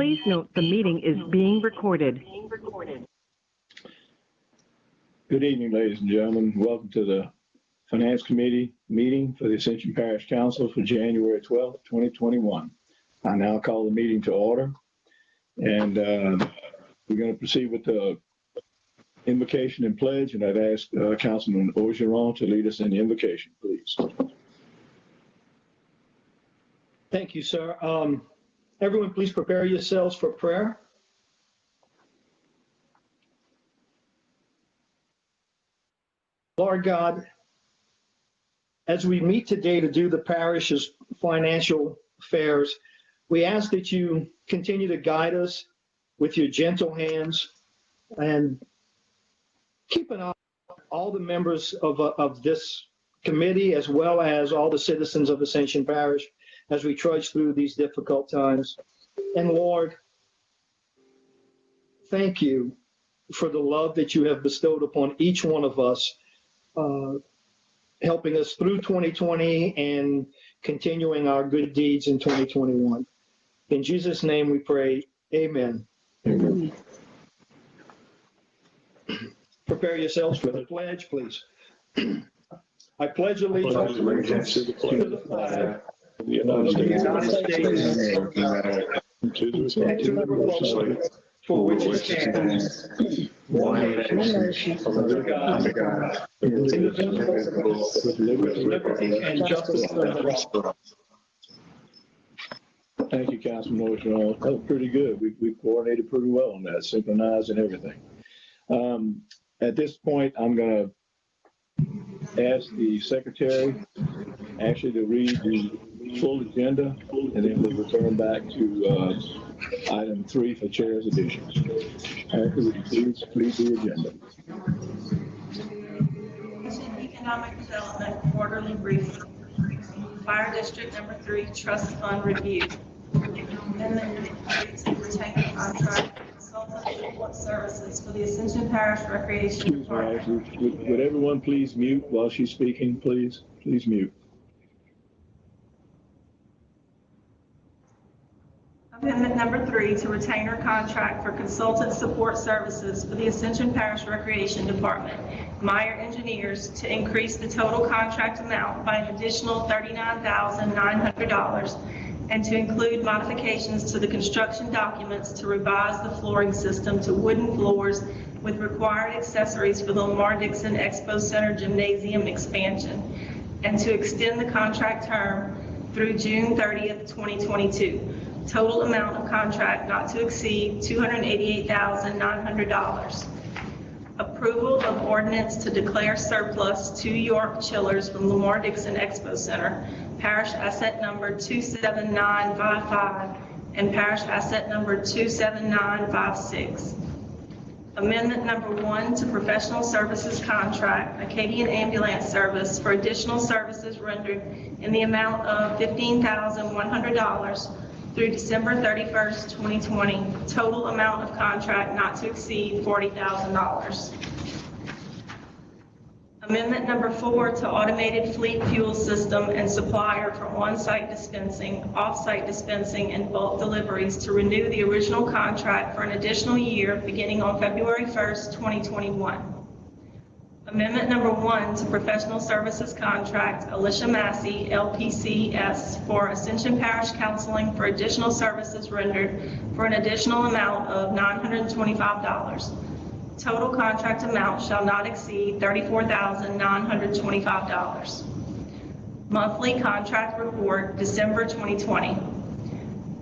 Please note the meeting is being recorded. Good evening, ladies and gentlemen. Welcome to the Finance Committee meeting for the Ascension Parish Council for January 12th, 2021. I now call the meeting to order, and we're going to proceed with the Invocation and Pledge, and I've asked Councilman Orgeron to lead us in the invocation, please. Thank you, sir. Everyone, please prepare yourselves for prayer. Lord God, as we meet today to do the parish's financial affairs, we ask that you continue to guide us with your gentle hands and keep an eye on all the members of this committee, as well as all the citizens of Ascension Parish, as we trudge through these difficult times. And Lord, thank you for the love that you have bestowed upon each one of us, helping us through 2020 and continuing our good deeds in 2021. In Jesus' name we pray, amen. Amen. Prepare yourselves for the pledge, please. I pledge allegiance to the flag of the United States and to the republic for which it stands, one nation, under God, indivisible, with liberty and justice for all. Thank you, Councilman Orgeron. That was pretty good. We coordinated pretty well on that, synchronized and everything. At this point, I'm going to ask the secretary actually to read the full agenda, and then we'll return back to item 3 for chair's additions. Please the agenda. Economic Development Quarterly Briefing. Fire District Number 3 Trust Fund Review. Amendment to retain the contract for consultant support services for the Ascension Parish Recreation Department. Would everyone please mute while she's speaking, please? Please mute. Amendment number 3 to retainer contract for consultant support services for the Ascension Parish Recreation Department, Meyer Engineers, to increase the total contract amount by an additional $39,900 and to include modifications to the construction documents to revise the flooring system to wooden floors with required accessories for the Lamar-Dixon Expo Center Gymnasium expansion, and to extend the contract term through June 30th, 2022. Total amount of contract not to exceed $288,900. Approval of ordinance to declare surplus 2 York chillers from Lamar-Dixon Expo Center, Parish Asset Number 27955 and Parish Asset Number 27956. Amendment number 1 to professional services contract, Acadian Ambulance Service, for additional services rendered in the amount of $15,100 through December 31st, 2020. Total amount of contract not to exceed $40,000. Amendment number 4 to automated fleet fuel system and supplier for on-site dispensing, off-site dispensing, and bulk deliveries to renew the original contract for an additional year beginning on February 1st, 2021. Amendment number 1 to professional services contract, Alicia Massey, LPCS, for Ascension Parish Counseling for additional services rendered for an additional amount of $925. Total contract amount shall not exceed $34,925. Monthly contract report, December 2020.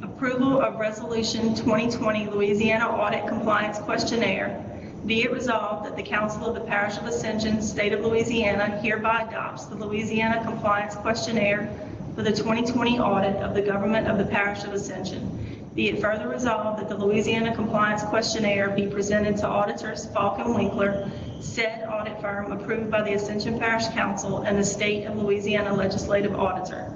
Approval of Resolution 2020 Louisiana Audit Compliance Questionnaire. Be it resolved that the Council of the Parish of Ascension, State of Louisiana, hereby adopts the Louisiana Compliance Questionnaire for the 2020 audit of the government of the Parish of Ascension. Be it further resolved that the Louisiana Compliance Questionnaire be presented to auditors Falk and Winkler, said audit firm approved by the Ascension Parish Council and the State of Louisiana Legislative Auditor.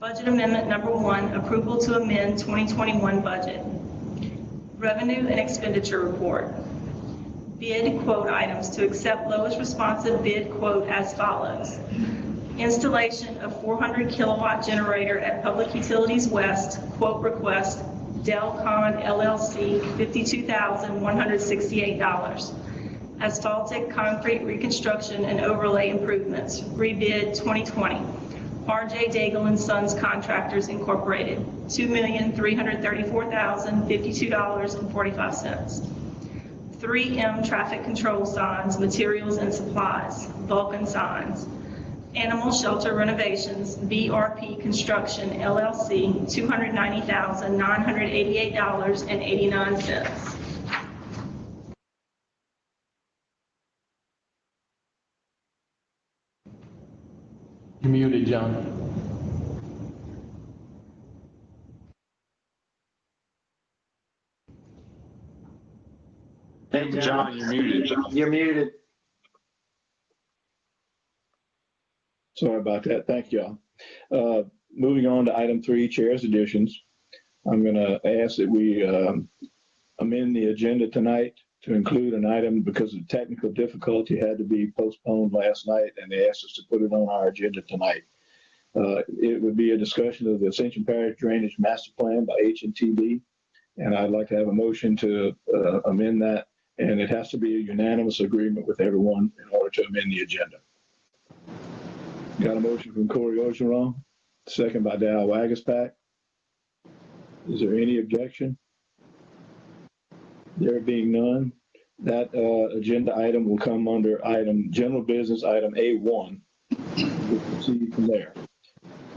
Budget Amendment number 1, approval to amend 2021 budget. Revenue and expenditure report. Bid quote items to accept lowest responsive bid quote as follows. Installation of 400 kilowatt generator at Public Utilities West, quote request Delcon LLC, $52,168. Asphaltic concrete reconstruction and overlay improvements, rebid 2020. RJ Daigle and Sons Contractors Incorporated, $2,334,052.45. 3M Traffic Control Signs, Materials and Supplies, Vulcan Signs. Animal Shelter Renovations, BRP Construction LLC, $290,988.89. You're muted, John. Hey, John, you're muted. you're muted. Sorry about that. Thank y'all. Moving on to item 3, Chair's Additions. I'm going to ask that we amend the agenda tonight to include an item because of technical difficulty had to be postponed last night, and they asked us to put it on our agenda tonight. It would be a discussion of the Ascension Parish Drainage Master Plan by H&TB, and I'd like to have a motion to amend that, and it has to be a unanimous agreement with everyone in order to amend the agenda. Got a motion from Corey Ogeron, second by Dal Wagaspak. Is there any objection? There being none, that agenda item will come under general business item A1. We'll proceed from there.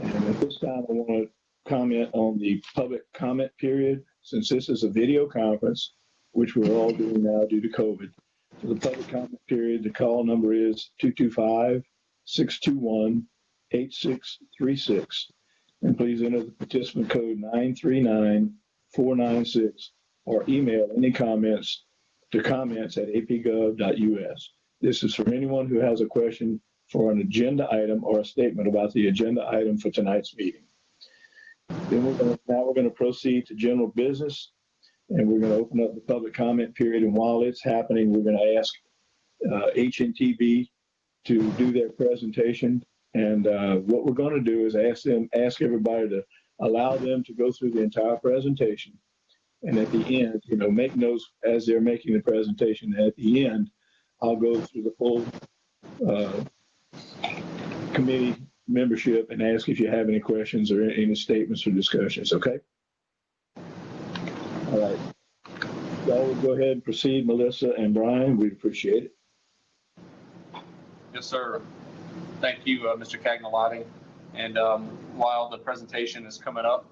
And at this time, I want to comment on the public comment period. Since this is a video conference, which we're all doing now due to COVID, for the public comment period, the call number is 225-621-8636. And please enter the participant code 939496 or email any comments to comments@apgov.us. This is for anyone who has a question for an agenda item or a statement about the agenda item for tonight's meeting. Then we're going to proceed to general business, and we're going to open up the public comment period. And while it's happening, we're going to ask H&TB to do their presentation. And what we're going to do is ask everybody to allow them to go through the entire presentation. And at the end, make notes as they're making the presentation. And at the end, I'll go through the full committee membership and ask if you have any questions or any statements or discussions, okay? All right. Y'all will go ahead and proceed, Melissa and Brian. We'd appreciate it. Yes, sir. Thank you, Mr. Cagnolati. And while the presentation is coming up,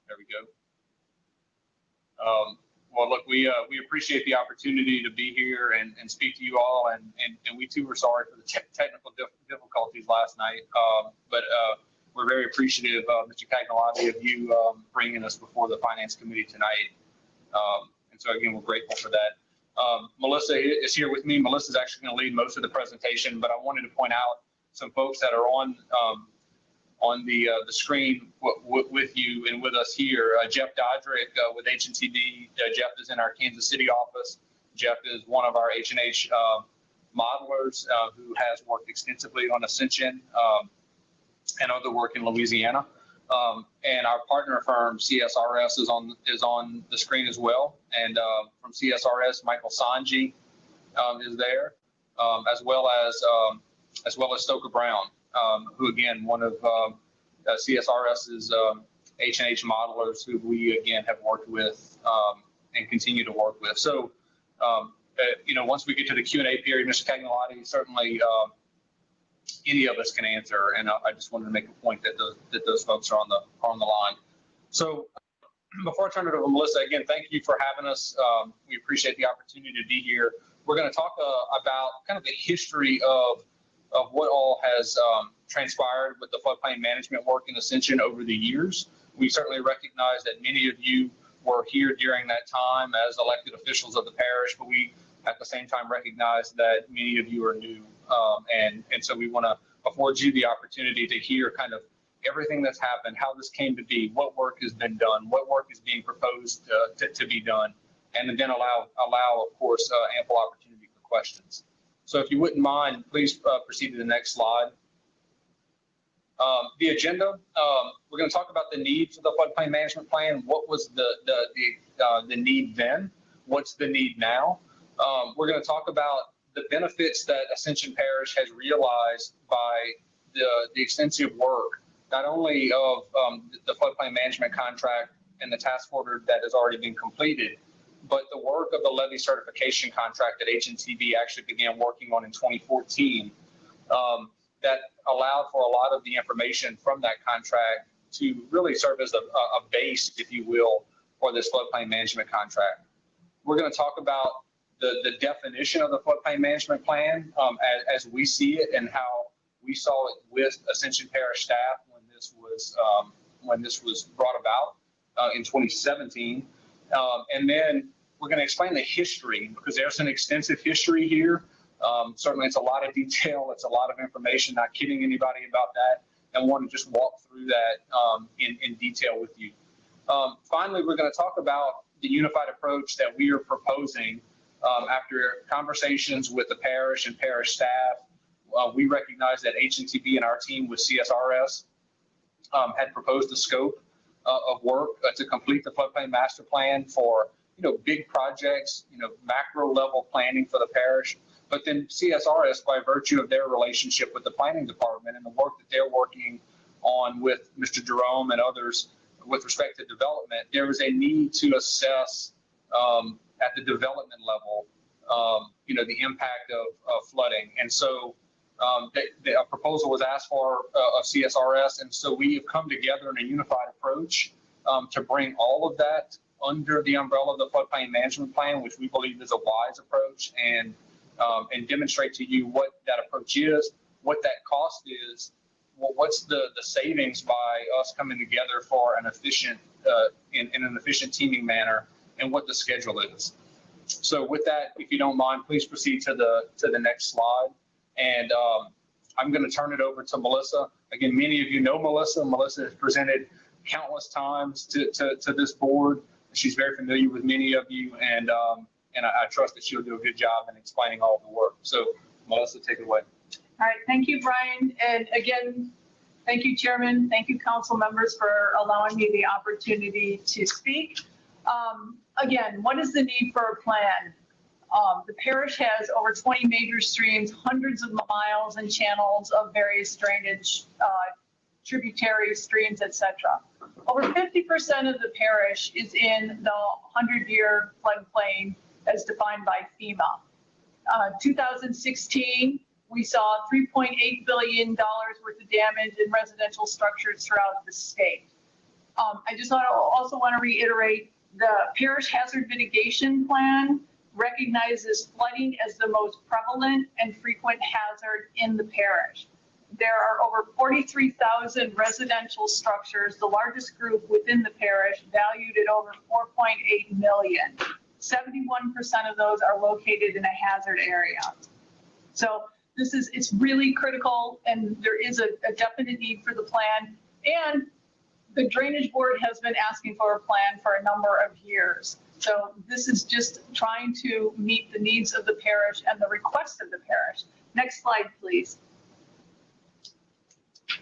there we go. Well, look, we appreciate the opportunity to be here and speak to you all, and we too were sorry for the technical difficulties last night, but we're very appreciative, Mr. Cagnolati, of you bringing us before the Finance Committee tonight, and so again, we're grateful for that. Melissa is here with me. Melissa's actually going to lead most of the presentation, but I wanted to point out some folks that are on the screen with you and with us here. Jeff Dodrick with H&TB. Jeff is in our Kansas City office. Jeff is one of our H&H modelers who has worked extensively on Ascension and other work in Louisiana. And our partner firm CSRS is on the screen as well. And from CSRS, Michael Sanji is there, as well as Stoker Brown. Who again, one of CSRS's H&H modelers who we again have worked with and continue to work with. So, once we get to the Q&A period, Mr. Cagnolati, certainly any of us can answer, and I just wanted to make a point that those folks are on the line. So, before I turn it over to Melissa, again, thank you for having us. We appreciate the opportunity to be here. We're going to talk about kind of the history of what all has transpired with the floodplain management work in Ascension over the years. We certainly recognize that many of you were here during that time as elected officials of the parish, but we at the same time recognize that many of you are new. And so we want to afford you the opportunity to hear kind of everything that's happened, how this came to be, what work has been done, what work is being proposed to be done, and then allow of course, ample opportunity for questions. So if you wouldn't mind, please proceed to the next slide. The agenda, we're going to talk about the need for the floodplain management plan. What was the need then? What's the need now? We're going to talk about the benefits that Ascension Parish has realized by the extensive work, not only of the floodplain management contract and the task order that has already been completed, but the work of the levee certification contract that HNTB actually began working on in 2014. That allowed for a lot of the information from that contract to really serve as a base, if you will, for this floodplain management contract. We're going to talk about the definition of the floodplain management plan as we see it and how we saw it with Ascension Parish staff when this was brought about in 2017. And then we're going to explain the history, because there's an extensive history here. Certainly it's a lot of detail, it's a lot of information, not kidding anybody about that, and want to just walk through that in detail with you. Finally, we're going to talk about the unified approach that we are proposing after conversations with the parish and parish staff. We recognize that HNTB and our team with CSRS had proposed a scope of work to complete the floodplain master plan for big projects, macro level planning for the parish. But then CSRS, by virtue of their relationship with the planning department and the work that they're working on with Mr. Jerome and others with respect to development, there was a need to assess at the development level, the impact of flooding. And so a proposal was asked for of CSRS. And so we have come together in a unified approach to bring all of that under the umbrella of the floodplain management plan, which we believe is a wise approach, and demonstrate to you what that approach is, what that cost is, what's the savings by us coming together for an efficient, in an efficient teaming manner, and what the schedule is. So with that, if you don't mind, please proceed to the next slide. And I'm going to turn it over to Melissa. Again, many of you know Melissa. Melissa has presented countless times to this board. She's very familiar with many of you, and I trust that she'll do a good job in explaining all the work. So, Melissa, take it away. All right, thank you, Brian. And again, thank you, Chairman. Thank you, council members, for allowing me the opportunity to speak. Again, what is the need for a plan? The parish has over 20 major streams, hundreds of miles and channels of various drainage, tributary streams, etc. Over 50% of the parish is in the 100-year floodplain as defined by FEMA. 2016, we saw $3.8 billion worth of damage in residential structures throughout the state. I just also want to reiterate, the parish hazard mitigation plan recognizes flooding as the most prevalent and frequent hazard in the parish. There are over 43,000 residential structures, the largest group within the parish, valued at over 4.8 million. 71% of those are located in a hazard area. So it's really critical, and there is a definite need for the plan. And the Drainage Board has been asking for a plan for a number of years. So this is just trying to meet the needs of the parish and the requests of the parish. Next slide, please.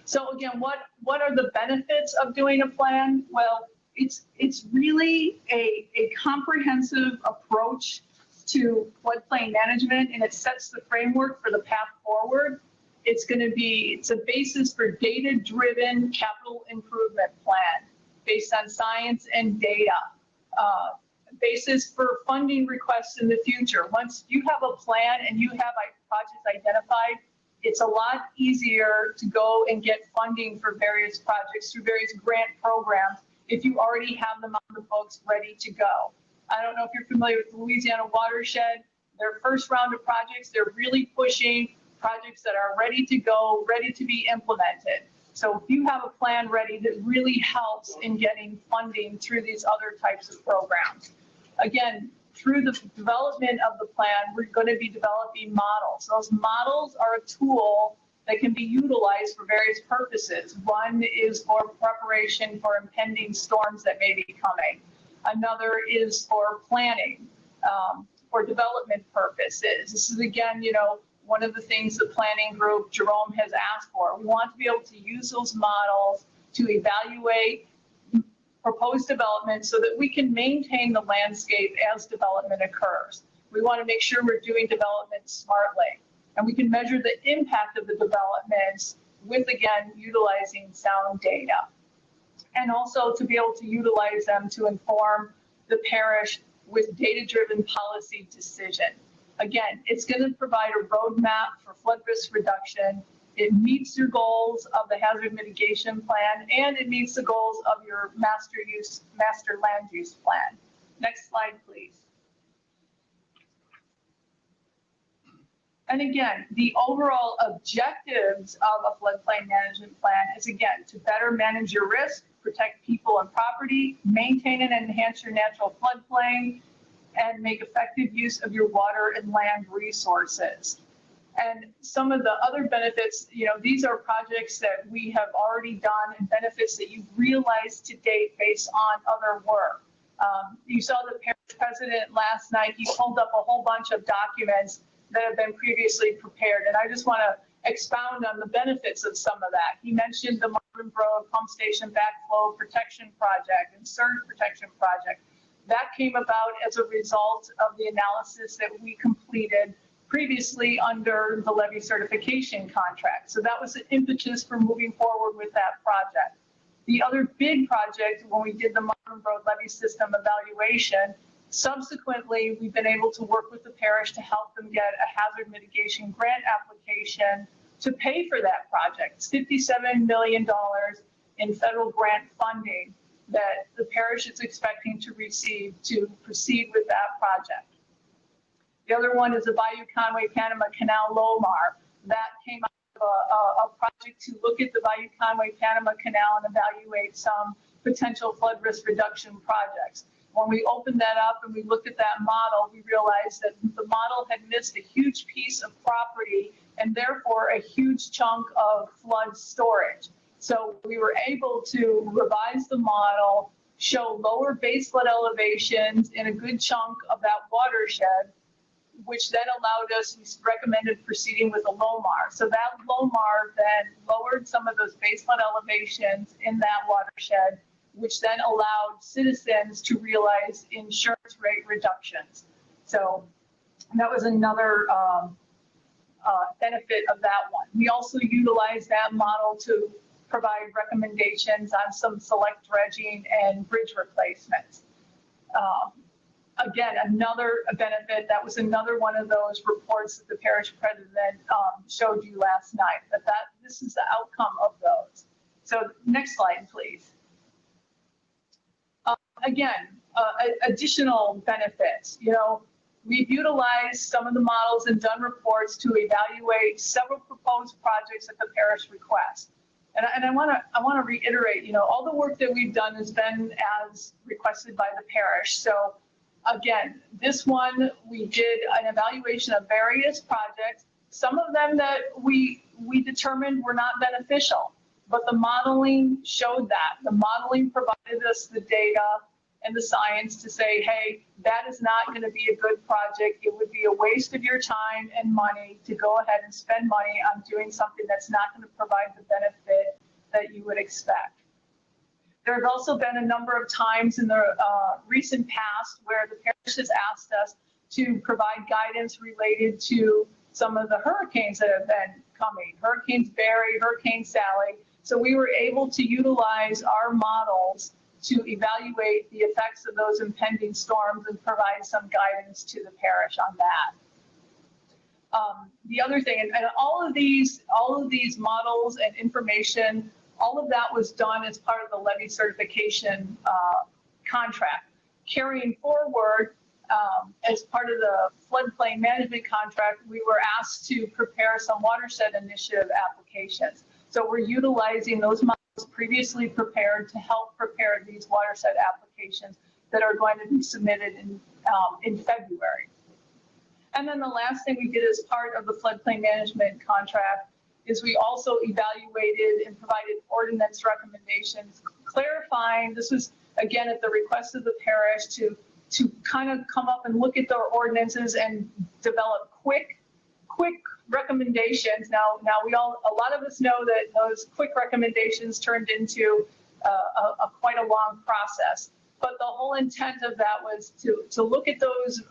So again, what are the benefits of doing a plan? Well, it's really a comprehensive approach to floodplain management, and it sets the framework for the path forward. It's a basis for data-driven capital improvement plan based on science and data. Basis for funding requests in the future. Once you have a plan and you have projects identified, it's a lot easier to go and get funding for various projects through various grant programs if you already have them on the books ready to go. I don't know if you're familiar with Louisiana Watershed. Their first round of projects, they're really pushing projects that are ready to go, ready to be implemented. So if you have a plan ready, that really helps in getting funding through these other types of programs. Again, through the development of the plan, we're going to be developing models. Those models are a tool that can be utilized for various purposes. One is for preparation for impending storms that may be coming. Another is for planning, for development purposes. This is, again, one of the things the planning group, Jerome, has asked for. We want to be able to use those models to evaluate proposed development so that we can maintain the landscape as development occurs. We want to make sure we're doing development smartly, and we can measure the impact of the developments with, again, utilizing sound data, and also to be able to utilize them to inform the parish with data-driven policy decision. Again, it's going to provide a roadmap for flood risk reduction. It meets your goals of the hazard mitigation plan, and it meets the goals of your master land use plan. Next slide, please. And again, the overall objectives of a floodplain management plan is, again, to better manage your risk, protect people and property, maintain and enhance your natural floodplain, and make effective use of your water and land resources. And some of the other benefits, these are projects that we have already done and benefits that you've realized to date based on other work. You saw the parish president last night. He pulled up a whole bunch of documents that have been previously prepared. And I just want to expound on the benefits of some of that. He mentioned the Marvin Road Pump Station Backflow Protection Project and Surge Protection Project. That came about as a result of the analysis that we completed previously under the levee certification contract. So that was the impetus for moving forward with that project. The other big project, when we did the Marvin Road levee system evaluation, subsequently, we've been able to work with the parish to help them get a hazard mitigation grant application to pay for that project. It's $57 million in federal grant funding that the parish is expecting to receive to proceed with that project. The other one is the Bayou Conway Panama Canal Lomar. That came out of a project to look at the Bayou Conway Panama Canal and evaluate some potential flood risk reduction projects. When we opened that up and we looked at that model, we realized that the model had missed a huge piece of property and therefore a huge chunk of flood storage. So we were able to revise the model, show lower base flood elevations in a good chunk of that watershed, which then allowed us, we recommended proceeding with a LOMAR. So that LOMAR then lowered some of those base flood elevations in that watershed, which then allowed citizens to realize insurance rate reductions. So that was another benefit of that one. We also utilized that model to provide recommendations on some select dredging and bridge replacements. Again, another benefit, that was another one of those reports that the parish president showed you last night, this is the outcome of those. So next slide, please. Again, additional benefits. We've utilized some of the models and done reports to evaluate several proposed projects at the parish request. And I want to reiterate, all the work that we've done has been as requested by the parish. So again, this one, we did an evaluation of various projects. Some of them that we determined were not beneficial, but the modeling showed that. The modeling provided us the data and the science to say, hey, that is not going to be a good project. It would be a waste of your time and money to go ahead and spend money on doing something that's not going to provide the benefit that you would expect. There have also been a number of times in the recent past where the parish has asked us to provide guidance related to some of the hurricanes that have been coming, Hurricanes Barry, Hurricane Sally. So we were able to utilize our models to evaluate the effects of those impending storms and provide some guidance to the parish on that. The other thing, and all of these models and information, all of that was done as part of the levee certification contract. Carrying forward, as part of the floodplain management contract, we were asked to prepare some watershed initiative applications. So we're utilizing those models previously prepared to help prepare these watershed applications that are going to be submitted in February. And then the last thing we did as part of the floodplain management contract is we also evaluated and provided ordinance recommendations, clarifying, this was again at the request of the parish to kind of come up and look at their ordinances and develop quick recommendations. Now a lot of us know that those quick recommendations turned into quite a long process. But the whole intent of that was to look at those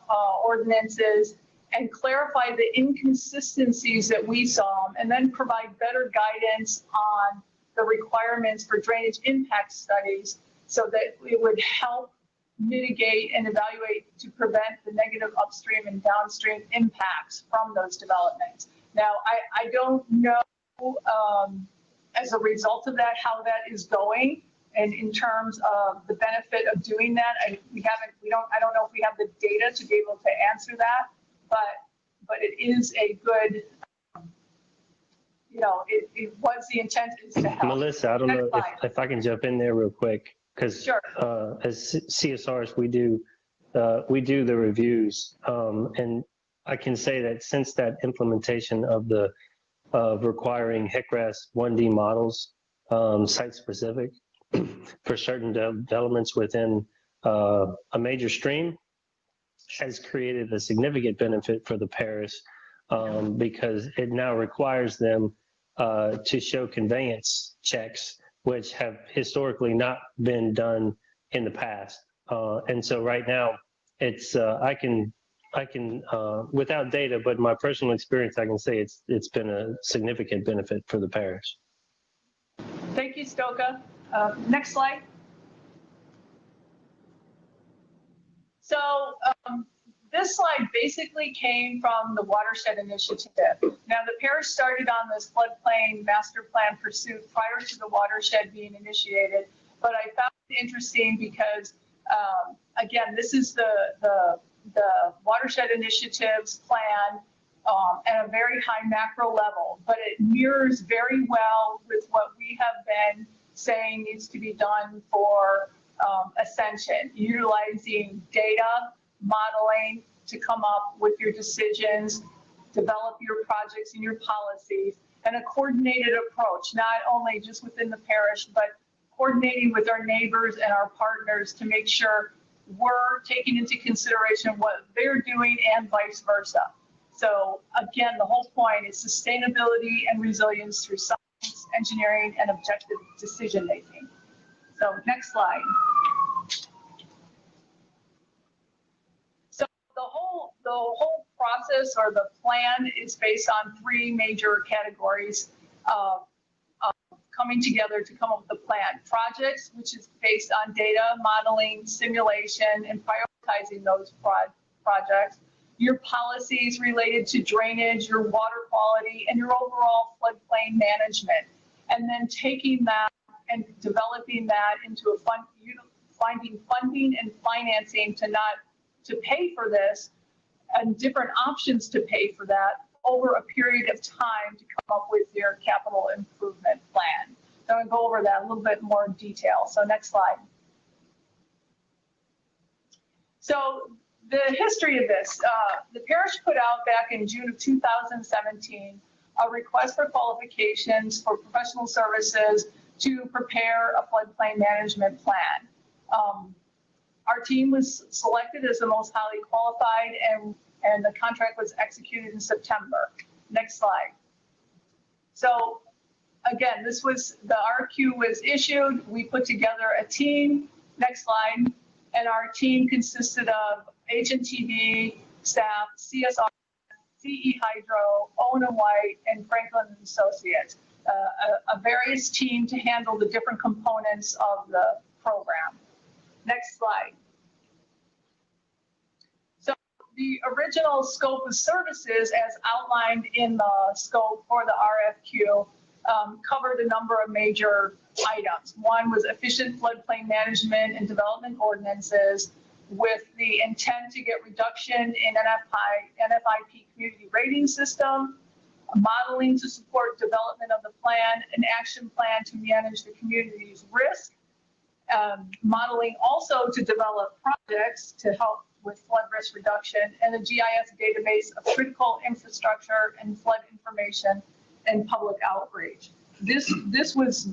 ordinances and clarify the inconsistencies that we saw, and then provide better guidance on the requirements for drainage impact studies so that it would help mitigate and evaluate to prevent the negative upstream and downstream impacts from those developments. Now, I don't know as a result of that how that is going, and in terms of the benefit of doing that, I don't know if we have the data to be able to answer that, but it is a good, it was the intent is to help. Melissa, I don't know if I can jump in there real quick, because Sure. as CSRs, we do the reviews, and I can say that since that implementation of requiring HICRAS 1D models, site-specific, for certain developments within a major stream, has created a significant benefit for the parish, because it now requires them to show conveyance checks, which have historically not been done in the past. And so right now, it's I can without data, but my personal experience, I can say it's been a significant benefit for the parish. Thank you, Stoka. Next slide. So this slide basically came from the Watershed Initiative. Now, the parish started on this floodplain master plan pursuit prior to the watershed being initiated, but I found it interesting because, again, this is the Watershed Initiative's plan at a very high macro level, but it mirrors very well with what we have been saying needs to be done for Ascension, utilizing data, modeling to come up with your decisions, develop your projects and your policies, and a coordinated approach, not only just within the parish, but coordinating with our neighbors and our partners to make sure we're taking into consideration what they're doing and vice versa. So again, the whole point is sustainability and resilience through science, engineering, and objective decision making. So next slide. So the whole process or the plan is based on three major categories of coming together to come up with a plan. Projects, which is based on data, modeling, simulation, and prioritizing those projects. Your policies related to drainage, your water quality, and your overall floodplain management. And then taking that and developing that into finding funding and financing to pay for this, and different options to pay for that over a period of time to come up with your capital improvement plan. So I'm going to go over that a little bit more in detail. So next slide. So the history of this, the parish put out back in June of 2017 a request for qualifications for professional services to prepare a floodplain management plan. Our team was selected as the most highly qualified, and the contract was executed in September. Next slide. So again, the RFQ was issued. We put together a team. Next slide. And our team consisted of HNTV staff, CSR, CE Hydro, Owen & White, and Franklin & Associates, a various team to handle the different components of the program. Next slide. So the original scope of services as outlined in the scope for the RFQ covered a number of major items. One was efficient floodplain management and development ordinances with the intent to get reduction in NFIP community rating system, modeling to support development of the plan, an action plan to manage the community's risk, modeling also to develop projects to help with flood risk reduction, and a GIS database of critical infrastructure and flood information and public outreach. This was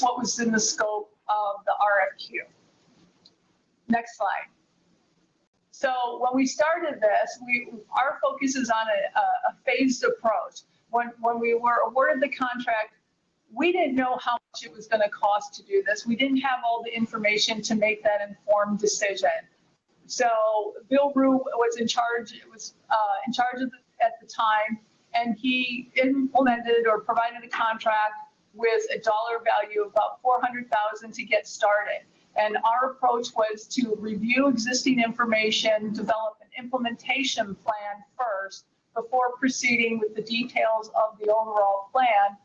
what was in the scope of the RFQ. Next slide. So when we started this, our focus is on a phased approach. When we were awarded the contract, we didn't know how much it was going to cost to do this. We didn't have all the information to make that informed decision. So Bill Rue was in charge. At the time, and he implemented or provided a contract with a dollar value of about $400,000 to get started. And our approach was to review existing information, develop an implementation plan first before proceeding with the details of the overall plan,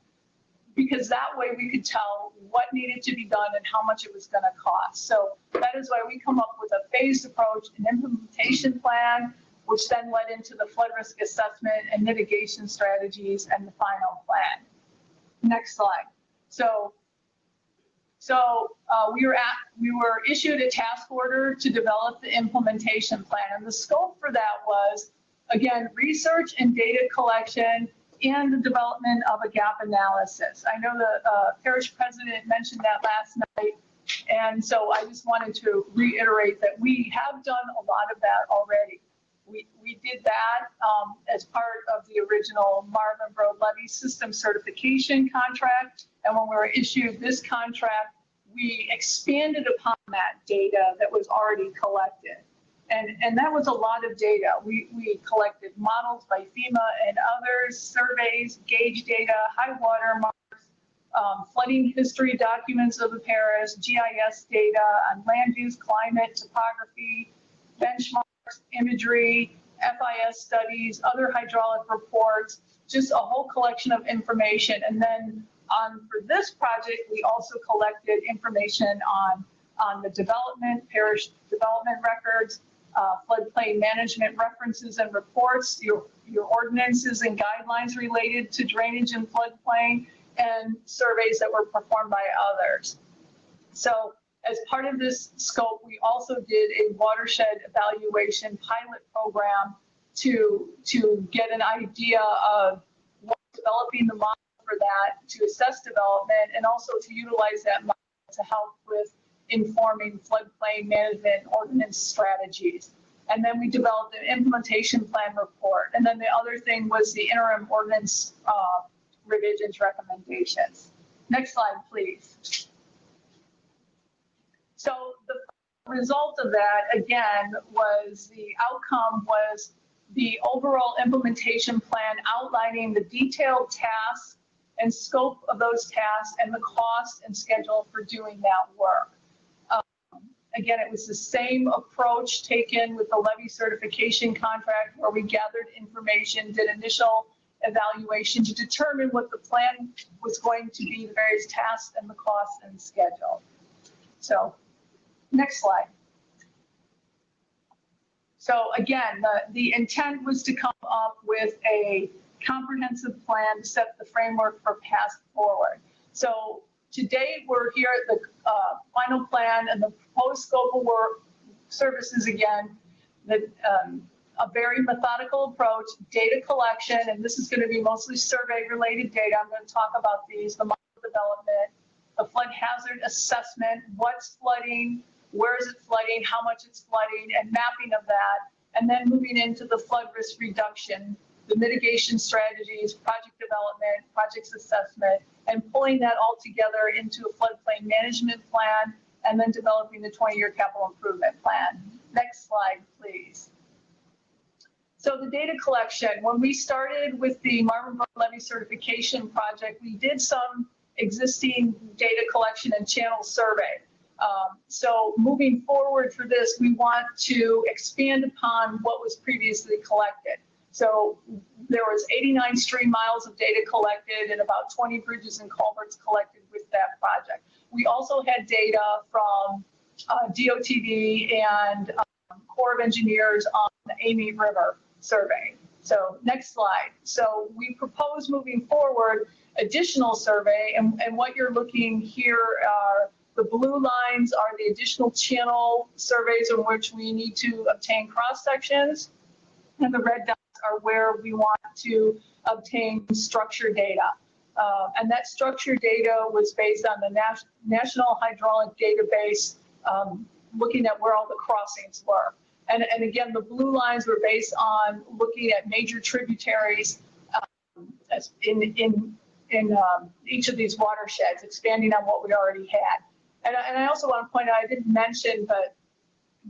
because that way we could tell what needed to be done and how much it was going to cost. So that is why we come up with a phased approach, an implementation plan, which then led into the flood risk assessment and mitigation strategies and the final plan. Next slide. So we were issued a task order to develop the implementation plan, and the scope for that was, again, research and data collection and the development of a gap analysis. I know the parish president mentioned that last night, and so I just wanted to reiterate that we have done a lot of that already. We did that as part of the original Marvin Road Levee System Certification contract, and when we were issued this contract, we expanded upon that data that was already collected. And that was a lot of data. We collected models by FEMA and others, surveys, gauge data, high water marks, flooding history documents of the parish, GIS data on land use, climate, topography, benchmarks, imagery, FIS studies, other hydraulic reports, just a whole collection of information. And then for this project, we also collected information on the development, parish development records, floodplain management references and reports, your ordinances and guidelines related to drainage and floodplain, and surveys that were performed by others. So as part of this scope, we also did a watershed evaluation pilot program to get an idea of developing the model for that, to assess development, and also to utilize that model to help with informing floodplain management ordinance strategies. And then we developed an implementation plan report. And then the other thing was the interim ordinance revisions recommendations. Next slide, please. So the result of that, again, was the outcome was the overall implementation plan outlining the detailed tasks and scope of those tasks and the cost and schedule for doing that work. Again, it was the same approach taken with the levee certification contract, where we gathered information, did initial evaluation to determine what the plan was going to be, the various tasks and the cost and schedule. So next slide. So again, the intent was to come up with a comprehensive plan to set the framework for path forward. So today we're here at the final plan and the proposed scope of work services, again, a very methodical approach, data collection, and this is going to be mostly survey related data. I'm going to talk about these, the model development, the flood hazard assessment, what's flooding, where is it flooding, how much it's flooding, and mapping of that. And then moving into the flood risk reduction, the mitigation strategies, project development, projects assessment, and pulling that all together into a floodplain management plan, and then developing the 20-year capital improvement plan. Next slide, please. So the data collection, when we started with the Marvin Road Levee certification project, we did some existing data collection and channel survey. So moving forward for this, we want to expand upon what was previously collected. So there was 89 stream miles of data collected and about 20 bridges and culverts collected with that project. We also had data from DOTD and Corps of Engineers on the Amy River survey. So next slide. So we propose moving forward additional survey, and what you're looking here are the blue lines are the additional channel surveys in which we need to obtain cross sections, and the red dots are where we want to obtain structure data. And that structure data was based on the National Hydraulic Database, looking at where all the crossings were. And again, the blue lines were based on looking at major tributaries in each of these watersheds, expanding on what we already had. And I also want to point out, I didn't mention, but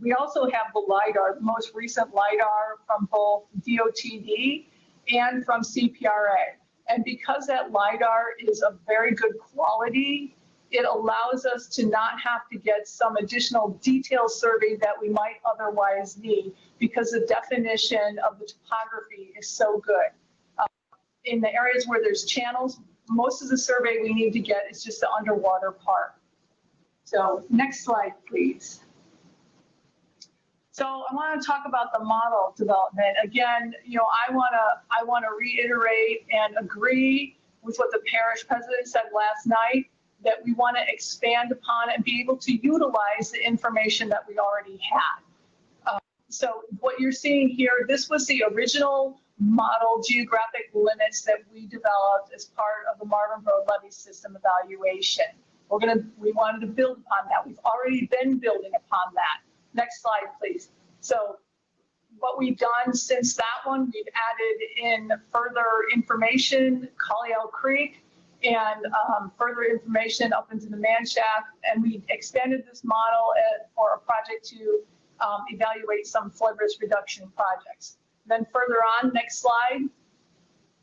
we also have the LIDAR, the most recent LIDAR from both DOTD and from CPRA. And because that LIDAR is of very good quality, it allows us to not have to get some additional detail survey that we might otherwise need because the definition of the topography is so good. In the areas where there's channels, most of the survey we need to get is just the underwater part. So next slide, please. So I want to talk about the model development. Again, I want to reiterate and agree with what the parish president said last night, that we want to expand upon and be able to utilize the information that we already had. So what you're seeing here, this was the original model geographic limits that we developed as part of the Marvin Road Levee System evaluation. We wanted to build upon that. We've already been building upon that. Next slide, please. So what we've done since that one, we've added in further information, Colliel Creek, and further information up into the man shaft, and we extended this model for a project to evaluate some flood risk reduction projects. Then further on, next slide,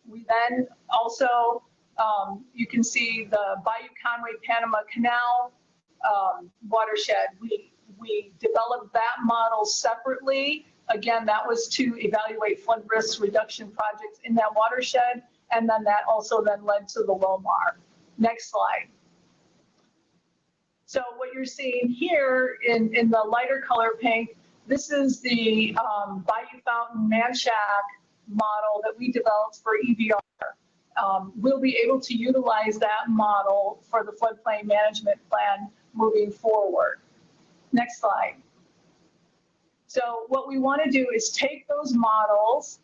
we then also, you can see the Bayou Conway Panama Canal watershed. We developed that model separately. Again, that was to evaluate flood risk reduction projects in that watershed. And then that also then led to the LOMAR. Next slide. So what you're seeing here in the lighter color pink, this is the Bayou Fountain Manchac model that we developed for EVR. We'll be able to utilize that model for the floodplain management plan moving forward. Next slide. So what we want to do is take those models,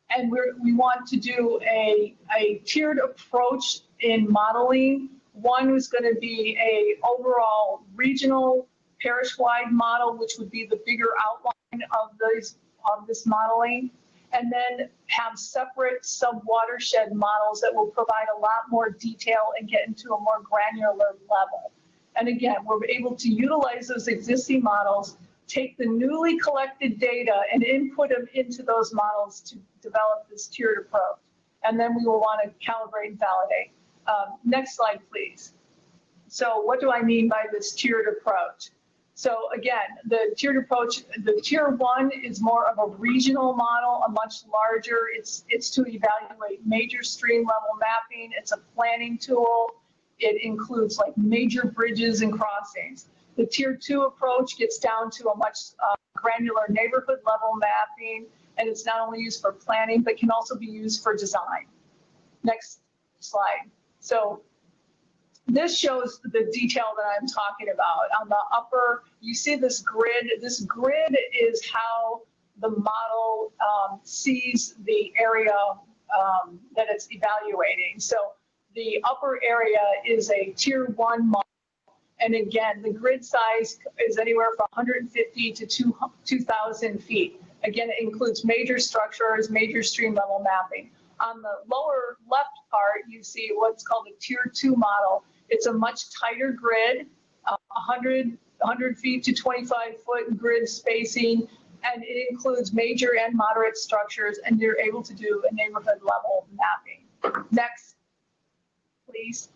and we want to do a tiered approach in modeling. One is going to be a overall regional parish-wide model, which would be the bigger outline of this modeling, and then have separate sub-watershed models that will provide a lot more detail and get into a more granular level. And again, we're able to utilize those existing models, take the newly collected data and input them into those models to develop this tiered approach. And then we will want to calibrate and validate. Next slide, please. So what do I mean by this tiered approach? So again, the tiered approach, the tier 1 is more of a regional model, a much larger. It's to evaluate major stream level mapping. It's a planning tool. It includes like major bridges and crossings. The tier 2 approach gets down to a much granular neighborhood level mapping, and it's not only used for planning, but can also be used for design. Next slide. So this shows the detail that I'm talking about. On the upper, you see this grid. This grid is how the model sees the area that it's evaluating. So the upper area is a tier 1 model. And again, the grid size is anywhere from 150 to 2,000 feet. Again, it includes major structures, major stream level mapping. On the lower left part, you see what's called a tier 2 model. It's a much tighter grid, 100 feet to 25 foot grid spacing, and it includes major and moderate structures, and you're able to do a neighborhood level mapping. Next, please.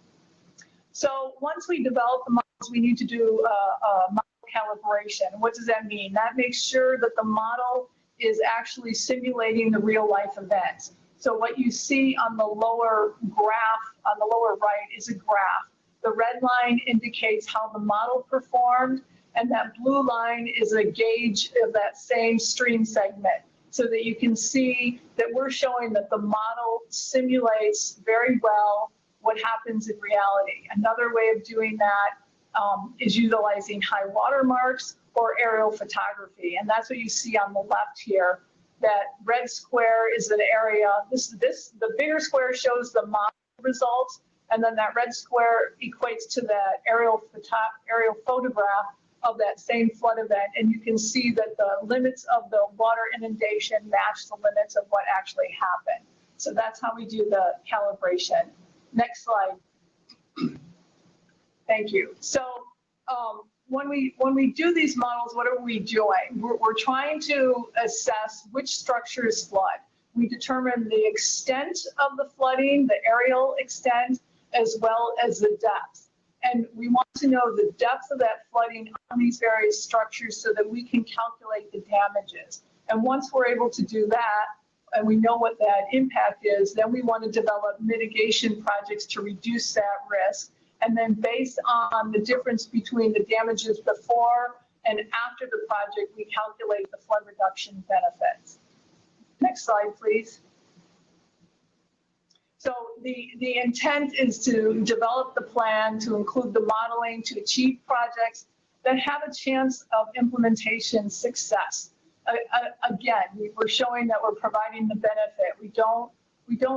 So once we develop the models, we need to do a model calibration. What does that mean? That makes sure that the model is actually simulating the real life events. So what you see on the lower graph, on the lower right, is a graph. The red line indicates how the model performed, and that blue line is a gauge of that same stream segment, so that you can see that we're showing that the model simulates very well what happens in reality. Another way of doing that is utilizing high water marks or aerial photography, and that's what you see on the left here. That red square is an area. The bigger square shows the model results, and then that red square equates to the aerial photograph of that same flood event, and you can see that the limits of the water inundation match the limits of what actually happened. So that's how we do the calibration. Next slide. Thank you. So when we do these models, what are we doing? We're trying to assess which structures flood. We determine the extent of the flooding, the aerial extent, as well as the depth. And we want to know the depth of that flooding on these various structures so that we can calculate the damages. And once we're able to do that, and we know what that impact is, then we want to develop mitigation projects to reduce that risk. And then based on the difference between the damages before and after the project, we calculate the flood reduction benefits. Next slide, please. So the intent is to develop the plan, to include the modeling, to achieve projects that have a chance of implementation success. Again, we're showing that we're providing the benefit. We don't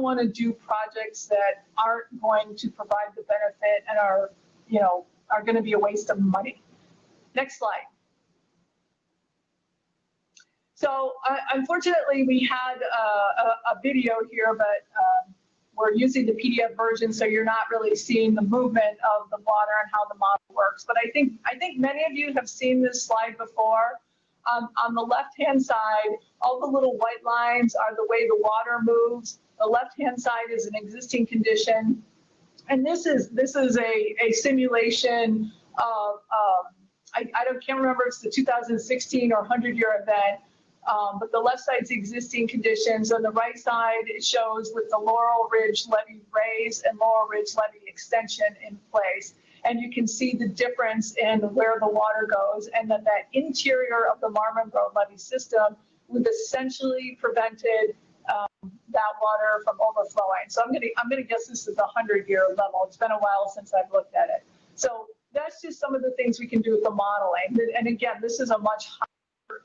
want to do projects that aren't going to provide the benefit and are going to be a waste of money. Next slide. So unfortunately, we had a video here, but we're using the PDF version, so you're not really seeing the movement of the water and how the model works. But I think many of you have seen this slide before. On the left-hand side, all the little white lines are the way the water moves. The left-hand side is an existing condition, and this is a simulation of I can't remember if it's the 2016 or 100-year event. But the left side's existing conditions. On the right side, it shows with the Laurel Ridge levee raise and Laurel Ridge levee extension in place. And you can see the difference in where the water goes, and that interior of the Marmon Road levee system would essentially prevented that water from overflowing. So I'm gonna guess this is the 100-year level. It's been a while since I've looked at it. So that's just some of the things we can do with the modeling. And again, this is a much higher,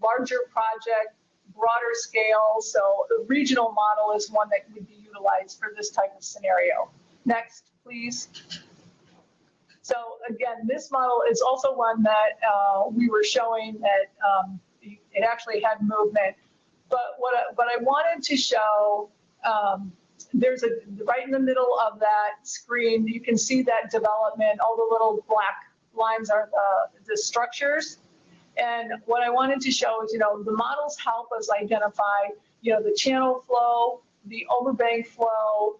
larger project, broader scale. So the regional model is one that would be utilized for this type of scenario. Next, please. So again, this model is also one that we were showing that it actually had movement. But what I wanted to show, there's right in the middle of that screen, you can see that development. All the little black lines are the structures. And what I wanted to show is, the models help us identify, the channel flow, the overbank flow,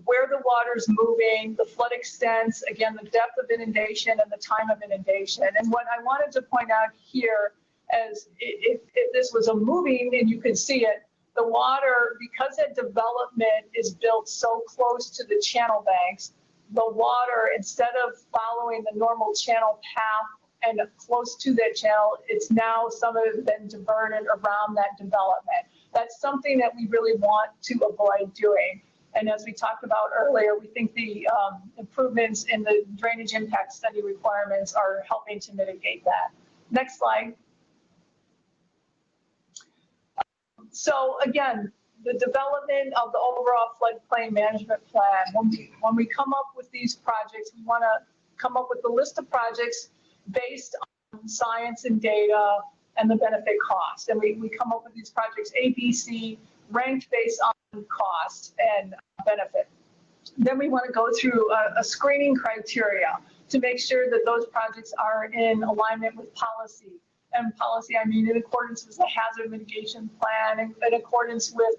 where the water's moving, the flood extents, again, the depth of inundation and the time of inundation. And what I wanted to point out here is if this was a moving, and you can see it, the water, because that development is built so close to the channel banks, the water, instead of following the normal channel path and close to that channel, it's now some of it been diverted around that development. That's something that we really want to avoid doing. And as we talked about earlier, we think the improvements in the drainage impact study requirements are helping to mitigate that. Next slide. So again, the development of the overall floodplain management plan, when we come up with these projects, we want to come up with a list of projects based on science and data and the benefit cost. And we come up with these projects A, B, C, ranked based on cost and benefit. Then we want to go through a screening criteria to make sure that those projects are in alignment with policy. And policy, I mean in accordance with the hazard mitigation plan, in accordance with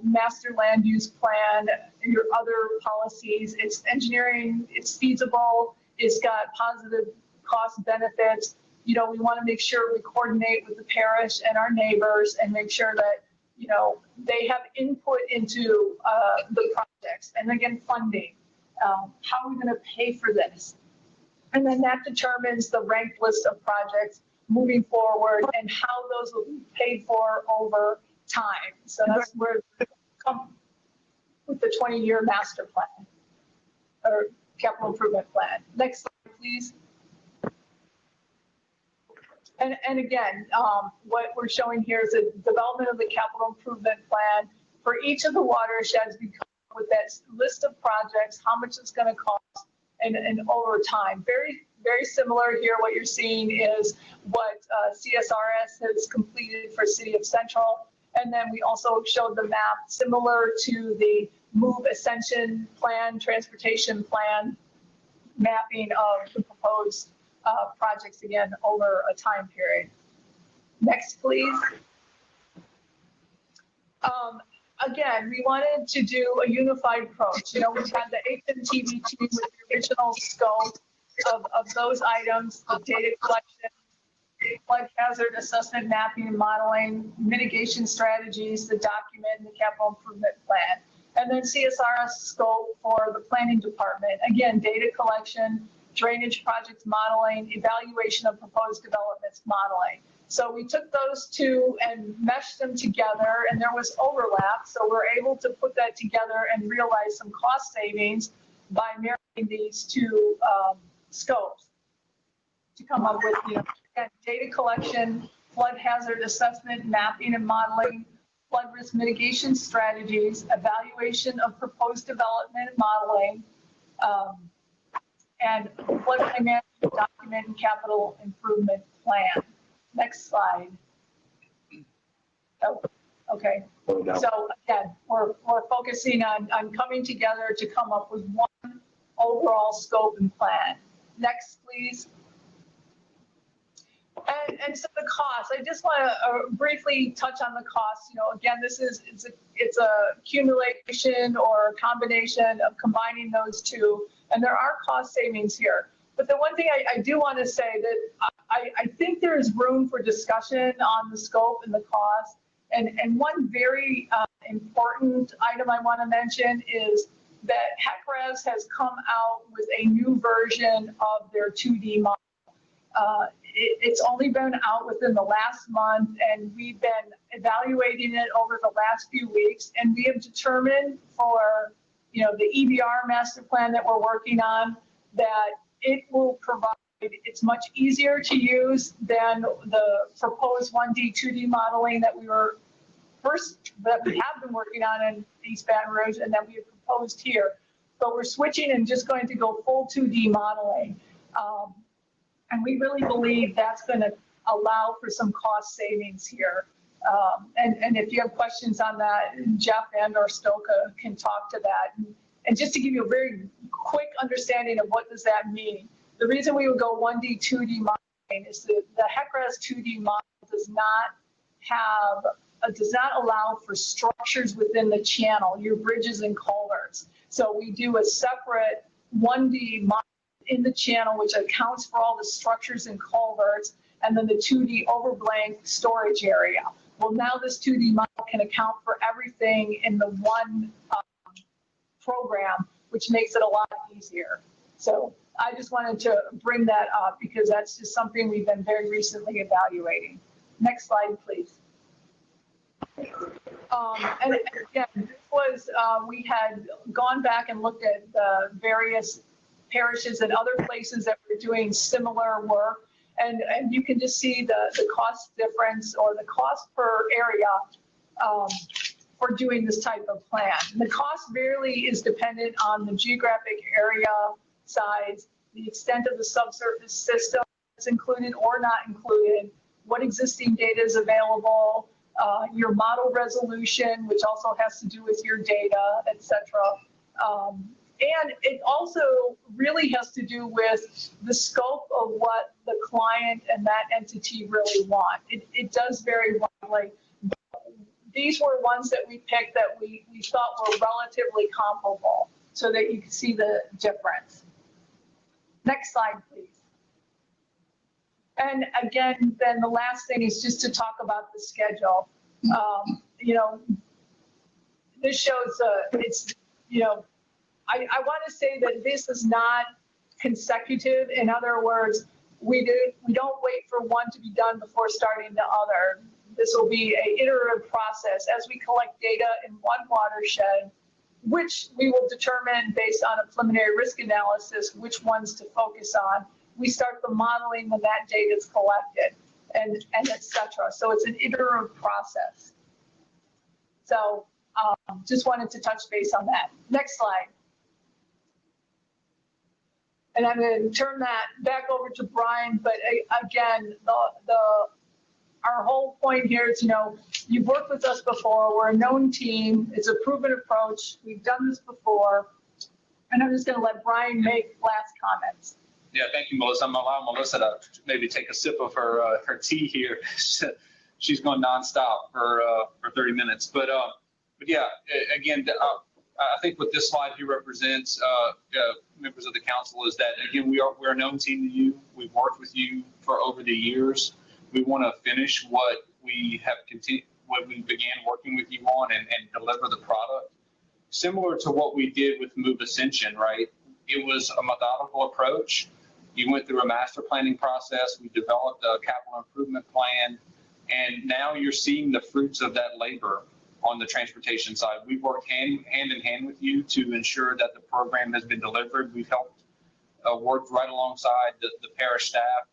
master land use plan, and your other policies. It's engineering, it's feasible, it's got positive cost benefits. We want to make sure we coordinate with the parish and our neighbors and make sure that, they have input into the projects. And again, funding. How are we going to pay for this? And then that determines the ranked list of projects moving forward and how those will be paid for over time. So that's where we come with the 20-year master plan or capital improvement plan. Next slide, please. And again, what we're showing here is the development of the capital improvement plan for each of the watersheds. We come up with that list of projects, how much it's going to cost, and over time. Very, very similar here. What you're seeing is what CSRS has completed for City of Central. And then we also showed the map similar to the Move Ascension plan, transportation plan, mapping of the proposed projects again over a time period. Next, please. Again, we wanted to do a unified approach. You know, we had the HMTVT with the original scope of those items, the data collection, flood hazard assessment, mapping and modeling, mitigation strategies, the document, and the capital improvement plan. And then CSRS scope for the planning department. Again, data collection, drainage projects modeling, evaluation of proposed developments modeling. So we took those two and meshed them together, and there was overlap. So we're able to put that together and realize some cost savings by marrying these two scopes to come up with, you know, again, data collection, flood hazard assessment, mapping and modeling, flood risk mitigation strategies, evaluation of proposed development and modeling, and floodplain management document and capital improvement plan. Next slide. Oh, okay. So again, we're focusing on coming together to come up with one overall scope and plan. Next, please. And so the cost, I just want to briefly touch on the cost. You know, again, this is it's a accumulation or a combination of combining those two, and there are cost savings here. But the one thing I do want to say that I think there is room for discussion on the scope and the cost. And one very important item I want to mention is that HECRES has come out with a new version of their 2D model. It's only been out within the last month, and we've been evaluating it over the last few weeks. And we have determined for, you know, the EBR master plan that we're working on, that it will provide, it's much easier to use than the proposed 1D, 2D modeling that we have been working on in East Baton Rouge and that we have proposed here. But we're switching and just going to go full 2D modeling. And we really believe that's going to allow for some cost savings here. And if you have questions on that, Jeff and or Stoka can talk to that. And just to give you a very quick understanding of what does that mean, the reason we would go 1D, 2D modeling is that the HECRES 2D model does not allow for structures within the channel, your bridges and culverts. So we do a separate 1D model in the channel, which accounts for all the structures and culverts, and then the 2D overlaying storage area. Well, now this 2D model can account for everything in the one program, which makes it a lot easier. So I just wanted to bring that up because that's just something we've been very recently evaluating. Next slide, please. And again, this was, we had gone back and looked at the various parishes and other places that were doing similar work. And you can just see the cost difference or the cost per area for doing this type of plan. And the cost really is dependent on the geographic area size, the extent of the subsurface system that's included or not included, what existing data is available, your model resolution, which also has to do with your data, etc. And it also really has to do with the scope of what the client and that entity really want. It does vary widely. These were ones that we picked that we thought were relatively comparable so that you can see the difference. Next slide, please. And again, then the last thing is just to talk about the schedule. You know, this shows it's, you know, I want to say that this is not consecutive. In other words, we don't wait for one to be done before starting the other. This will be an iterative process as we collect data in one watershed, which we will determine based on a preliminary risk analysis which ones to focus on. We start the modeling when that data is collected, and et cetera. So it's an iterative process. So just wanted to touch base on that. Next slide. And I'm going to turn that back over to Brian. But again, our whole point here is, you've worked with us before. We're a known team. It's a proven approach. We've done this before. And I'm just going to let Brian make last comments. Yeah, thank you, Melissa. I'm going to allow Melissa to maybe take a sip of her tea here. She's going nonstop for 30 minutes. But yeah, again, I think what this slide here represents, members of the council, is that, again, we're a known team to you. We've worked with you for over the years. We want to finish what we began working with you on and deliver the product. Similar to what we did with Move Ascension, right? It was a methodical approach. You went through a master planning process. We developed a capital improvement plan, and now you're seeing the fruits of that labor on the transportation side. We've worked hand in hand with you to ensure that the program has been delivered. We've helped work right alongside the parish staff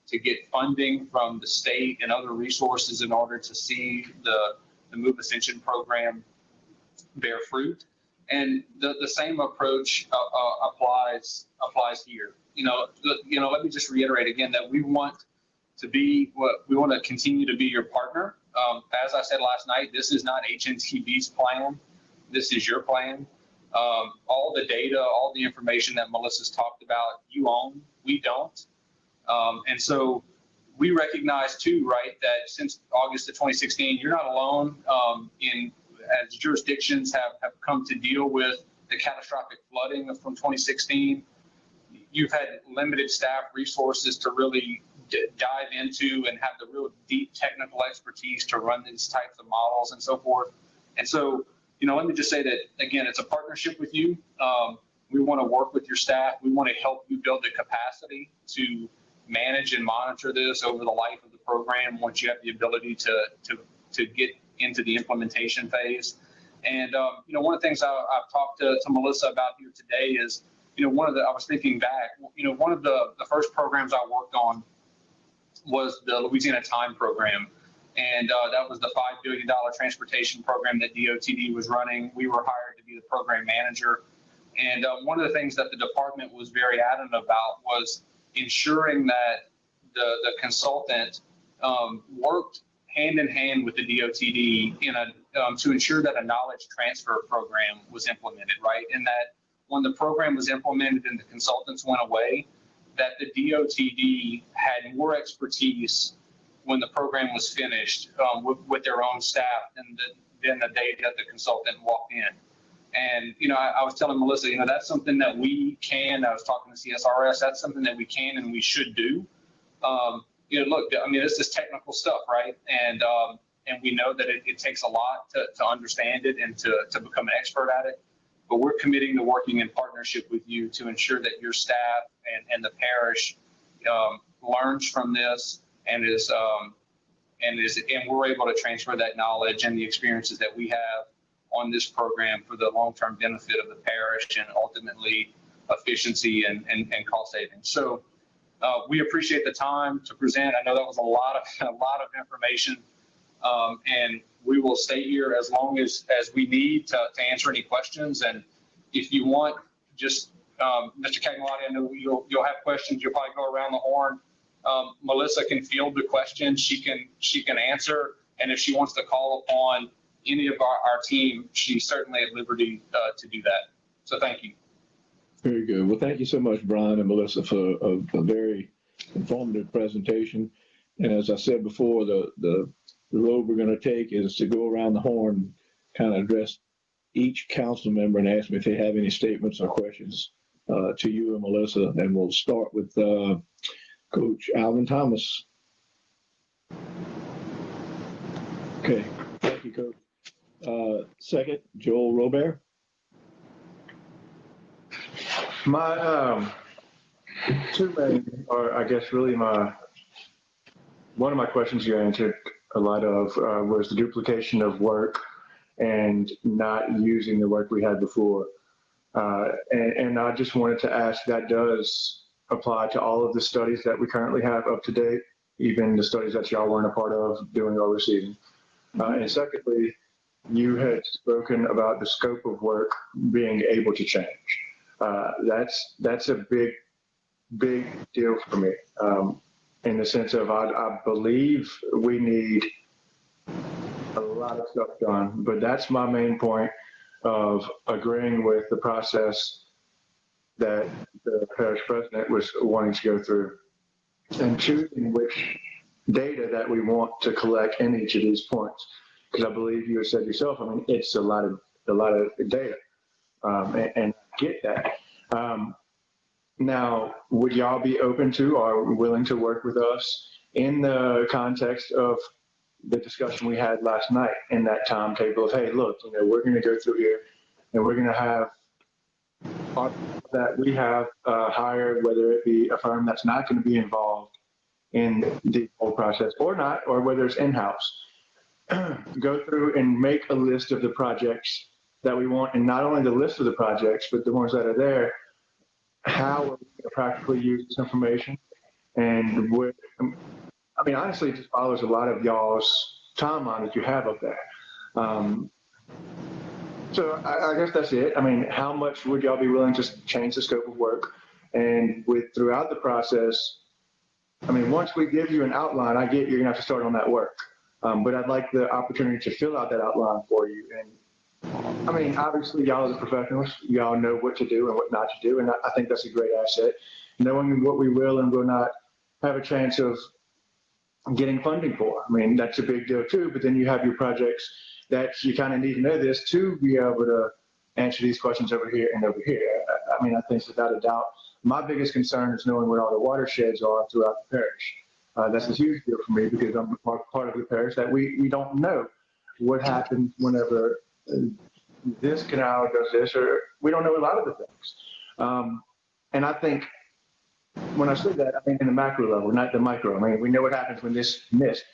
to get funding from the state and other resources in order to see the Move Ascension program bear fruit. And the same approach applies here. Let me just reiterate again that we want to continue to be your partner. As I said last night, this is not HNTB's plan. This is your plan. All the data, all the information that Melissa's talked about, you own, we don't. And so we recognize too, right, that since August of 2016, you're not alone as jurisdictions have come to deal with the catastrophic flooding from 2016. You've had limited staff resources to really dive into and have the real deep technical expertise to run these types of models and so forth. And so, let me just say that, again, it's a partnership with you. We want to work with your staff. We want to help you build the capacity to manage and monitor this over the life of the program once you have the ability to get into the implementation phase. And, one of the things I've talked to Melissa about here today is, I was thinking back, one of the first programs I worked on was the Louisiana Time program. And that was the $5 billion transportation program that DOTD was running. We were hired to be the program manager. And one of the things that the department was very adamant about was ensuring that the consultant worked hand in hand with the DOTD to ensure that a knowledge transfer program was implemented, right? And that when the program was implemented and the consultants went away, that the DOTD had more expertise when the program was finished with their own staff than the day that the consultant walked in. And, I was telling Melissa, that's something that we can, I was talking to CSRS, that's something that we can and we should do. Look, this is technical stuff, right? And we know that it takes a lot to understand it and to become an expert at it. But we're committing to working in partnership with you to ensure that your staff and the parish learns from this and we're able to transfer that knowledge and the experiences that we have on this program for the long-term benefit of the parish and ultimately efficiency and cost savings. So we appreciate the time to present. I know that was a lot of information, and we will stay here as long as we need to answer any questions. And if you want, just Mr. Cagnolati, I know you'll have questions. You'll probably go around the horn. Melissa can field the questions. She can answer, and if she wants to call upon any of our team, she's certainly at liberty to do that. So thank you. Very good. Well, thank you so much, Brian and Melissa, for a very informative presentation. And as I said before, the road we're going to take is to go around the horn, kind of address each council member and ask them if they have any statements or questions to you and Melissa. And we'll start with Coach Alvin Thomas. Okay. Thank you, Coach. Second, Joel Robert. My two main, or I guess really one of my questions you answered a lot of was the duplication of work and not using the work we had before. And I just wanted to ask, that does apply to all of the studies that we currently have up to date, even the studies that y'all weren't a part of doing or receiving. And secondly, you had spoken about the scope of work being able to change. That's a big deal for me, in the sense of I believe we need a lot of stuff done, but that's my main point of agreeing with the process that the parish president was wanting to go through and choosing which data that we want to collect in each of these points. Because I believe you said yourself, I mean, it's a lot of data, and get that. Now, would y'all be open to or willing to work with us in the context of the discussion we had last night in that timetable of, hey, look, we're going to go through here and we're going to have that we have hired, whether it be a firm that's not going to be involved in the whole process or not, or whether it's in-house, go through and make a list of the projects that we want, and not only the list of the projects, but the ones that are there, how are we going to practically use this information, and what, I mean, honestly, it just follows a lot of y'all's timeline that you have up there. So I guess that's it. I mean, how much would y'all be willing to change the scope of work? And throughout the process, I mean, once we give you an outline, I get you're gonna have to start on that work. But I'd like the opportunity to fill out that outline for you. And I mean, obviously y'all are the professionals, y'all know what to do and what not to do. And I think that's a great asset. Knowing what we will and will not have a chance of getting funding for. I mean, that's a big deal too, but then you have your projects that you kind of need to know this to be able to answer these questions over here and over here. I mean, I think without a doubt, my biggest concern is knowing where all the watersheds are throughout the parish. That's a huge deal for me because I'm part of the parish that we don't know what happens whenever this canal does this, or we don't know a lot of the things. And I think when I say that, I mean in the macro level, not the micro. I mean, we know what happens when this missed,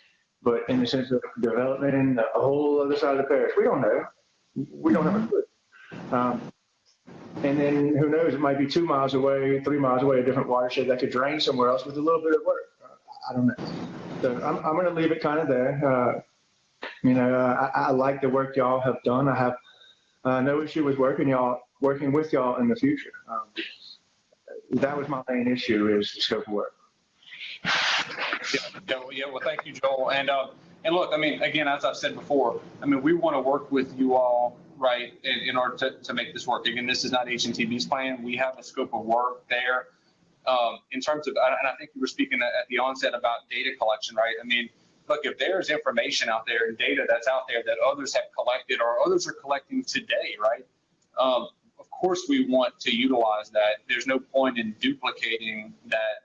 but in the sense of development in a whole other side of the parish, we don't know. We don't have a clue. And then who knows, it might be 2 miles away, 3 miles away, a different watershed that could drain somewhere else with a little bit of work. I don't know. So I'm going to leave it kind of there. I like the work y'all have done. I have no issue with working with y'all in the future. That was my main issue, is the scope of work. Yeah, well, thank you, Joel. And look, I mean, again, as I've said before, I mean, we want to work with you all, right, in order to make this work. Again, this is not HNTB's plan. We have a scope of work there. In terms of, and I think you were speaking at the onset about data collection, right? I mean, look, if there's information out there and data that's out there that others have collected or others are collecting today, right? Of course, we want to utilize that. There's no point in duplicating that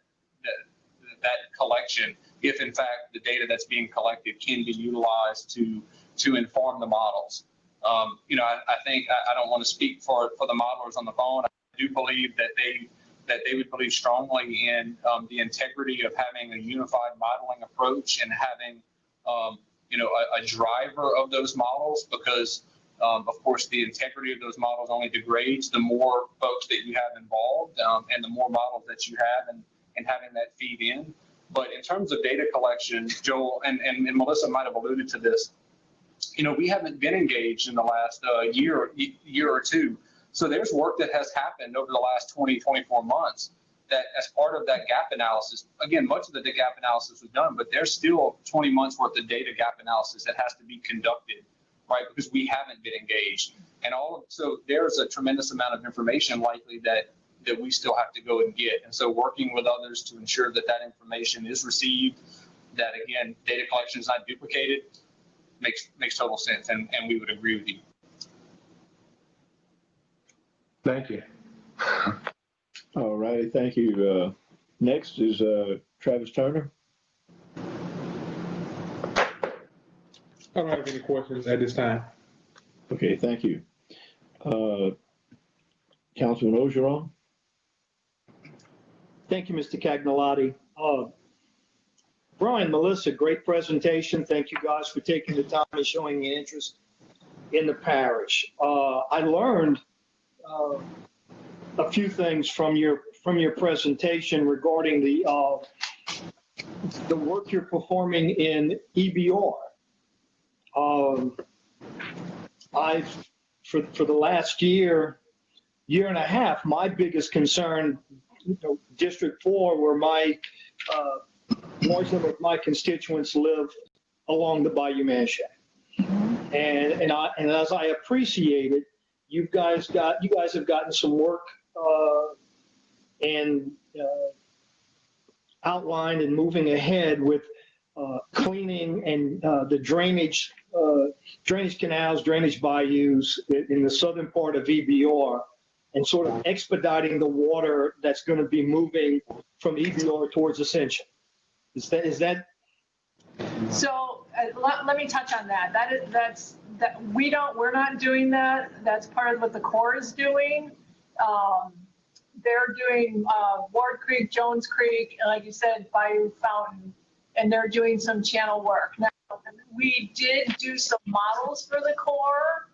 collection if, in fact, the data that's being collected can be utilized to inform the models. I think I don't want to speak for the modelers on the phone. I do believe that they would believe strongly in the integrity of having a unified modeling approach and having a driver of those models, because of course the integrity of those models only degrades the more folks that you have involved, and the more models that you have and having that feed in. But in terms of data collection, Joel and Melissa might have alluded to this, we haven't been engaged in the last year or two. So there's work that has happened over the last 24 months that, as part of that gap analysis, again, much of the gap analysis was done, but there's still 20 months worth of data gap analysis that has to be conducted, right? Because we haven't been engaged. And so there's a tremendous amount of information likely that we still have to go and get. And so working with others to ensure that information is received, that again, data collection is not duplicated, makes total sense. And we would agree with you. Thank you. All righty, thank you. Next is Travis Turner. I don't have any questions at this time. Okay, thank you. Councilman Ogeron. Thank you, Mr. Cagnolati. Brian, Melissa, great presentation. Thank you guys for taking the time and showing an interest in the parish. I learned a few things from your presentation regarding the work you're performing in EBR. For the last year, year and a half, my biggest concern, District 4, where my large number of my constituents live along the Bayou Manchac. And as I appreciate it, you guys have gotten some work and outlined and moving ahead with cleaning and the drainage canals, drainage bayous in the southern part of EBR, and sort of expediting the water that's going to be moving from EBR towards Ascension. Is that? So let me touch on that. We're not doing that. That's part of what the Corps is doing. They're doing Ward Creek, Jones Creek, and like you said, Bayou Fountain, and they're doing some channel work. Now, we did do some models for the Corps.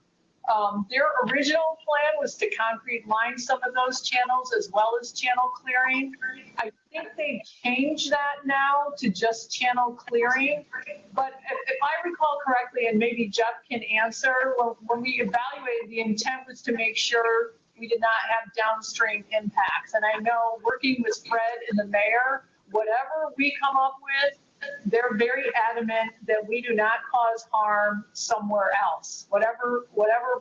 Their original plan was to concrete line some of those channels as well as channel clearing. I think they changed that now to just channel clearing. But if I recall correctly, and maybe Jeff can answer, when we evaluated, the intent was to make sure we did not have downstream impacts. And I know working with Fred and the mayor, whatever we come up with, they're very adamant that we do not cause harm somewhere else. Whatever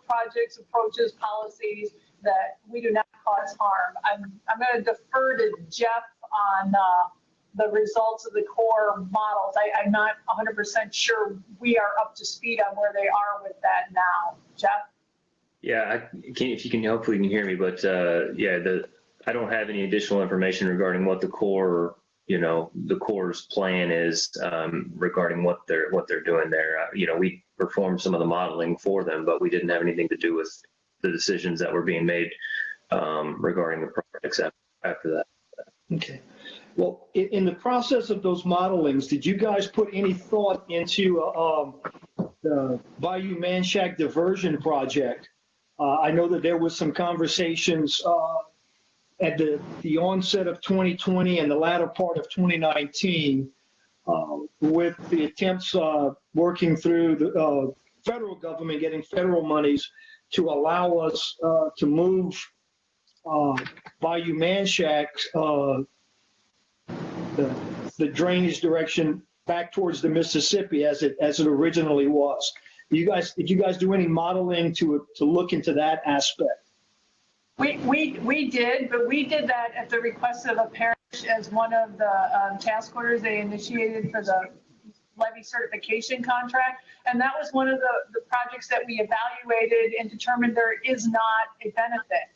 projects, approaches, policies, that we do not cause harm. I'm going to defer to Jeff on the results of the Corps models. I'm not 100% sure we are up to speed on where they are with that now. Jeff? Yeah, if you can, hopefully you can hear me, but I don't have any additional information regarding what the Corps, the Corps' plan is regarding what they're doing there. We performed some of the modeling for them, but we didn't have anything to do with the decisions that were being made regarding the projects after that. Okay. Well, in the process of those modelings, did you guys put any thought into the Bayou Manchac diversion project? I know that there was some conversations at the onset of 2020 and the latter part of 2019 with the attempts working through the federal government, getting federal monies to allow us to move Bayou Manchac, the drainage direction back towards the Mississippi as it originally was. Did you guys do any modeling to look into that aspect? We did, but we did that at the request of a parish as one of the task orders they initiated for the levy certification contract. And that was one of the projects that we evaluated and determined there is not a benefit.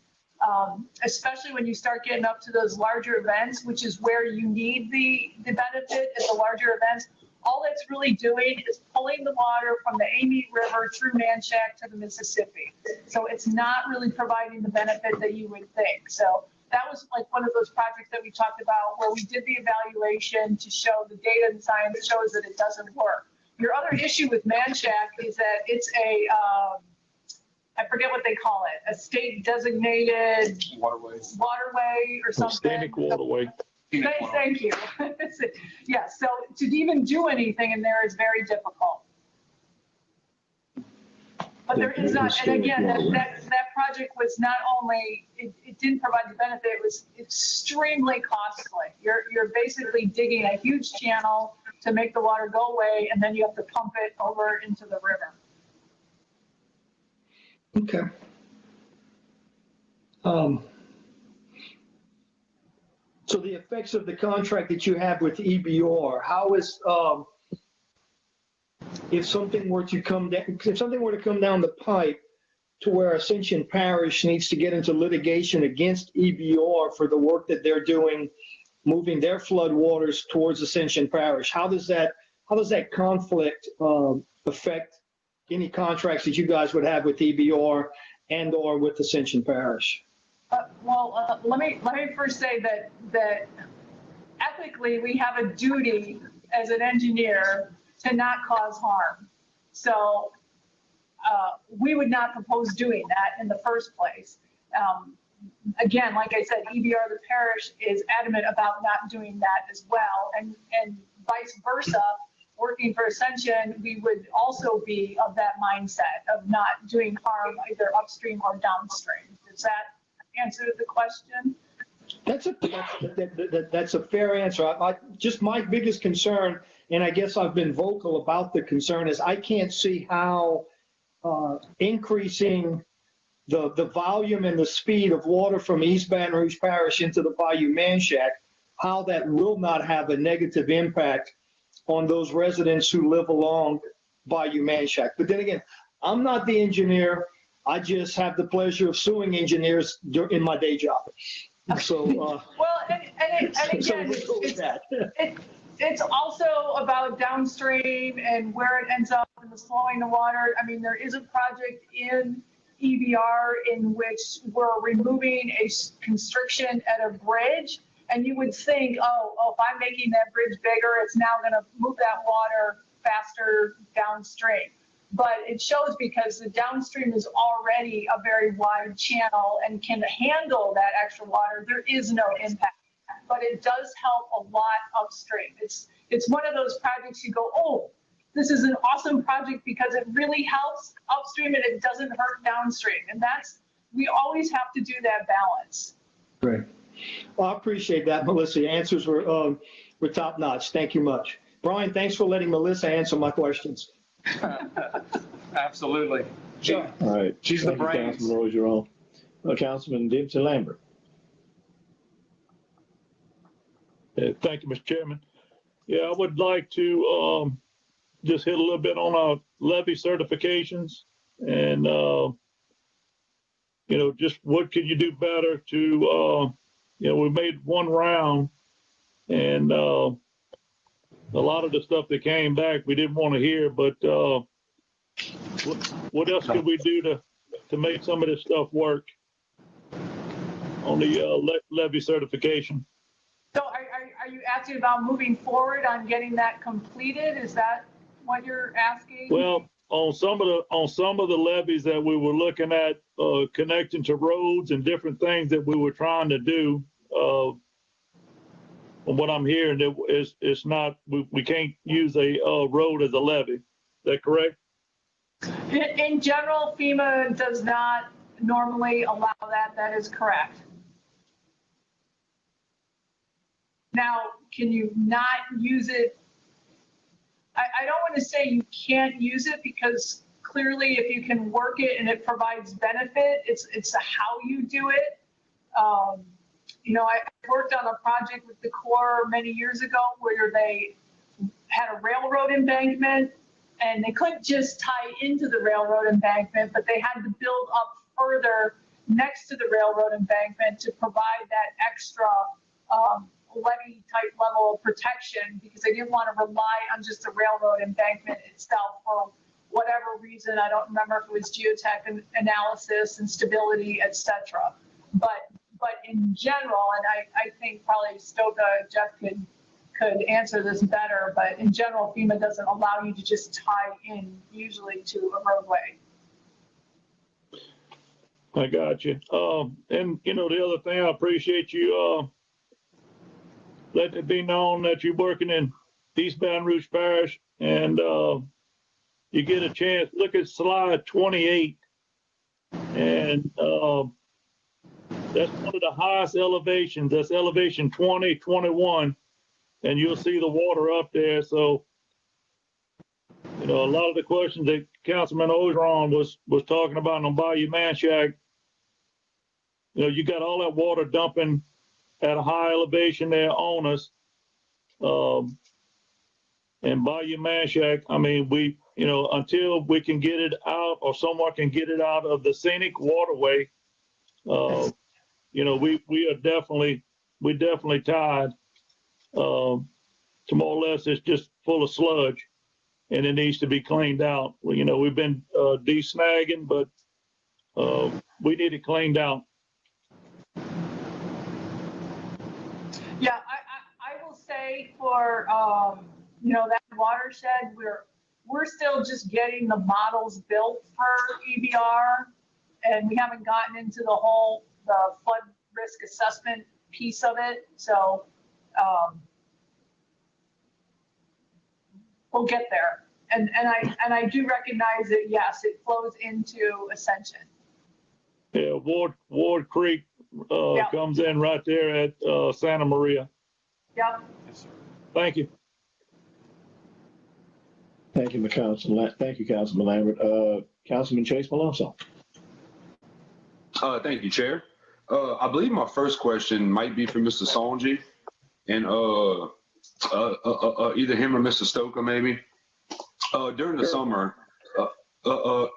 Especially when you start getting up to those larger events, which is where you need the benefit at the larger events. All it's really doing is pulling the water from the Amite River through Manchac to the Mississippi. So it's not really providing the benefit that you would think. So that was like one of those projects that we talked about where we did the evaluation to show the data and science shows that it doesn't work. Your other issue with Manchac is that it's I forget what they call it, a state designated waterway or something. Scenic waterway. Thank you. Yeah, so to even do anything in there is very difficult. But there is not, and again, that project was not only, it didn't provide the benefit, it was extremely costly. You're basically digging a huge channel to make the water go away, and then you have to pump it over into the river. Okay. So the effects of the contract that you have with EBR, how is, if something were to come down the pipe to where Ascension Parish needs to get into litigation against EBR for the work that they're doing, moving their flood waters towards Ascension Parish, how does that conflict affect any contracts that you guys would have with EBR and or with Ascension Parish? Let me first say that ethically we have a duty as an engineer to not cause harm. So we would not propose doing that in the first place. Again, like I said, EBR, the parish, is adamant about not doing that as well, and vice versa. Working for Ascension, we would also be of that mindset of not doing harm either upstream or downstream. Does that answer the question. That's a fair answer. Just my biggest concern, and I guess I've been vocal about the concern, is I can't see how increasing the volume and the speed of water from East Baton Rouge Parish into the Bayou Manchac, how that will not have a negative impact on those residents who live along Bayou Manchac. But then again, I'm not the engineer. I just have the pleasure of suing engineers in my day job. So, well, and again, it's also about downstream and where it ends up and the slowing the water. I mean, there is a project in EBR in which we're removing a constriction at a bridge, and you would think, oh, if I'm making that bridge bigger, it's now going to move that water faster downstream. But it shows because the downstream is already a very wide channel and can handle that extra water, there is no impact. But it does help a lot upstream. It's one of those projects you go, oh, this is an awesome project because it really helps upstream and it doesn't hurt downstream. And we always have to do that balance. Great. Well, I appreciate that, Melissa. Your answers were top notch. Thank you much. Brian, thanks for letting Melissa answer my questions. Absolutely. Sure. All right. She's the Thank you, brains. Councilman Rogeron. Councilman Dempsey Lambert. Thank you, Mr. Chairman. Yeah, I would like to just hit a little bit on our levy certifications and, just what could you do better to, we made one round and a lot of the stuff that came back we didn't want to hear, but what else could we do to make some of this stuff work on the levy certification? So are you asking about moving forward on getting that completed? Is that what you're asking? Well, on some of the levees that we were looking at connecting to roads and different things that we were trying to do, from what I'm hearing, it's not, we can't use a road as a levy. Is that correct? In general, FEMA does not normally allow that. That is correct. Now, can you not use it? I don't want to say you can't use it because clearly if you can work it and it provides benefit, it's how you do it. I worked on a project with the Corps many years ago where they had a railroad embankment and they couldn't just tie into the railroad embankment, but they had to build up further next to the railroad embankment to provide that extra levee type level of protection because they didn't want to rely on just the railroad embankment itself for whatever reason. I don't remember if it was geotech analysis and stability, etc. But in general, and I think probably Jeff could answer this better, but in general, FEMA doesn't allow you to just tie in usually to a roadway. I got you. And the other thing, I appreciate you letting it be known that you're working in East Baton Rouge Parish and you get a chance, look at slide 28 and that's one of the highest elevations. That's elevation 20, 21, and you'll see the water up there. So, a lot of the questions that Councilman Ogeron was talking about on Bayou Manchac, you got all that water dumping at a high elevation there on us. And Bayou Manchac, I mean, we, until we can get it out or someone can get it out of the scenic waterway, we definitely tied to more or less it's just full of sludge and it needs to be cleaned out. We've been de-snagging, but we need it cleaned out. Yeah, I will say for that watershed, we're still just getting the models built for EBR, and we haven't gotten into the flood risk assessment piece of it. So we'll get there. And I do recognize that yes, it flows into Ascension. Yeah, Ward Creek Yeah. comes in right there at Santa Maria. Yep. Thank you. Thank you, Councilman Lambert. Councilman Chase Malonzo. Thank you, Chair. I believe my first question might be for Mr. Sonji, and either him or Mr. Stoker, maybe. During the summer, y'all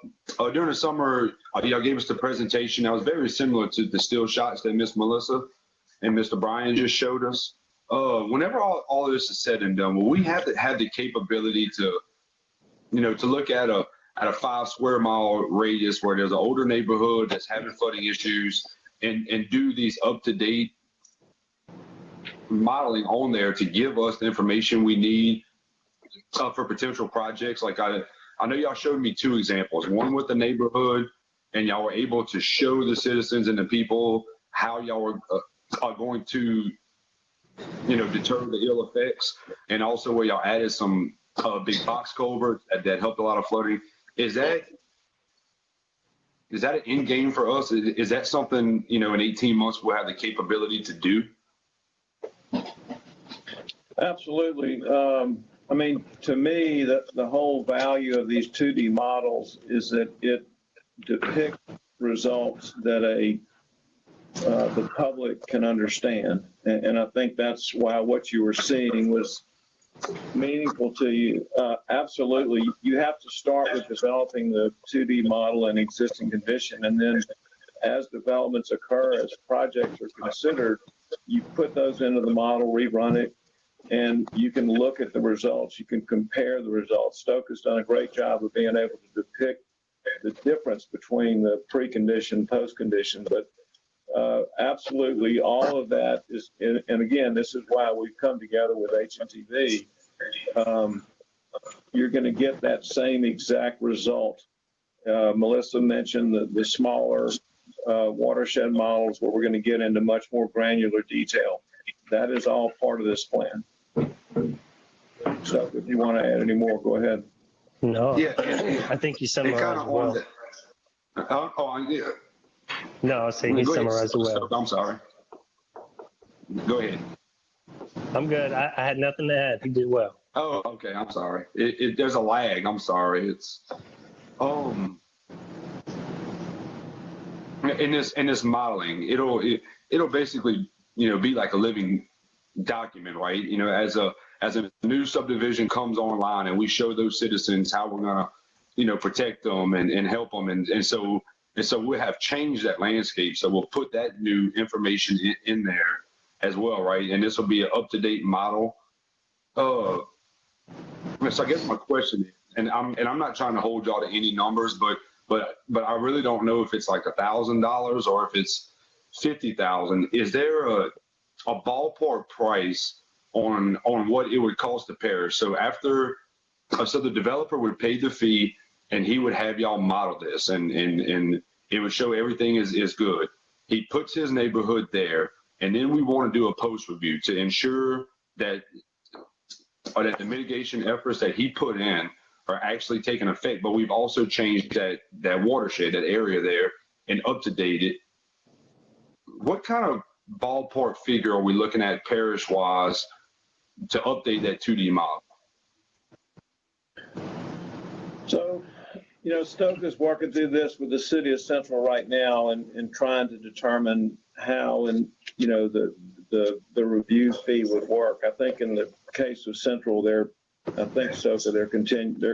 gave us the presentation that was very similar to the still shots that Miss Melissa and Mr. Brian just showed us. Whenever all of this is said and done, will we have the capability to, to look at a 5 square mile radius where there's an older neighborhood that's having flooding issues and do these up-to-date modeling on there to give us the information we need for potential projects? Like I know y'all showed me 2 examples, one with the neighborhood, and y'all were able to show the citizens and the people how y'all are going to, deter the ill effects, and also where y'all added some big box culverts that helped a lot of flooding. Is that an end game for us? Is that something, in 18 months we'll have the capability to do? Absolutely. I mean, to me, the whole value of these 2D models is that it depicts results that the public can understand. And I think that's why what you were seeing was meaningful to you. Absolutely. You have to start with developing the 2D model and existing condition. And then as developments occur, as projects are considered, you put those into the model, rerun it, and you can look at the results. You can compare the results. Stoke has done a great job of being able to depict the difference between the precondition, post-condition. But absolutely, all of that is, and again, this is why we've come together with HNTV. You're going to get that same exact result. Melissa mentioned the smaller watershed models where we're going to get into much more granular detail. That is all part of this plan. So if you want to add any more, go ahead. No, Yeah, I think you summarized well. Yeah. No, I'll say he summarized it well. I'm sorry. Go ahead. I'm good. I had nothing to add. He did well. Oh, okay. I'm sorry. There's a lag. I'm sorry. It's in this modeling, it'll basically be like a living document, right? As a new subdivision comes online and we show those citizens how we're gonna protect them and help them, and so we'll have changed that landscape. So we'll put that new information in there as well, right? And this will be an up-to-date model. So I guess my question is, and I'm not trying to hold y'all to any numbers, but I really don't know if it's like $1,000 or if it's $50,000. Is there a ballpark price on what it would cost the parish? So so the developer would pay the fee and he would have y'all model this, and it would show everything is good. He puts his neighborhood there, and then we want to do a post review to ensure that the mitigation efforts that he put in are actually taking effect. But we've also changed that watershed, that area there, and up to date it. What kind of ballpark figure are we looking at parish wise to update that 2D model? So, Stoke is working through this with the city of Central right now and trying to determine how the review fee would work. I think in the case of Central, they're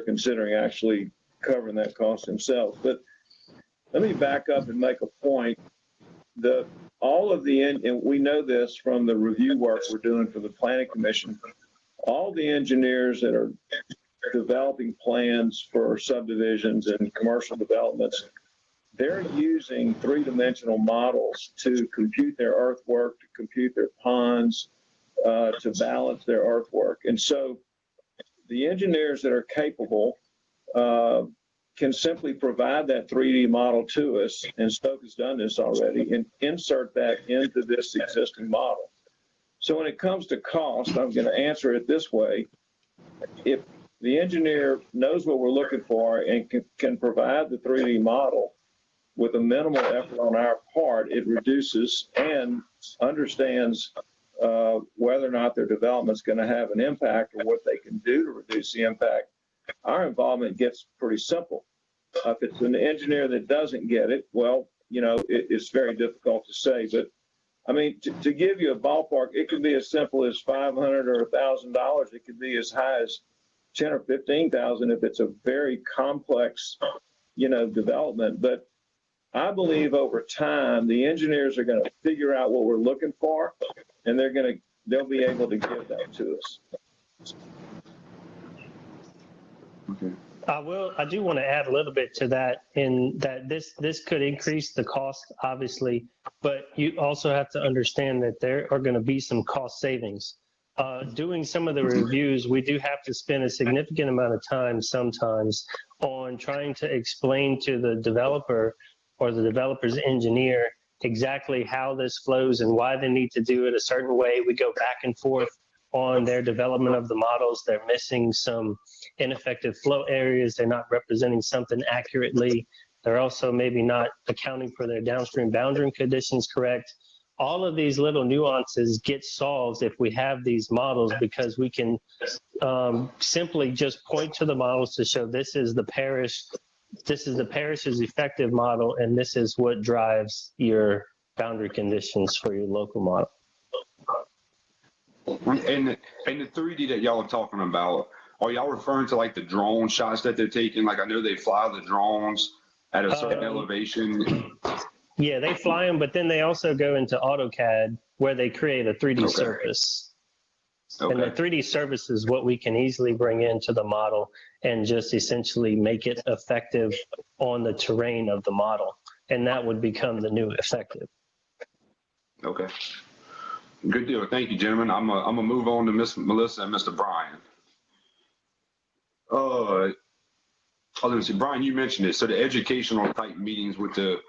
considering actually covering that cost themselves. But let me back up and make a point. And we know this from the review work we're doing for the Planning Commission, all the engineers that are developing plans for subdivisions and commercial developments, they're using 3-dimensional models to compute their earthwork, to compute their ponds, to balance their earthwork. And so the engineers that are capable can simply provide that 3D model to us, and Stoke has done this already, and insert that into this existing model. So when it comes to cost, I'm going to answer it this way. If the engineer knows what we're looking for and can provide the 3D model, with a minimal effort on our part, it reduces and understands whether or not their development's going to have an impact or what they can do to reduce the impact. Our involvement gets pretty simple. If it's an engineer that doesn't get it, well, you know, it's very difficult to say. But I mean, to give you a ballpark, it could be as simple as $500 or $1,000. It could be as high as 10 or 15,000 if it's a very complex, you know, development. But I believe over time, the engineers are going to figure out what we're looking for, and they'll be able to give that to us. Okay. I do want to add a little bit to that, in that this could increase the cost, obviously, but you also have to understand that there are going to be some cost savings. Doing some of the reviews, we do have to spend a significant amount of time sometimes on trying to explain to the developer or the developer's engineer exactly how this flows and why they need to do it a certain way. We go back and forth on their development of the models. They're missing some ineffective flow areas. They're not representing something accurately. They're also maybe not accounting for their downstream boundary conditions correct. All of these little nuances get solved if we have these models, because we can simply just point to the models to show this is the parish, this is the parish's effective model, and this is what drives your boundary conditions for your local model. And the 3D that y'all are talking about, are y'all referring to like the drone shots that they're taking? Like I know they fly the drones at a certain elevation. Yeah, they fly them, but then they also go into AutoCAD where they create a 3D surface. Okay. And the 3D surface is what we can easily bring into the model and just essentially make it effective on the terrain of the model. And that would become the new effective. Okay. Good deal. Thank you, gentlemen. I'm gonna move on to Miss Melissa and Mr. Brian. Let me see. Brian, you mentioned it. So the educational type meetings with the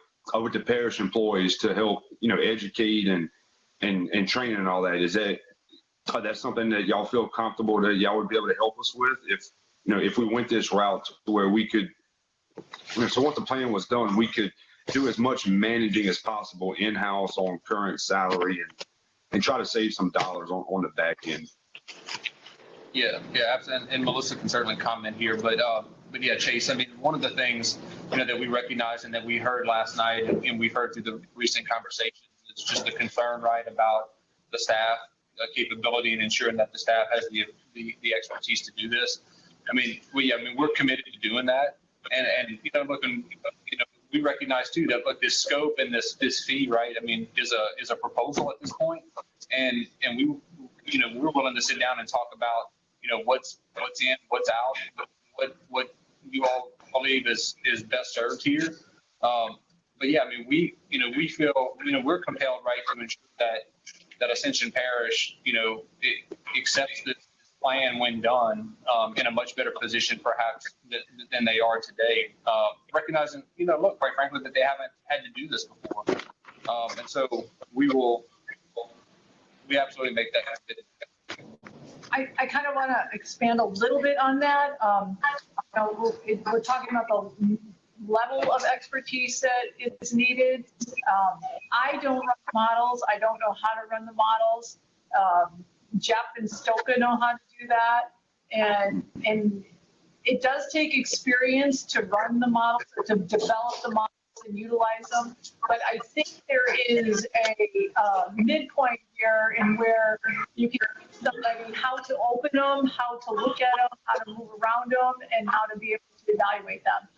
parish employees to help, you know, educate and train and all that. Is that's something that y'all feel comfortable that y'all would be able to help us with if we went this route where we could, so once the plan was done, we could do as much managing as possible in-house on current salary and try to save some dollars on the back end. Yeah, absolutely. And Melissa can certainly comment here, but yeah, Chase, I mean, one of the things, that we recognize and that we heard last night and we've heard through the recent conversations, it's just the concern, right, about the staff capability and ensuring that the staff has the expertise to do this. I mean, we're committed to doing that. And we recognize too that this scope and this fee, right, I mean, is a proposal at this point. And we're willing to sit down and talk about, what's in, what's out, what you all believe is best served here. But yeah, I mean, we feel, we're compelled, right, to ensure that Ascension Parish, it accepts this plan when done in a much better position perhaps than they are today. Recognizing, look, quite frankly, that they haven't had to do this before. And so we absolutely make that happen. I kind of want to expand a little bit on that. We're talking about the level of expertise that is needed. I don't run models. I don't know how to run the models. Jeff and Stoka know how to do that. And it does take experience to run the models, to develop the models and utilize them. But I think there is a midpoint here in where you can teach somebody how to open them, how to look at them, how to move around them, and how to be able to evaluate them.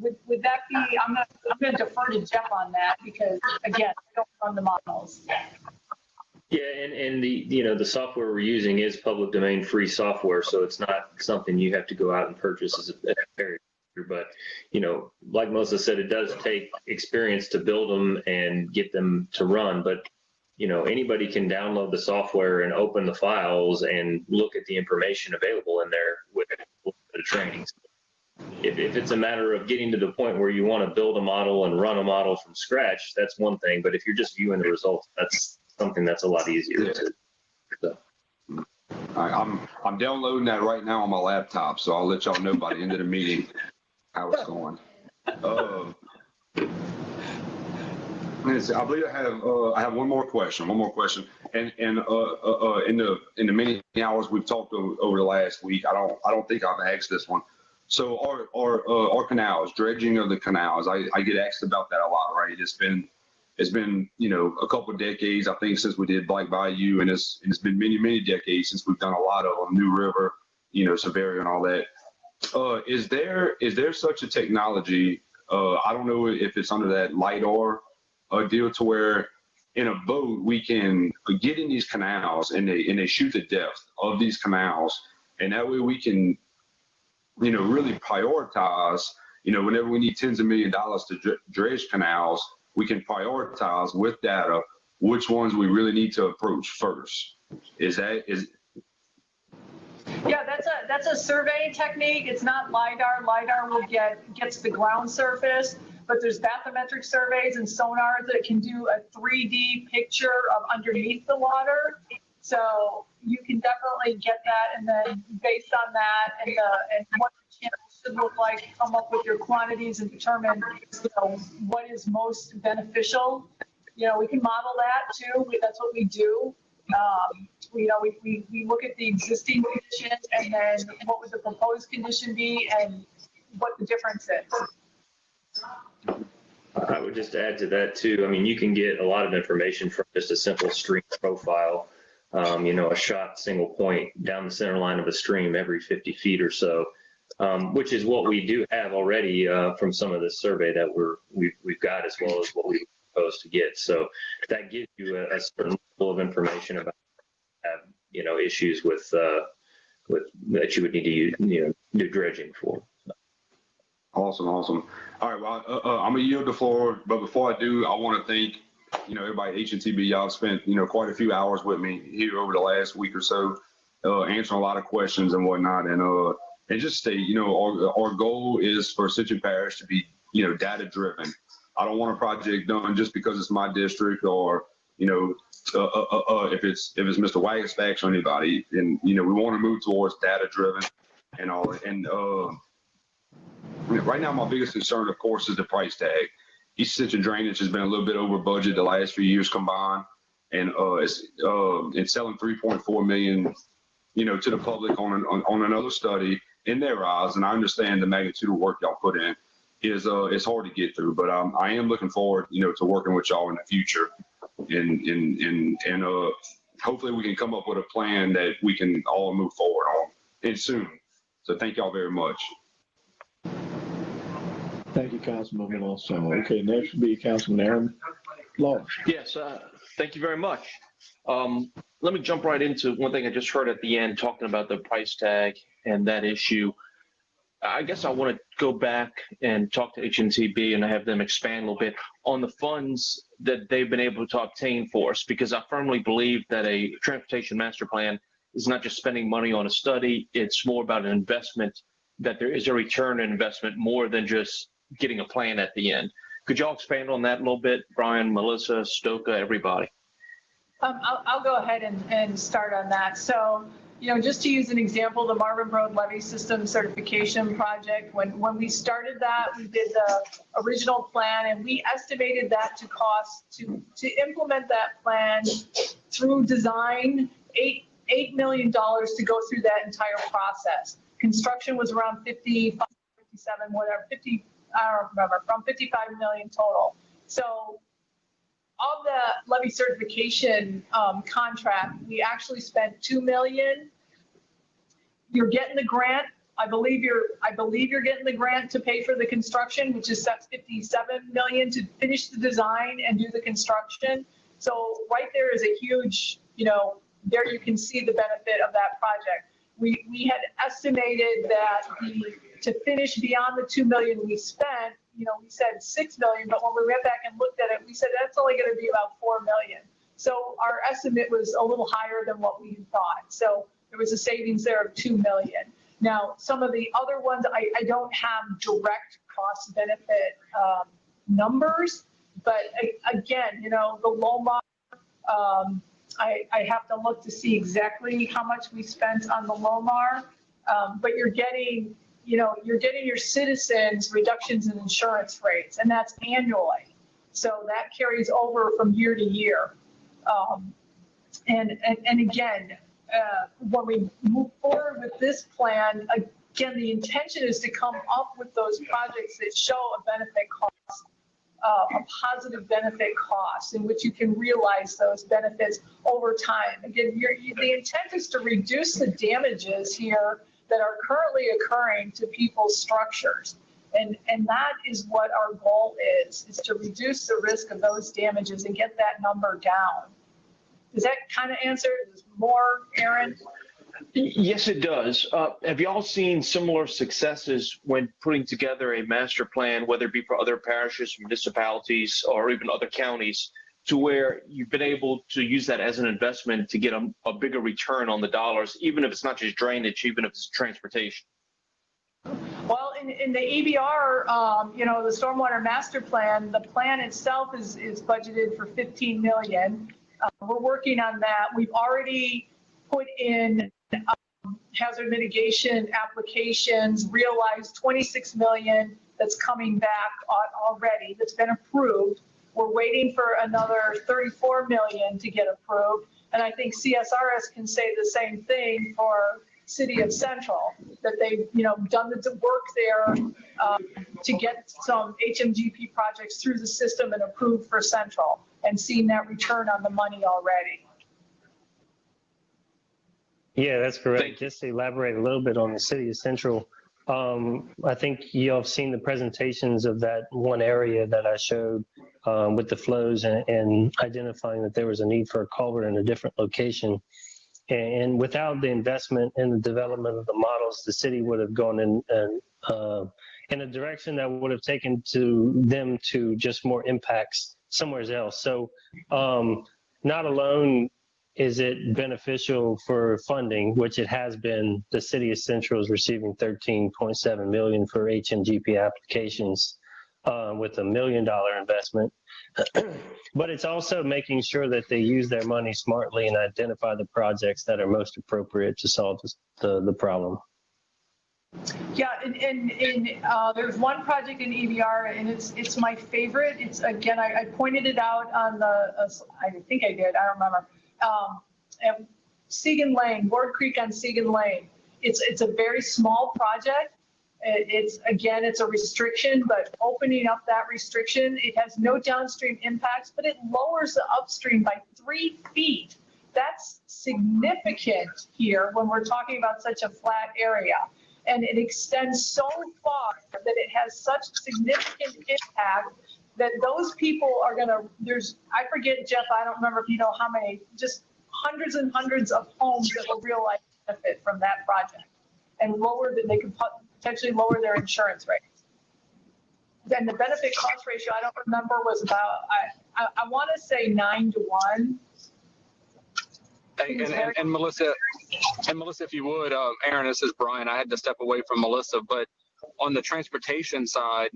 Would that be, I'm going to defer to Jeff on that because, again, I don't run the models. Yeah, and the software we're using is public domain free software, so it's not something you have to go out and purchase as a carrier. But like Melissa said, it does take experience to build them and get them to run. But anybody can download the software and open the files and look at the information available in there with the trainings. If it's a matter of getting to the point where you want to build a model and run a model from scratch, that's one thing. But if you're just viewing the results, that's something that's a lot easier. I'm downloading that right now on my laptop, so I'll let y'all know by the end of the meeting how it's going. I believe I have one more question. And in the many hours we've talked over the last week, I don't think I've asked this one. So our canals, dredging of the canals, I get asked about that a lot, right? It's been a couple of decades, I think, since we did Black Bayou, and it's been many decades since we've done a lot of them, New River, Severia and all that. Is there such a technology? I don't know if it's under that LiDAR deal, to where in a boat we can get in these canals and they shoot the depth of these canals, and that way we can really prioritize, whenever we need tens of $millions to dredge canals, we can prioritize with data which ones we really need to approach first. Yeah, that's a survey technique. It's not LiDAR. LiDAR gets the ground surface, but there's bathymetric surveys and sonars that can do a 3D picture of underneath the water. So you can definitely get that, and then based on that and what the channel should look like, come up with your quantities and determine what is most beneficial. We can model that too. That's what we do. We look at the existing conditions and then what would the proposed condition be and what the difference is. I would just add to that too. I mean, you can get a lot of information from just a simple stream profile. A shot single point down the center line of a stream every 50 feet or so, which is what we do have already from some of this survey that we've got, as well as what we propose to get. So that gives you a certain level of information about issues with that you would need to use, do dredging for. Awesome. All right, well, I'm gonna yield the floor, but before I do, I want to thank everybody at HNTB. Y'all spent quite a few hours with me here over the last week or so, answering a lot of questions and whatnot, and just stay. Our goal is for Ascension Parish to be data driven. I don't want a project done just because it's my district, or if it's Mr. Wagstaff or anybody, and we want to move towards data driven and all. And right now, my biggest concern, of course, is the price tag. East Ascension Drainage has been a little bit over budget the last few years combined, and it's selling $3.4 million, to the public on another study in their eyes. And I understand the magnitude of work y'all put in is it's hard to get through, but I am looking forward, to working with y'all in the future, and hopefully we can come up with a plan that we can all move forward on, and soon. So thank y'all very much. Thank you, Councilman Lawson. Okay, next will be Councilman Aaron Law. Yes, thank you very much. Let me jump right into one thing I just heard at the end, talking about the price tag and that issue. I guess I want to go back and talk to HNTB and have them expand a little bit on the funds that they've been able to obtain for us, because I firmly believe that a transportation master plan is not just spending money on a study. It's more about an investment, that there is a return on investment more than just getting a plan at the end. Could y'all expand on that a little bit? Brian, Melissa, Stoka, everybody. I'll go ahead and start on that. So, just to use an example, the Marvin Road Levee System Certification Project, when we started that, we did the original plan, and we estimated that to cost to implement that plan through design, $8 million to go through that entire process. Construction was around 55, 57, whatever, 50, I don't remember, from 55 million total. So of the levy certification contract, we actually spent $2 million. You're getting the grant. I believe you're getting the grant to pay for the construction, which is set $57 million to finish the design and do the construction. So right there is a huge, there you can see the benefit of that project. We had estimated that to finish beyond the $2 million we spent, we said $6 million, but when we went back and looked at it, we said that's only going to be about $4 million. So our estimate was a little higher than what we thought. So there was a savings there of $2 million. Now, some of the other ones, I don't have direct cost benefit numbers, but again, the Lomar, I have to look to see exactly how much we spent on the Lomar, but you're getting your citizens reductions in insurance rates, and that's annually. So that carries over from year to year. And again, when we move forward with this plan, again, the intention is to come up with those projects that show a benefit cost, a positive benefit cost in which you can realize those benefits over time. Again, the intent is to reduce the damages here that are currently occurring to people's structures. And that is what our goal is to reduce the risk of those damages and get that number down. Does that kind of answer? Is more, Aaron? Yes, it does. Have y'all seen similar successes when putting together a master plan, whether it be for other parishes, municipalities, or even other counties, to where you've been able to use that as an investment to get a bigger return on the dollars, even if it's not just drainage, even if it's transportation? Well, in the EBR, the Stormwater Master Plan, the plan itself is budgeted for 15 million. We're working on that. We've already put in hazard mitigation applications, realized 26 million that's coming back already, that's been approved. We're waiting for another 34 million to get approved. And I think CSRS can say the same thing for City of Central, that they've done the work there to get some HMGP projects through the system and approved for Central, and seen that return on the money already. Yeah, that's correct. Just to elaborate a little bit on the City of Central, I think you all have seen the presentations of that one area that I showed with the flows and identifying that there was a need for a culvert in a different location. And without the investment in the development of the models, the city would have gone in a direction that would have taken them to just more impacts somewhere else. So not alone is it beneficial for funding, which it has been. The City of Central is receiving $13.7 million for HMGP applications with $1 million investment. But it's also making sure that they use their money smartly and identify the projects that are most appropriate to solve the problem. Yeah, and there's one project in EBR, and it's my favorite. It's, again, I pointed it out on I think I did, I don't remember. Segan Lane, Ward Creek on Segan Lane. It's a very small project. It's a restriction, but opening up that restriction, it has no downstream impacts, but it lowers the upstream by 3 feet. That's significant here when we're talking about such a flat area. And it extends so far that it has such significant impact that those people are going to, I forget, Jeff, I don't remember if you know how many, just hundreds and hundreds of homes that will realize benefit from that project, and they could potentially lower their insurance rates. Then the benefit cost ratio, I don't remember, was about, I want to say 9 to 1. And Melissa, if you would, Aaron, this is Brian. I had to step away from Melissa, but on the transportation side,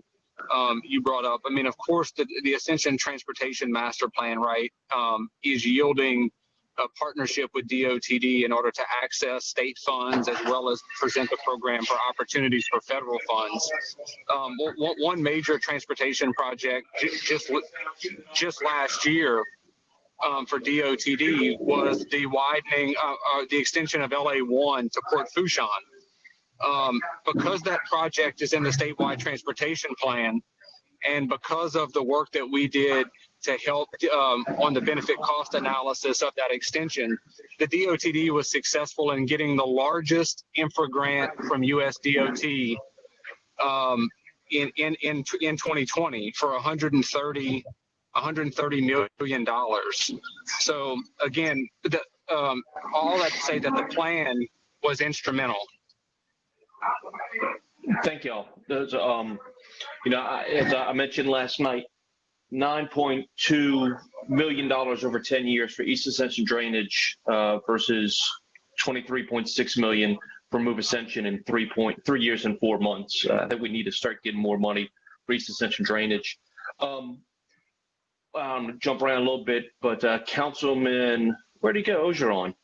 you brought up, I mean, of course, the Ascension Transportation Master Plan, right, is yielding a partnership with DOTD in order to access state funds as well as present the program for opportunities for federal funds. One major transportation project just last year for DOTD was the widening, the extension of LA1 to Port Fourchon. Because that project is in the statewide transportation plan, and because of the work that we did to help on the benefit cost analysis of that extension, the DOTD was successful in getting the largest infra grant from US DOT in 2020 for $130 million. So again, all that to say that the plan was instrumental. Thank y'all. Those, as I mentioned last night, $9.2 million over 10 years for East Ascension drainage versus $23.6 million for Move Ascension in 3 years and 4 months. That we need to start getting more money for East Ascension drainage. Jump around a little bit, but Councilman, where'd he go? Ogeron.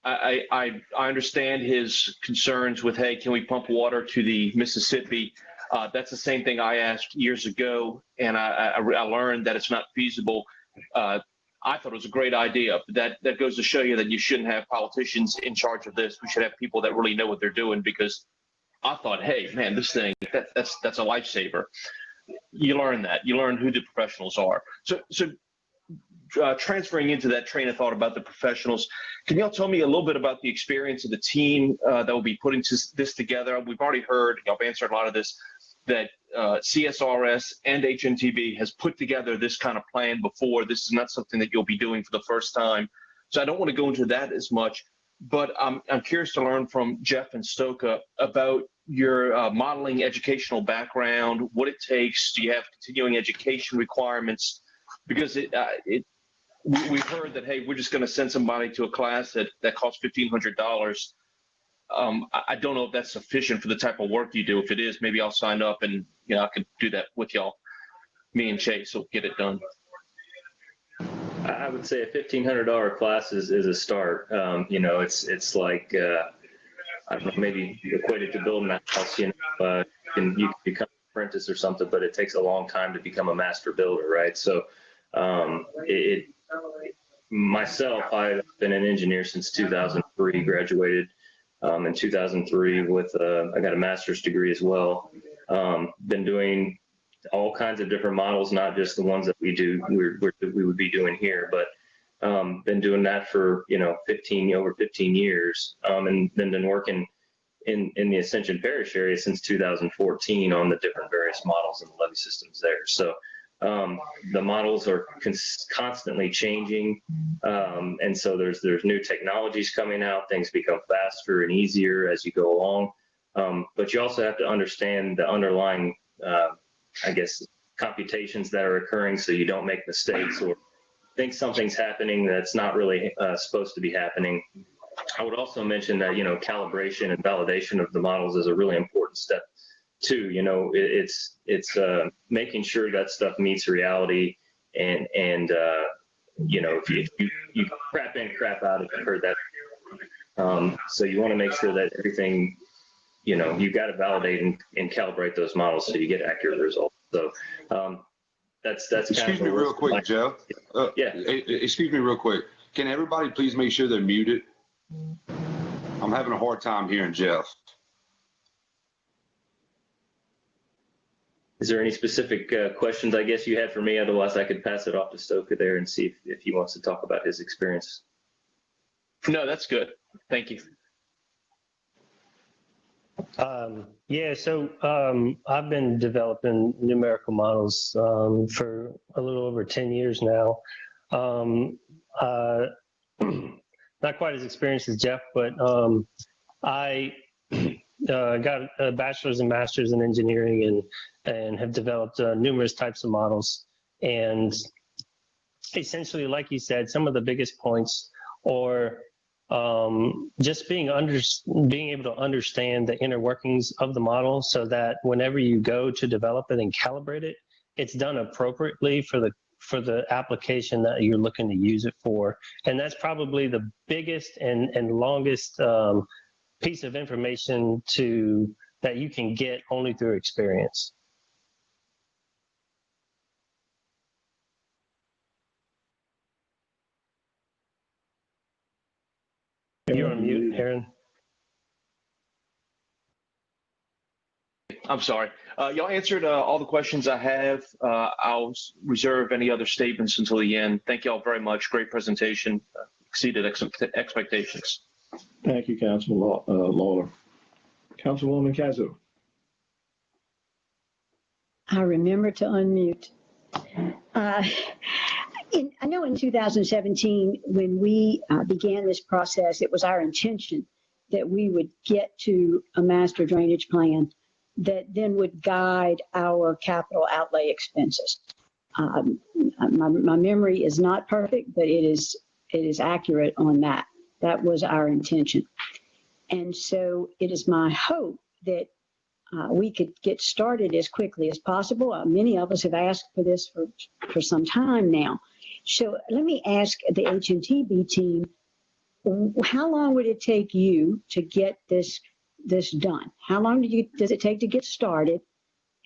I understand his concerns with, hey, can we pump water to the Mississippi? That's the same thing I asked years ago, and I learned that it's not feasible. I thought it was a great idea, but that goes to show you that you shouldn't have politicians in charge of this. We should have people that really know what they're doing, because I thought, hey, man, this thing, that's a lifesaver. You learn that. You learn who the professionals are. So transferring into that train of thought about the professionals, can y'all tell me a little bit about the experience of the team that will be putting this together? We've already heard, y'all have answered a lot of this, that CSRS and HNTB has put together this kind of plan before. This is not something that you'll be doing for the first time. So I don't want to go into that as much, but I'm curious to learn from Jeff and Stoka about your modeling educational background, what it takes. Do you have continuing education requirements? Because we've heard that, hey, we're just going to send somebody to a class that costs $1,500. I don't know if that's sufficient for the type of work you do. If it is, maybe I'll sign up and, I could do that with y'all. Me and Chase will get it done. I would say a $1,500 class is a start. It's like, I don't know, maybe equated to building a house, you can become an apprentice or something, but it takes a long time to become a master builder, right? So myself, I've been an engineer since 2003, graduated in 2003 with, I got a master's degree as well. Been doing all kinds of different models, not just the ones that we would be doing here, but been doing that for, over 15 years, and then been working in the Ascension Parish area since 2014 on the different various models and the levee systems there. So the models are constantly changing, and so there's new technologies coming out. Things become faster and easier as you go along, but you also have to understand the underlying, computations that are occurring, so you don't make mistakes or think something's happening that's not really supposed to be happening. I would also mention that, calibration and validation of the models is a really important step too. It's making sure that stuff meets reality, and if you crap in, crap out, if you've heard that. So you want to make sure that everything, you've got to validate and calibrate those models so you get accurate results. So that's Excuse me real quick, Jeff. Yeah. Excuse me real quick. Can everybody please make sure they're muted? I'm having a hard time hearing Jeff. Is there any specific questions, I guess, you had for me? Otherwise, I could pass it off to Stoka there and see if he wants to talk about his experience. No, that's good. Thank you. I've been developing numerical models for a little over 10 years now. Not quite as experienced as Jeff, but I got a bachelor's and master's in engineering and have developed numerous types of models. And essentially, like you said, some of the biggest points are just being able to understand the inner workings of the model, so that whenever you go to develop it and calibrate it, it's done appropriately for the application that you're looking to use it for. And that's probably the biggest and longest piece of information that you can get only through experience. You're on mute, Aaron. I'm sorry. Y'all answered all the questions I have. I'll reserve any other statements until the end. Thank y'all very much. Great presentation. Exceeded expectations. Thank you, Councilman Lawler. Councilwoman Kazu. I remember to unmute. I know in 2017, when we began this process, it was our intention that we would get to a master drainage plan that then would guide our capital outlay expenses. My memory is not perfect, but it is accurate on that. That was our intention. And so it is my hope that we could get started as quickly as possible. Many of us have asked for this for some time now. So let me ask the HNTB team, how long would it take you to get this done? How long does it take to get started?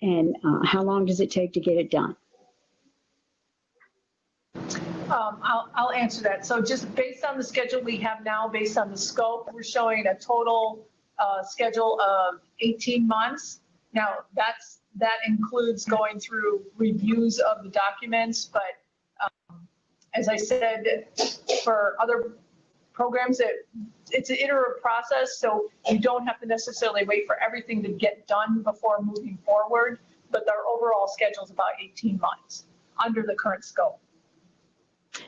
And how long does it take to get it done? I'll answer that. So just based on the schedule we have now, based on the scope, we're showing a total schedule of 18 months. Now, that includes going through reviews of the documents, but as I said, for other programs, it's an iterative process, so you don't have to necessarily wait for everything to get done before moving forward, but our overall schedule is about 18 months under the current scope.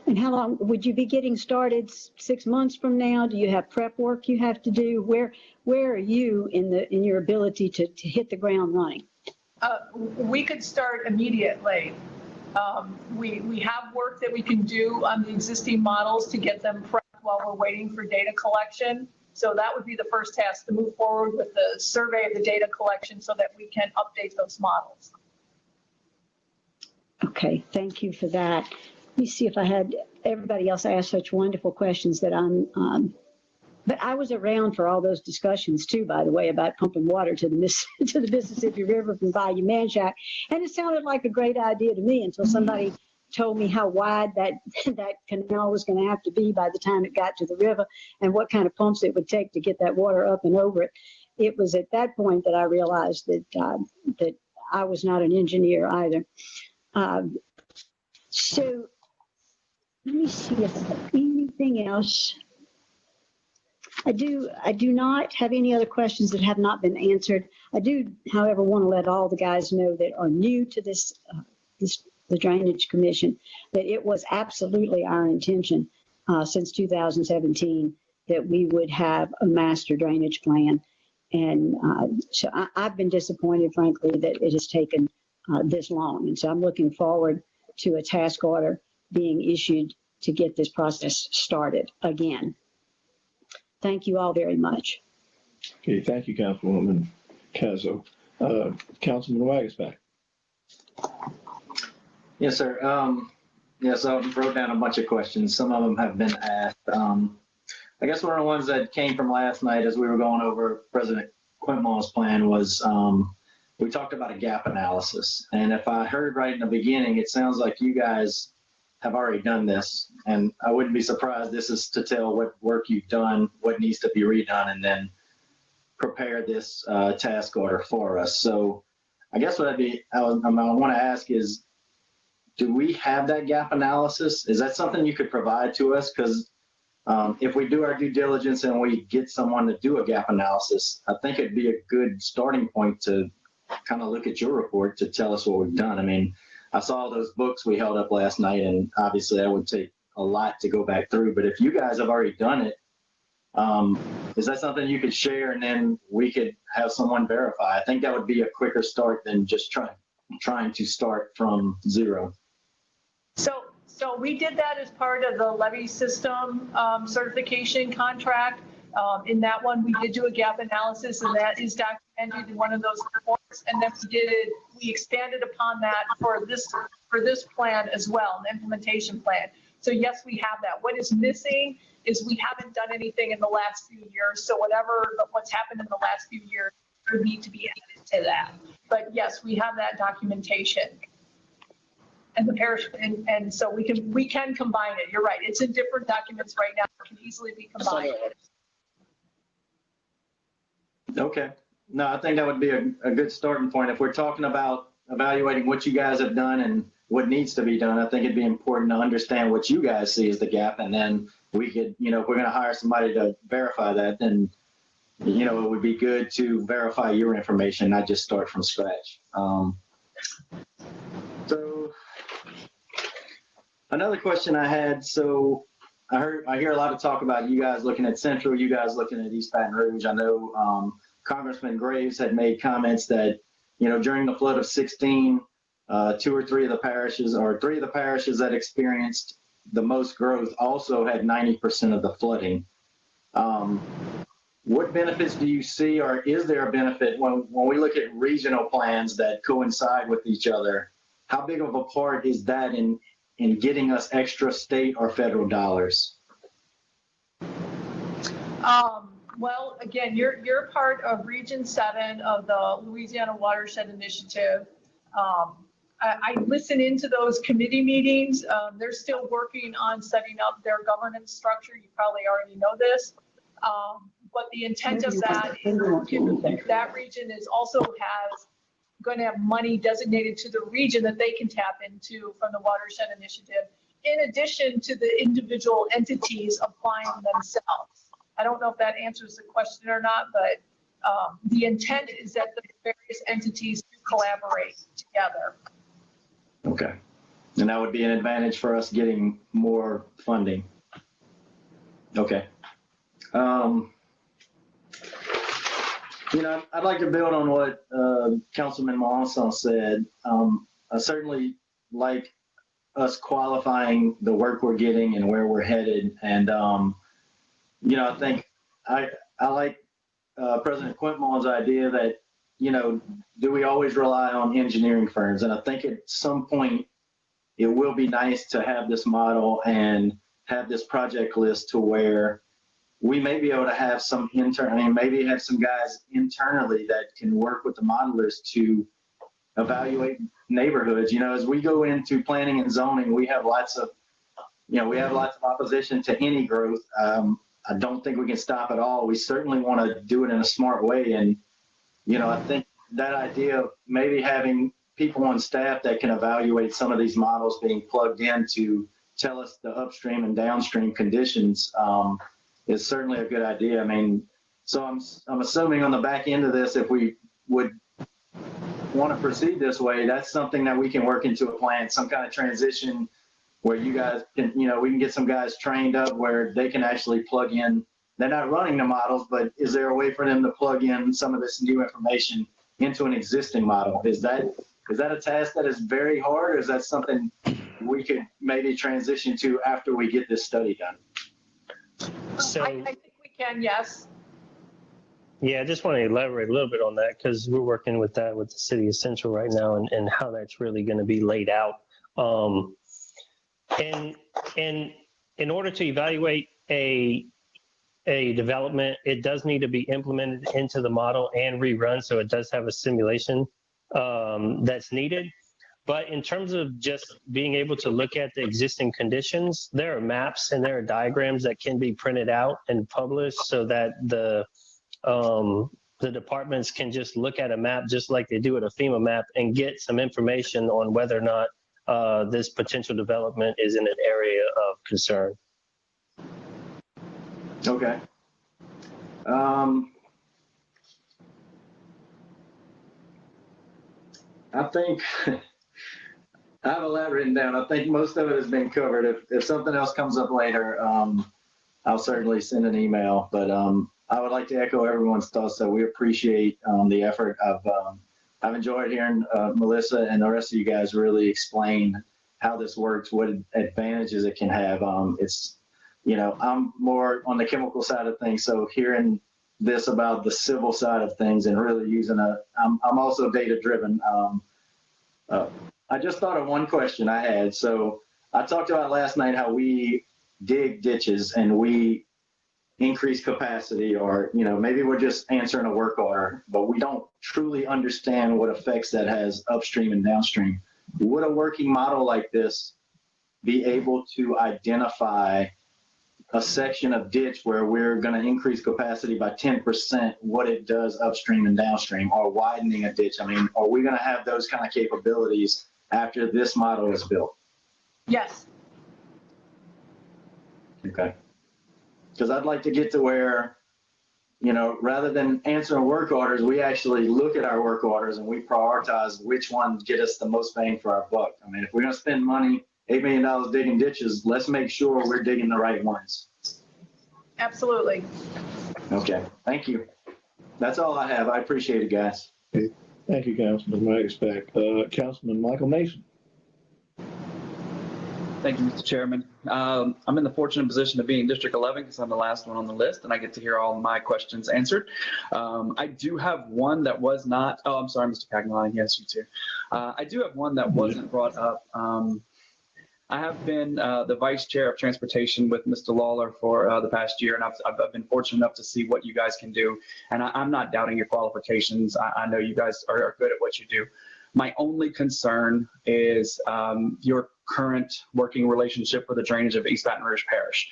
And how long would you be getting started? 6 months from now? Do you have prep work you have to do? Where are you in your ability to hit the ground running? We could start immediately. We have work that we can do on the existing models to get them prepped while we're waiting for data collection. So that would be the first task, to move forward with the survey of the data collection so that we can update those models. Okay, thank you for that. Let me see if I had everybody else ask such wonderful questions that but I was around for all those discussions too, by the way, about pumping water to the Mississippi River from Bayou Manchac. And it sounded like a great idea to me until somebody told me how wide that canal was going to have to be by the time it got to the river and what kind of pumps it would take to get that water up and over it. It was at that point that I realized that I was not an engineer either. So let me see if I have anything else. I do not have any other questions that have not been answered. I do, however, want to let all the guys know that are new to the Drainage Commission, that it was absolutely our intention since 2017 that we would have a master drainage plan. And so I've been disappointed, frankly, that it has taken this long. And so I'm looking forward to a task order being issued to get this process started again. Thank you all very much. Okay, thank you, Councilwoman Cazzo. Councilman Wagasback. Yes, sir. So I wrote down a bunch of questions. Some of them have been asked. I guess one of the ones that came from last night as we were going over President Quintmall's plan was we talked about a gap analysis. And if I heard right in the beginning, it sounds like you guys have already done this. And I wouldn't be surprised this is to tell what work you've done, what needs to be redone, and then prepare this task order for us. So I guess what I want to ask is, do we have that gap analysis? Is that something you could provide to us? Because if we do our due diligence and we get someone to do a gap analysis, I think it'd be a good starting point to kind of look at your report to tell us what we've done. I mean, I saw those books we held up last night, and obviously that would take a lot to go back through. But if you guys have already done it, is that something you could share and then we could have someone verify? I think that would be a quicker start than just trying to start from zero. So we did that as part of the levy system certification contract. In that one, we did do a gap analysis, and that is documented in one of those reports. And then we expanded upon that for this plan as well, the implementation plan. So yes, we have that. What is missing is we haven't done anything in the last few years. So what's happened in the last few years would need to be added to that. But yes, we have that documentation. And the parish, and so we can combine it. You're right. It's in different documents right now. It can easily be combined. Okay. No, I think that would be a good starting point. If we're talking about evaluating what you guys have done and what needs to be done, I think it'd be important to understand what you guys see as the gap. And then we could, if we're going to hire somebody to verify that, then, it would be good to verify your information, not just start from scratch. So another question I had, so I hear a lot of talk about you guys looking at Central, you guys looking at East Baton Rouge. I know Congressman Graves had made comments that, during the flood of 16, three of the parishes that experienced the most growth also had 90% of the flooding. What benefits do you see, or is there a benefit when we look at regional plans that coincide with each other? How big of a part is that in getting us extra state or federal dollars? Well, again, you're part of Region 7 of the Louisiana Watershed Initiative. I listen into those committee meetings. They're still working on setting up their governance structure. You probably already know this. But the intent of that is that region is also going to have money designated to the region that they can tap into from the Watershed Initiative, in addition to the individual entities applying themselves. I don't know if that answers the question or not, but the intent is that the various entities collaborate together. Okay. And that would be an advantage for us getting more funding. Okay. You know, I'd like to build on what Councilman Melanson said. I certainly like us qualifying the work we're getting and where we're headed. And, you know, I think I like President Quintmall's idea that, you know, do we always rely on engineering firms? And I think at some point it will be nice to have this model and have this project list to where we may be able to have some maybe have some guys internally that can work with the modelers to evaluate neighborhoods. You know, as we go into planning and zoning, we have lots of opposition to any growth. I don't think we can stop it all. We certainly want to do it in a smart way. And, you know, I think that idea of maybe having people on staff that can evaluate some of these models being plugged in to tell us the upstream and downstream conditions is certainly a good idea. I mean, so I'm assuming on the back end of this, if we would want to proceed this way, that's something that we can work into a plan, some kind of transition where you guys can, you know, we can get some guys trained up where they can actually plug in. They're not running the models, but is there a way for them to plug in some of this new information into an existing model? Is that a task that is very hard, or is that something we could maybe transition to after we get this study done? So, I think we can, yes. yeah, I just want to elaborate a little bit on that because we're working with that with the City of Central right now and how that's really going to be laid out. And in order to evaluate a development, it does need to be implemented into the model and rerun, so it does have a simulation that's needed. But in terms of just being able to look at the existing conditions, there are maps and there are diagrams that can be printed out and published so that the departments can just look at a map just like they do at a FEMA map and get some information on whether or not this potential development is in an area of concern. Okay. I think I have a lot written down. I think most of it has been covered. If something else comes up later, I'll certainly send an email. But I would like to echo everyone's thoughts that we appreciate the effort. I've enjoyed hearing Melissa and the rest of you guys really explain how this works, what advantages it can have. It's, you know, I'm more on the chemical side of things, so hearing this about the civil side of things and really using I'm also data driven. I just thought of one question I had. So I talked about last night how we dig ditches and we increase capacity, or, you know, maybe we're just answering a work order, but we don't truly understand what effects that has upstream and downstream. Would a working model like this be able to identify a section of ditch where we're going to increase capacity by 10%, what it does upstream and downstream, or widening a ditch? I mean, are we going to have those kind of capabilities after this model is built? Yes. Okay. Because I'd like to get to where, you know, rather than answering work orders, we actually look at our work orders and we prioritize which ones get us the most bang for our buck. I mean, if we're going to spend money, $8 million digging ditches, let's make sure we're digging the right ones. Absolutely. Okay, thank you. That's all I have. I appreciate it, guys. Okay. Thank you, Councilman Wagstack. Councilman Michael Mason. Thank you, Mr. Chairman. I'm in the fortunate position of being District 11 because I'm the last one on the list and I get to hear all my questions answered. I do have one that was not, oh, I'm sorry, Mr. Pagnoline, yes, you too. I do have one that wasn't brought up. I have been the vice chair of transportation with Mr. Lawler for the past year, and I've been fortunate enough to see what you guys can do. And I'm not doubting your qualifications. I know you guys are good at what you do. My only concern is your current working relationship with the drainage of East Baton Rouge Parish.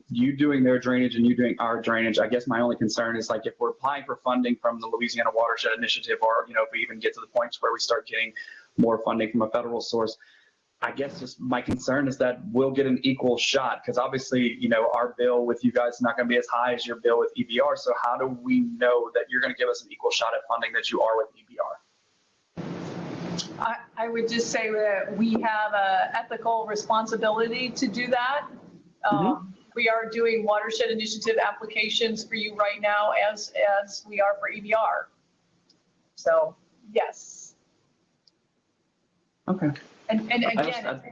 You doing their drainage and you doing our drainage. I guess my only concern is, like, if we're applying for funding from the Louisiana Watershed Initiative, or if we even get to the points where we start getting more funding from a federal source, I guess just my concern is that we'll get an equal shot, because obviously, our bill with you guys is not going to be as high as your bill with EBR. So how do we know that you're going to give us an equal shot at funding that you are with EBR? I would just say that we have an ethical responsibility to do that. We are doing Watershed Initiative applications for you right now, as we are for EBR. So, yes. Okay. And again,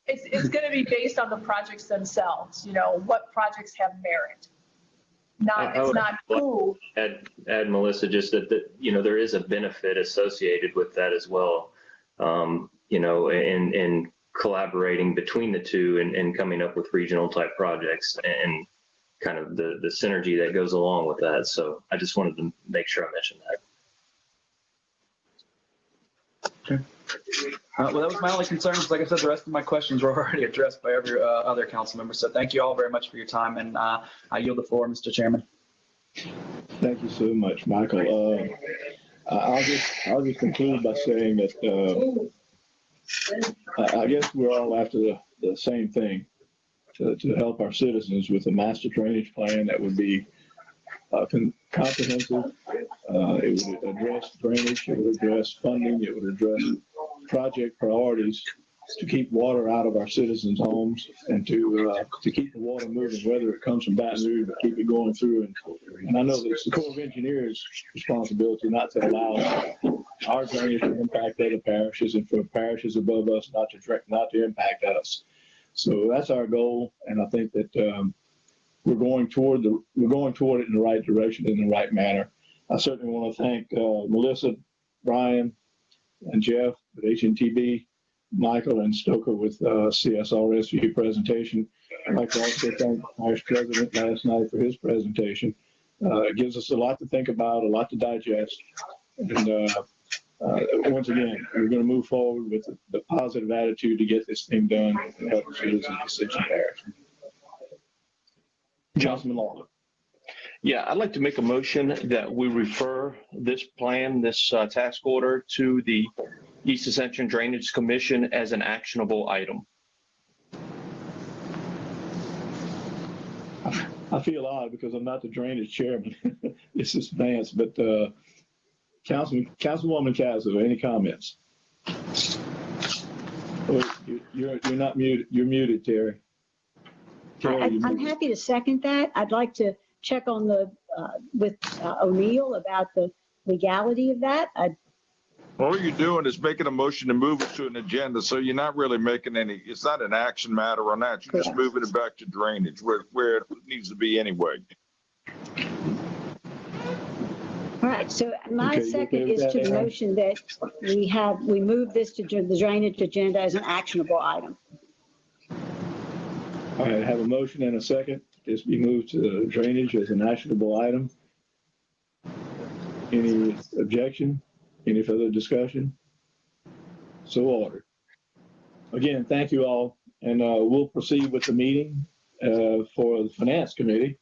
it's going to be based on the projects themselves. What projects have merit. It's not who. Add Melissa, just that there is a benefit associated with that as well. In collaborating between the two and coming up with regional type projects and kind of the synergy that goes along with that. So I just wanted to make sure I mentioned that. Okay. Well, that was my only concern. Like I said, the rest of my questions were already addressed by every other council member. So thank you all very much for your time, and I yield the floor, Mr. Chairman. Thank you so much, Michael. I'll just conclude by saying that I guess we're all after the same thing, to help our citizens with a master drainage plan that would be comprehensive. It would address drainage, it would address funding, it would address project priorities to keep water out of our citizens' homes, and to keep the water moving, whether it comes from Baton Rouge, but keep it going through. And I know that it's the Corps of Engineers' responsibility not to allow our drainage to impact other parishes, and for parishes above us not to impact us. So that's our goal, and I think that we're going toward it in the right direction, in the right manner. I certainly want to thank Melissa, Brian, and Jeff at HNTB, Michael and Stoker with CSRS for your presentation. I'd like to also thank the Vice President last night for his presentation. It gives us a lot to think about, a lot to digest. And once again, we're going to move forward with the positive attitude to get this thing done and help the citizens of Ascension Parish. Councilman Lawler. Yeah, I'd like to make a motion that we refer this plan, this task order, to the East Ascension Drainage Commission as an actionable item. I feel odd because I'm not the drainage chairman. This is Vance, but Councilwoman Castle, any comments? Oh, you're not muted. You're muted, Terry. I'm happy to second that. I'd like to check on with O'Neill about the legality of that. All you're doing is making a motion to move it to an agenda, so you're not really making it's not an action matter on that. You're just moving it back to drainage where it needs to be anyway. All right, so my second is to the motion that we move this to the drainage agenda as an actionable item. All right, I have a motion and a second. This be moved to drainage as an actionable item. Any objection? Any further discussion? So ordered. Again, thank you all, and we'll proceed with the meeting for the Finance Committee.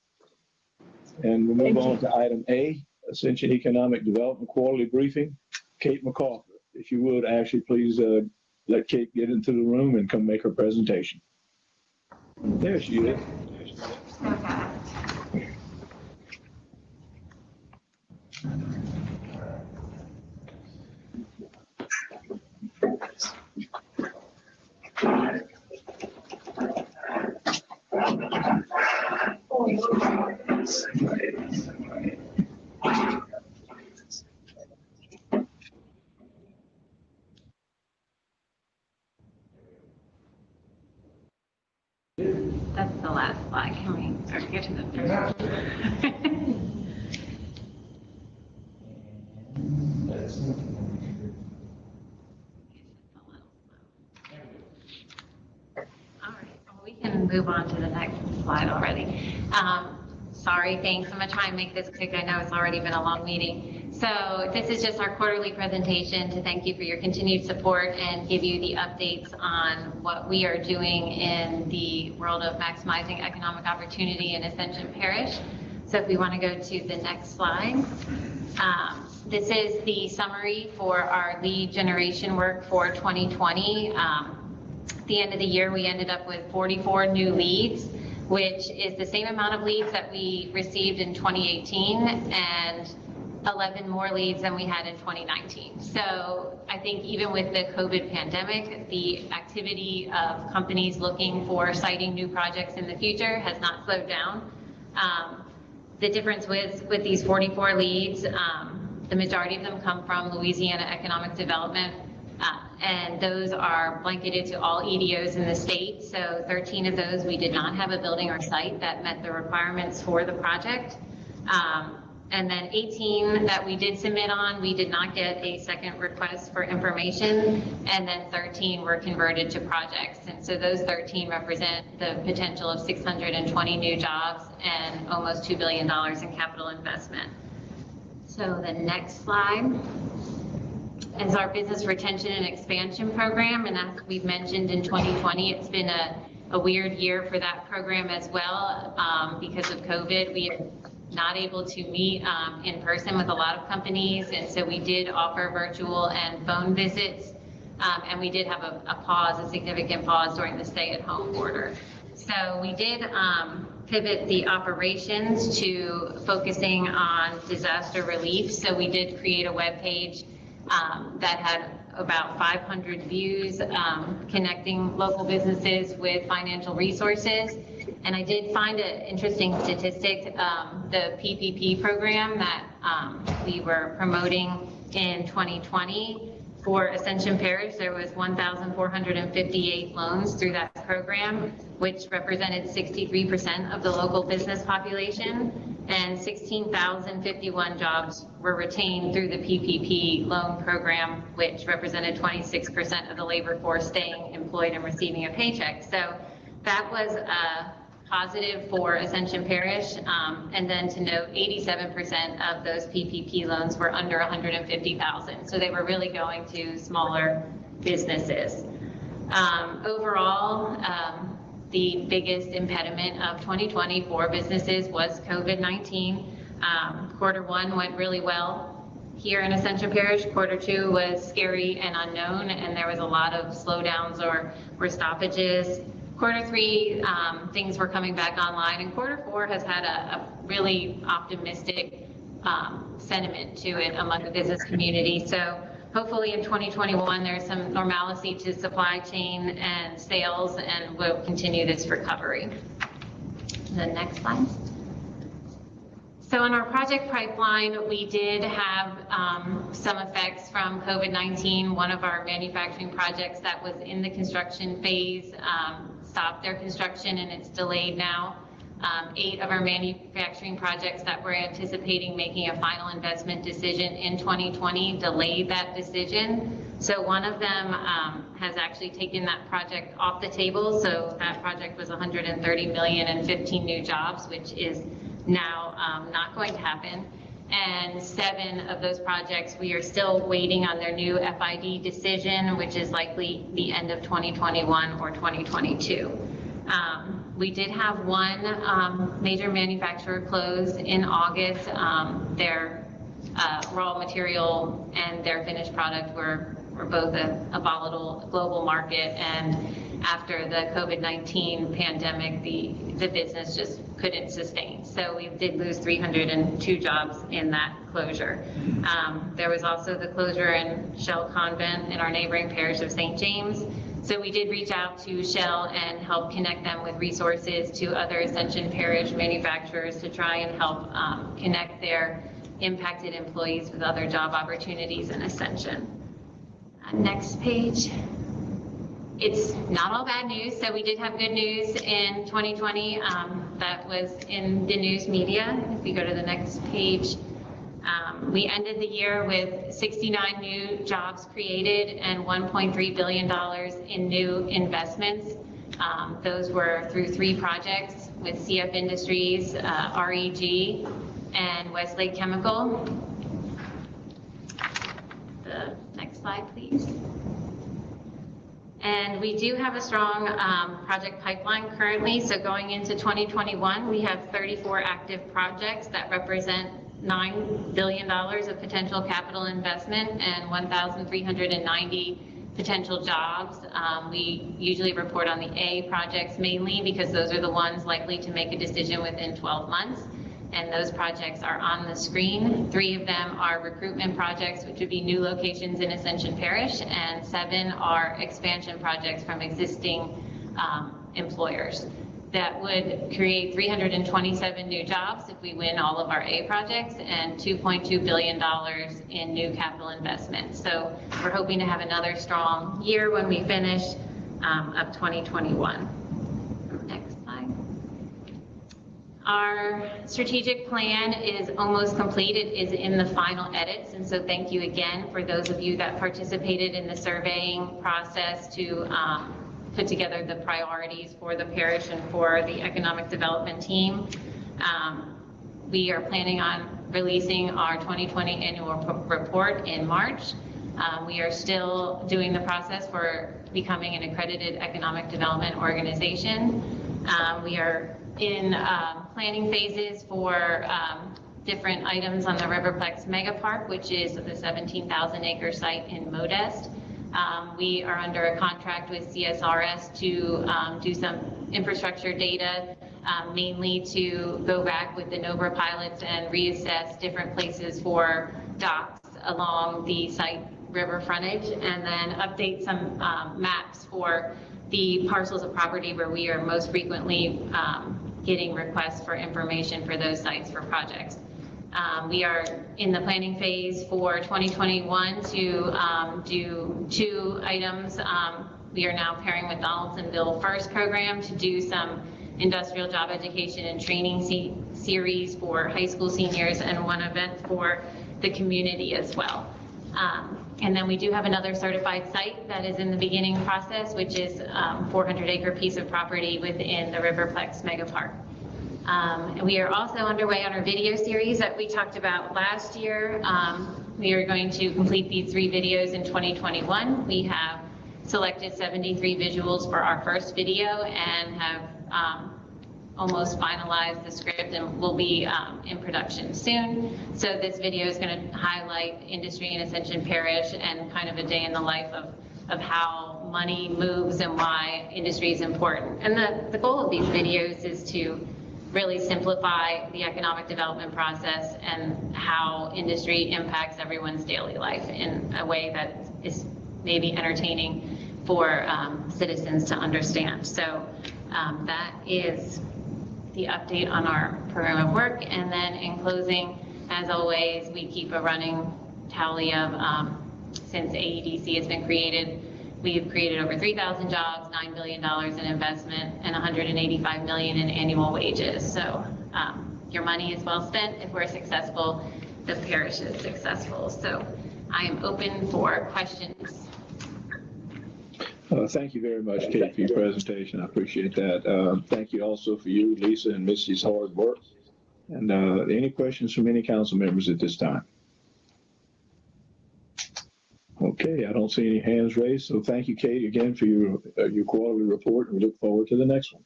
And we'll move on to item A, Ascension Economic Development Quarterly Briefing. Kate McCarthy, if you would, Ashley, please let Kate get into the room and come make her presentation. There she is. That's the last slide. Can we start to get to the first? Sorry, thanks. I'm gonna try and make this quick. I know it's already been a long meeting. So this is just our quarterly presentation to thank you for your continued support and give you the updates on what we are doing in the world of maximizing economic opportunity in Ascension Parish. So if we want to go to the next slide. This is the summary for our lead generation work for 2020. At the end of the year, we ended up with 44 new leads, which is the same amount of leads that we received in 2018 and 11 more leads than we had in 2019. So I think even with the COVID pandemic, the activity of companies looking for siting new projects in the future has not slowed down. The difference with these 44 leads, the majority of them come from Louisiana Economic Development, and those are blanketed to all EDOs in the state. So 13 of those, we did not have a building or site that met the requirements for the project. And then 18 that we did submit on, we did not get a second request for information, and then 13 were converted to projects. And so those 13 represent the potential of 620 new jobs and almost $2 billion in capital investment. So the next slide is our business retention and expansion program. And as we've mentioned, in 2020, it's been a weird year for that program as well. Because of COVID, we are not able to meet in person with a lot of companies. And so we did offer virtual and phone visits. And we did have a significant pause during the stay-at-home order. So we did pivot the operations to focusing on disaster relief. So we did create a web page that had about 500 views connecting local businesses with financial resources. And I did find an interesting statistic, the PPP program that we were promoting in 2020. For Ascension Parish, there was 1,458 loans through that program, which represented 63% of the local business population, and 16,051 jobs were retained through the PPP loan program, which represented 26% of the labor force staying employed and receiving a paycheck. So that was positive for Ascension Parish. And then to note, 87% of those PPP loans were under $150,000. So they were really going to smaller businesses. Overall, the biggest impediment of 2020 for businesses was COVID-19. Quarter one went really well here in Ascension Parish. Quarter two was scary and unknown, and there was a lot of slowdowns or stoppages. Quarter three, things were coming back online, and quarter four has had a really optimistic sentiment to it among the business community. So hopefully in 2021, there's some normalcy to supply chain and sales, and we'll continue this recovery. The next slide. So in our project pipeline, we did have some effects from COVID-19. One of our manufacturing projects that was in the construction phase stopped their construction, and it's delayed now. 8 of our manufacturing projects that we're anticipating making a final investment decision in 2020 delayed that decision. So one of them has actually taken that project off the table. So that project was $130 million and 15 new jobs, which is now not going to happen. And 7 of those projects, we are still waiting on their new FID decision, which is likely the end of 2021 or 2022. We did have one major manufacturer close in August. Their raw material and their finished product were both a volatile global market, and after the COVID-19 pandemic, the business just couldn't sustain. So we did lose 302 jobs in that closure. There was also the closure in Shell Convent in our neighboring parish of St. James. So we did reach out to Shell and help connect them with resources to other Ascension Parish manufacturers to try and help connect their impacted employees with other job opportunities in Ascension. Next page. It's not all bad news. So we did have good news in 2020 that was in the news media. If we go to the next page, we ended the year with 69 new jobs created and $1.3 billion in new investments. Those were through 3 projects with CF Industries, REG, and Westlake Chemical. The next slide, please. And we do have a strong project pipeline currently. So going into 2021, we have 34 active projects that represent $9 billion of potential capital investment and 1,390 potential jobs. We usually report on the A projects mainly because those are the ones likely to make a decision within 12 months. And those projects are on the screen. 3 of them are recruitment projects, which would be new locations in Ascension Parish, and 7 are expansion projects from existing employers. That would create 327 new jobs if we win all of our A projects and $2.2 billion in new capital investment. So we're hoping to have another strong year when we finish of 2021. Next slide. Our strategic plan is almost complete. It is in the final edits. And so thank you again for those of you that participated in the surveying process to put together the priorities for the parish and for the economic development team. We are planning on releasing our 2020 annual report in March. We are still doing the process for becoming an accredited economic development organization. We are in planning phases for different items on the Riverplex Mega Park, which is the 17,000 acre site in Modest. We are under a contract with CSRS to do some infrastructure data, mainly to go back with the NOBRA pilots and reassess different places for docks along the site river frontage, and then update some maps for the parcels of property where we are most frequently getting requests for information for those sites for projects. We are in the planning phase for 2021 to do 2 items. We are now pairing with Donaldsonville First program to do some industrial job education and training series for high school seniors and 1 event for the community as well. And then we do have another certified site that is in the beginning process, which is 400 acre piece of property within the Riverplex Mega Park. And we are also underway on our video series that we talked about last year. We are going to complete these 3 videos in 2021. We have selected 73 visuals for our first video and have almost finalized the script and will be in production soon. So this video is going to highlight industry in Ascension Parish and kind of a day in the life of how money moves and why industry is important. And the goal of these videos is to really simplify the economic development process and how industry impacts everyone's daily life in a way that is maybe entertaining for citizens to understand. So that is the update on our program of work. And then in closing, as always, we keep a running tally of since AEDC has been created, we've created over 3,000 jobs, $9 billion in investment, and $185 million in annual wages. So your money is well spent. If we're successful, the parish is successful. So I am open for questions. Thank you very much, Kate, for your presentation. I appreciate that. Thank you also for you, Lisa, and Missy's hard work. And any questions from any council members at this time? Okay, I don't see any hands raised, so thank you, Kate, again for your quarterly report, and we look forward to the next one.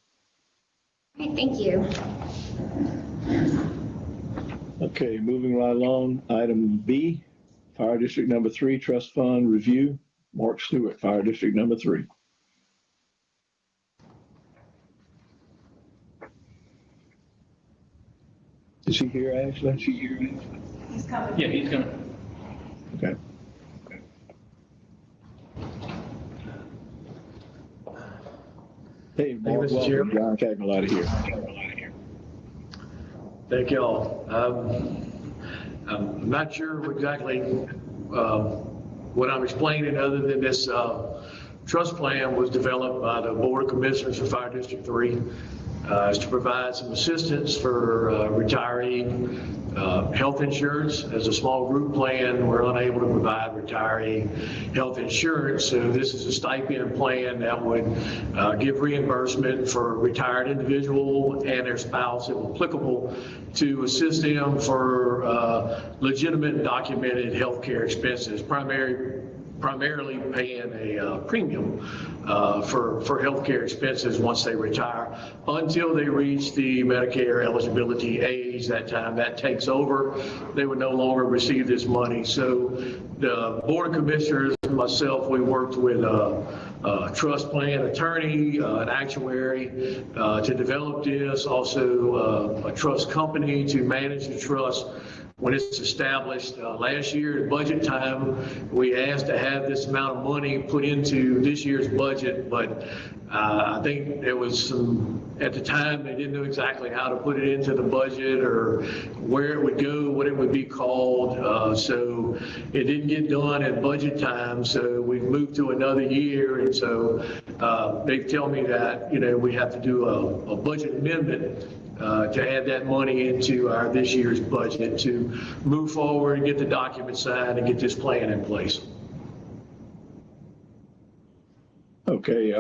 Okay, thank you. Okay, moving right along, item B, Fire District number 3, Trust Fund Review. Mark Stewart, Fire District number 3. Is he here, Ashley? Is he here? He's coming. Yeah, he's coming. Okay. Hey, Mark, Mr. welcome. Chairman. John Cagnolata here. Thank you all. I'm not sure exactly what I'm explaining, other than this trust plan was developed by the Board of Commissioners for Fire District 3 is to provide some assistance for retiree health insurance. As a small group plan, we're unable to provide retiree health insurance. So this is a stipend plan that would give reimbursement for a retired individual and their spouse, if applicable, to assist them for legitimate and documented health care expenses, primarily paying a premium for healthcare expenses once they retire until they reach the Medicare eligibility age. That time that takes over, they would no longer receive this money. So the Board of Commissioners and myself, we worked with a trust plan attorney, an actuary to develop this, also a trust company to manage the trust when it's established. Last year at budget time, we asked to have this amount of money put into this year's budget, but I think there was some, at the time, they didn't know exactly how to put it into the budget or where it would go, what it would be called. So it didn't get done at budget time, so we've moved to another year. And so they tell me that, we have to do a budget amendment to add that money into our this year's budget to move forward and get the document signed and get this plan in place. Okay,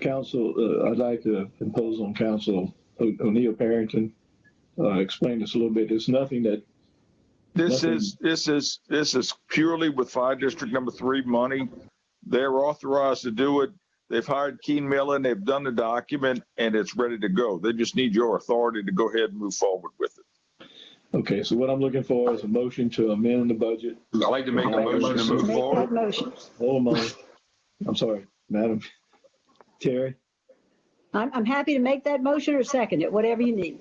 Council, I'd like to impose on Council O'Neill Parrington, explain this a little bit. There's nothing that. This is purely with Fire District Number 3 money. They're authorized to do it. They've hired Keen Millen, they've done the document, and it's ready to go. They just need your authority to go ahead and move forward with it. Okay, so what I'm looking for is a motion to amend the budget. I'd like to make a motion to move forward. Hold on a moment. I'm sorry, Madam Terry. I'm happy to make that motion or second it, whatever you need.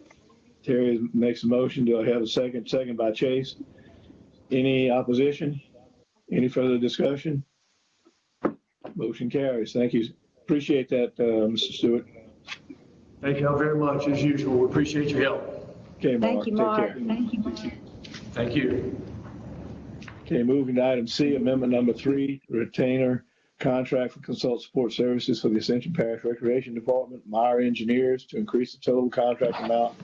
Terry makes a motion. Do I have a second? Second by Chase. Any opposition? Any further discussion? Motion carries. Thank you. Appreciate that, Mr. Stewart. Thank you all very much, as usual. We appreciate your help. Okay, Mark. Thank you, Mark. Take care. Thank you, Mark. Thank you. Okay, moving to item C, amendment number 3, retainer contract for consult support services for the Ascension Parish Recreation Department, Meyer Engineers, to increase the total contract amount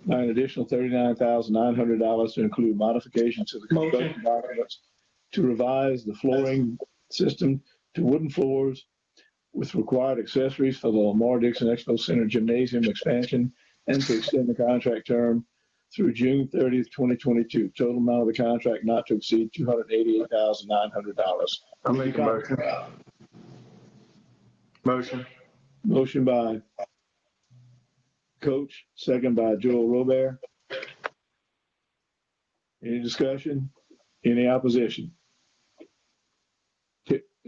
by an additional $39,900 to include modifications to the construction documents to revise the flooring system to wooden floors with required accessories for the Lamar Dixon Expo Center Gymnasium expansion and to extend the contract term through June 30th, 2022. Total amount of the contract not to exceed $288,900. I'll make a motion. Motion by Coach, second by Joel Robert. Any discussion? Any opposition?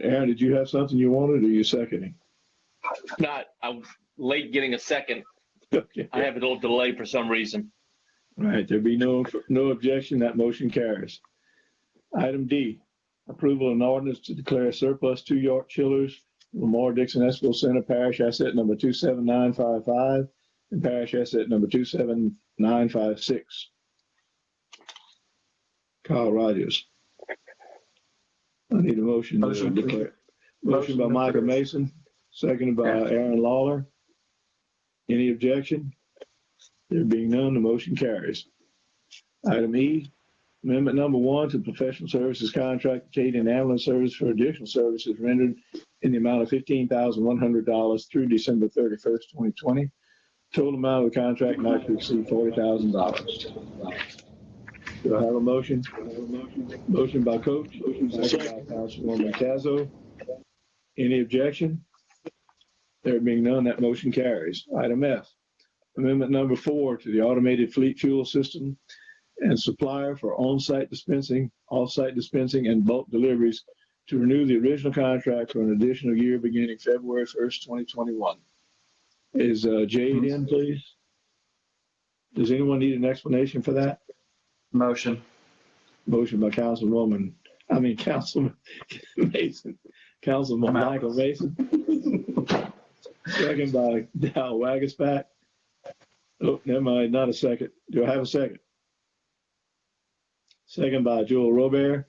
Aaron, did you have something you wanted, or you seconding? I'm late getting a second. Okay. I have a little delay for some reason. Right, there be no objection, that motion carries. Item D, approval of an ordinance to declare surplus 2 York chillers, Lamar Dixon Expo Center Parish Asset Number 27955 and Parish Asset Number 27956. Kyle Rogers. I need a motion to declare. Motion by Michael Mason, seconded by Aaron Lawler. Any objection? There being none, the motion carries. Item E, amendment number 1 to professional services contract with Canadian Ambulance Service for additional services rendered in the amount of $15,100 through December 31st, 2020. Total amount of the contract not to exceed $40,000. Do I have a motion? Motion by Coach, second by Councilwoman Tazo. Any objection? There being none, that motion carries. Item F, amendment number 4 to the automated fleet fuel system and supplier for on-site dispensing, off-site dispensing, and bulk deliveries to renew the original contract for an additional year beginning February 1st, 2021. Is Jade in, please? Does anyone need an explanation for that? Motion. Motion by Councilman Mason. Councilman Michael Mason. Second by Dow Wagaspat. Oh, never mind, not a second. Do I have a second? Second by Joel Robert.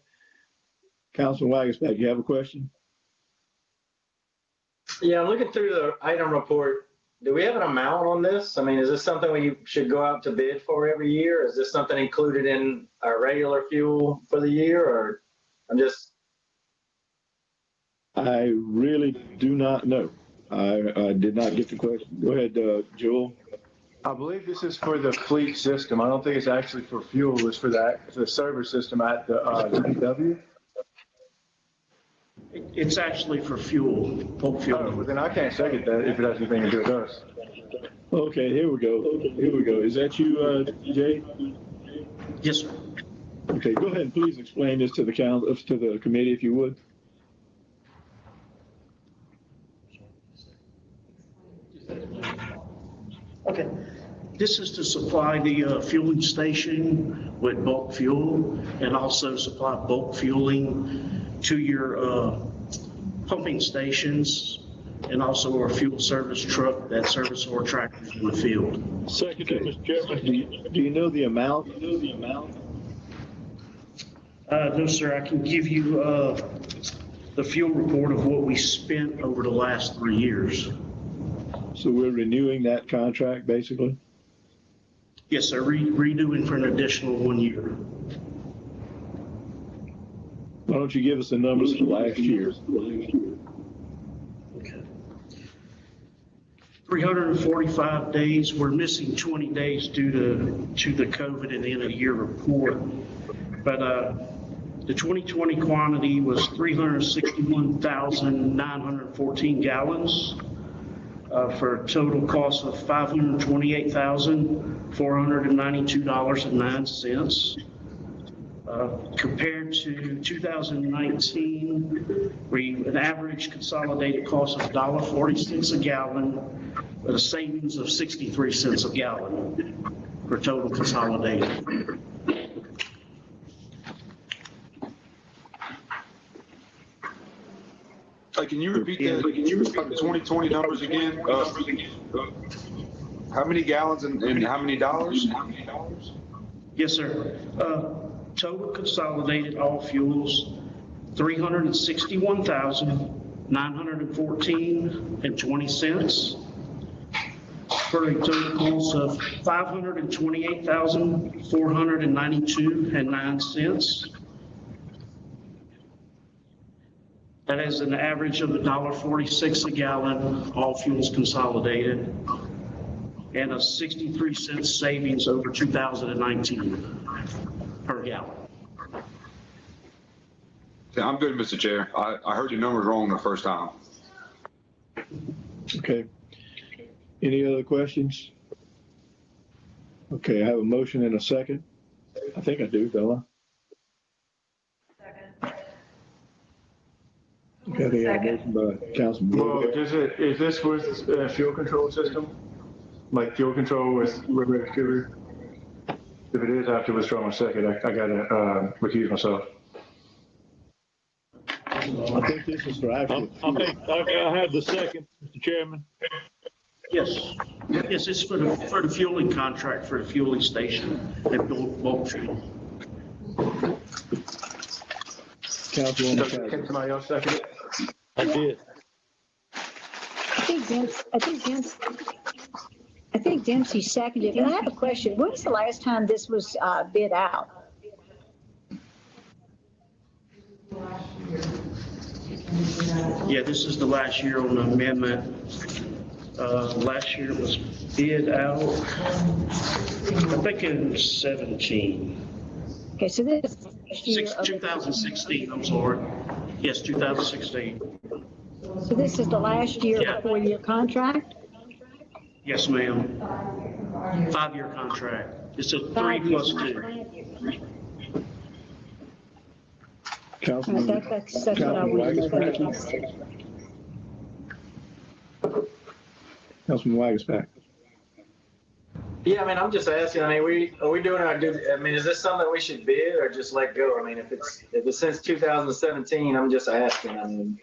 Councilman Wagaspat, you have a question? Yeah, I'm looking through the item report do we have an amount on this? I mean, is this something we should go out to bid for every year? Is this something included in our regular fuel for the year, or I'm just? I really do not know. I did not get the question. Go ahead, Joel. I believe this is for the fleet system. I don't think it's actually for fuel. It's for the server system at the DPW. It's actually for fuel, bulk fuel. Oh, well, then I can't second that if it has anything to do with us. Okay, here we go. Here we go. Is that you, Jay? Yes, sir. Okay, go ahead and please explain this to the committee, if you would. Okay. This is to supply the fueling station with bulk fuel and also supply bulk fueling to your pumping stations and also our fuel service truck that service our tractors in the field. Second, Mr. Chairman, do you know the amount? No, sir. I can give you the fuel report of what we spent over the last 3 years. So we're renewing that contract, basically? Yes, sir. Renewing for an additional 1 year. Why don't you give us the numbers for last year? Okay. 345 days. We're missing 20 days due to the COVID and the end of the year report. But the 2020 quantity was 361,914 gallons. For a total cost of $528,492.09. Compared to 2019, an average consolidated cost of $1.46 a gallon, with a savings of 63 cents a gallon for total consolidated. Can you repeat the 2020 numbers again? How many gallons and how many dollars? Yes, sir. Total consolidated all fuels, 361,914.20 cents for a total cost of 528,492.09 cents. That is an average of $1.46 a gallon, all fuels consolidated, and a 63 cents savings over 2019 per gallon. Okay, I'm good, Mr. Chair. I heard your numbers wrong the first time. Okay. Any other questions? Okay, I have a motion and a second. I think I do, don't I? Okay, I think I have a motion by Councilman. Well, is this with fuel control system? Like fuel control with river excavator? If it is, I have to withdraw my second. I gotta recuse myself. I think this is for actual. I have the second, Mr. Chairman. Yes, yes, it's for the fueling contract for the fueling station at bulk fuel. Councilwoman. Can somebody else second it? I did. I think Dempsey seconded, and I have a question. When was the last time this was bid out? Yeah, this is the last year on the amendment. Last year it was bid out, I think in 17. Okay, so this is 2016, I'm sorry. Yes, 2016. So this is the last year of a 4-year contract? Yes, ma'am. 5-year contract. It's a 3 plus 2. Councilman, that's what I want to know. Councilman Wagasback. Yeah, I mean, I'm just asking, I mean, are we doing our due, I mean, is this something we should bid or just let go? I mean, if it's since 2017, I'm just asking, I mean,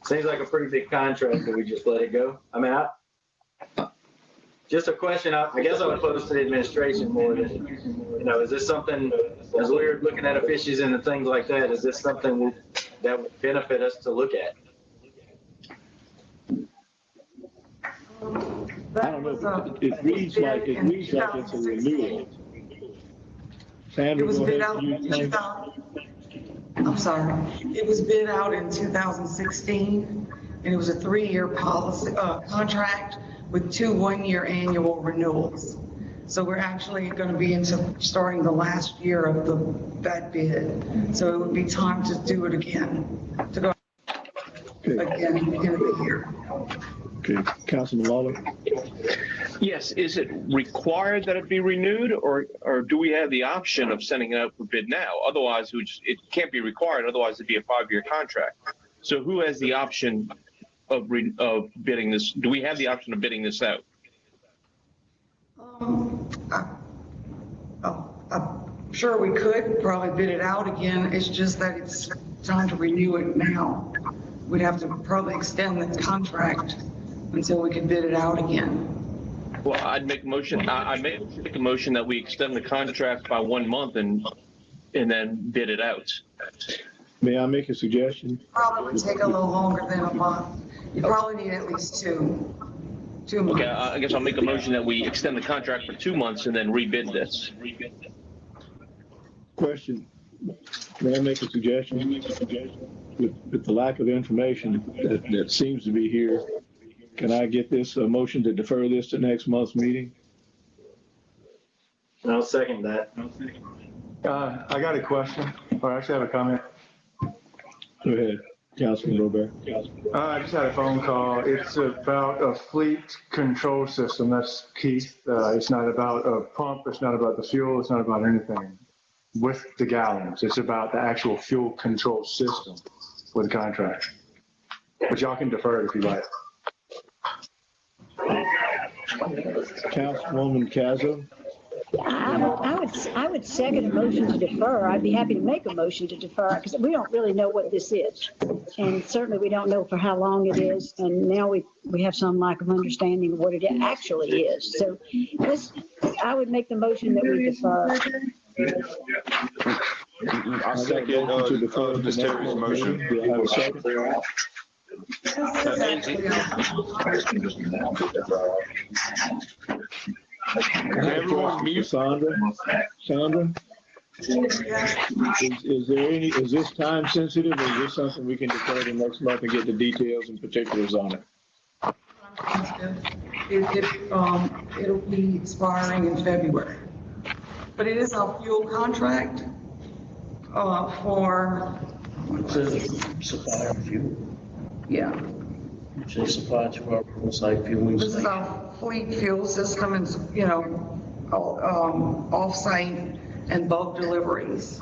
seems like a pretty big contract, do we just let it go? I mean, just a question, I guess I would pose to the administration more than, is this something, as we're looking at efficiencies and things like that, is this something that would benefit us to look at? I don't know, it reads like it's a renewal. Sandra, It was go bid ahead. out in 2000. I'm sorry. It was bid out in 2016, and it was a 3-year policy, contract with 2 one-year annual renewals. So we're actually going to be into starting the last year of that bid. So it would be time to do it again, to go again at the beginning of the year. Okay, Councilman Lawler. Yes, is it required that it be renewed, or do we have the option of sending it out for bid now? Otherwise, it can't be required, otherwise it'd be a 5-year contract. So who has the option of bidding this? Do we have the option of bidding this out? I'm sure we could probably bid it out again. It's just that it's time to renew it now. We'd have to probably extend the contract until we can bid it out again. Well, I'd make a motion. I make a motion that we extend the contract by 1 month and then bid it out. May I make a suggestion? Probably would take a little longer than a month. You probably need at least 2 months. Okay, I guess I'll make a motion that we extend the contract for 2 months and then rebid this. Question. May I make a suggestion? With the lack of information that seems to be here, can I get this motion to defer this to next month's meeting? I'll second that. I got a question, or actually I have a comment. Go ahead, Councilman Robert. I just had a phone call. It's about a fleet control system. That's Keith. It's not about a pump. It's not about the fuel. It's not about anything with the gallons. It's about the actual fuel control system with the contract. But y'all can defer it if you like. Councilwoman Cazzo. I would second a motion to defer. I'd be happy to make a motion to defer because we don't really know what this is. And certainly we don't know for how long it is. And now we have some lack of understanding of what it actually is. So I would make the motion that we defer. I second Ms. Terry's motion. Do I have a second? Everyone mute. Sandra? Is this time sensitive, or is this something we can defer to next month and get the details and particulars on it? It'll be expiring in February. But it is a fuel contract for. It says supply of fuel. Yeah. It says supply to our site fueling. This is our fleet fuel system and, off-site and bulk deliveries.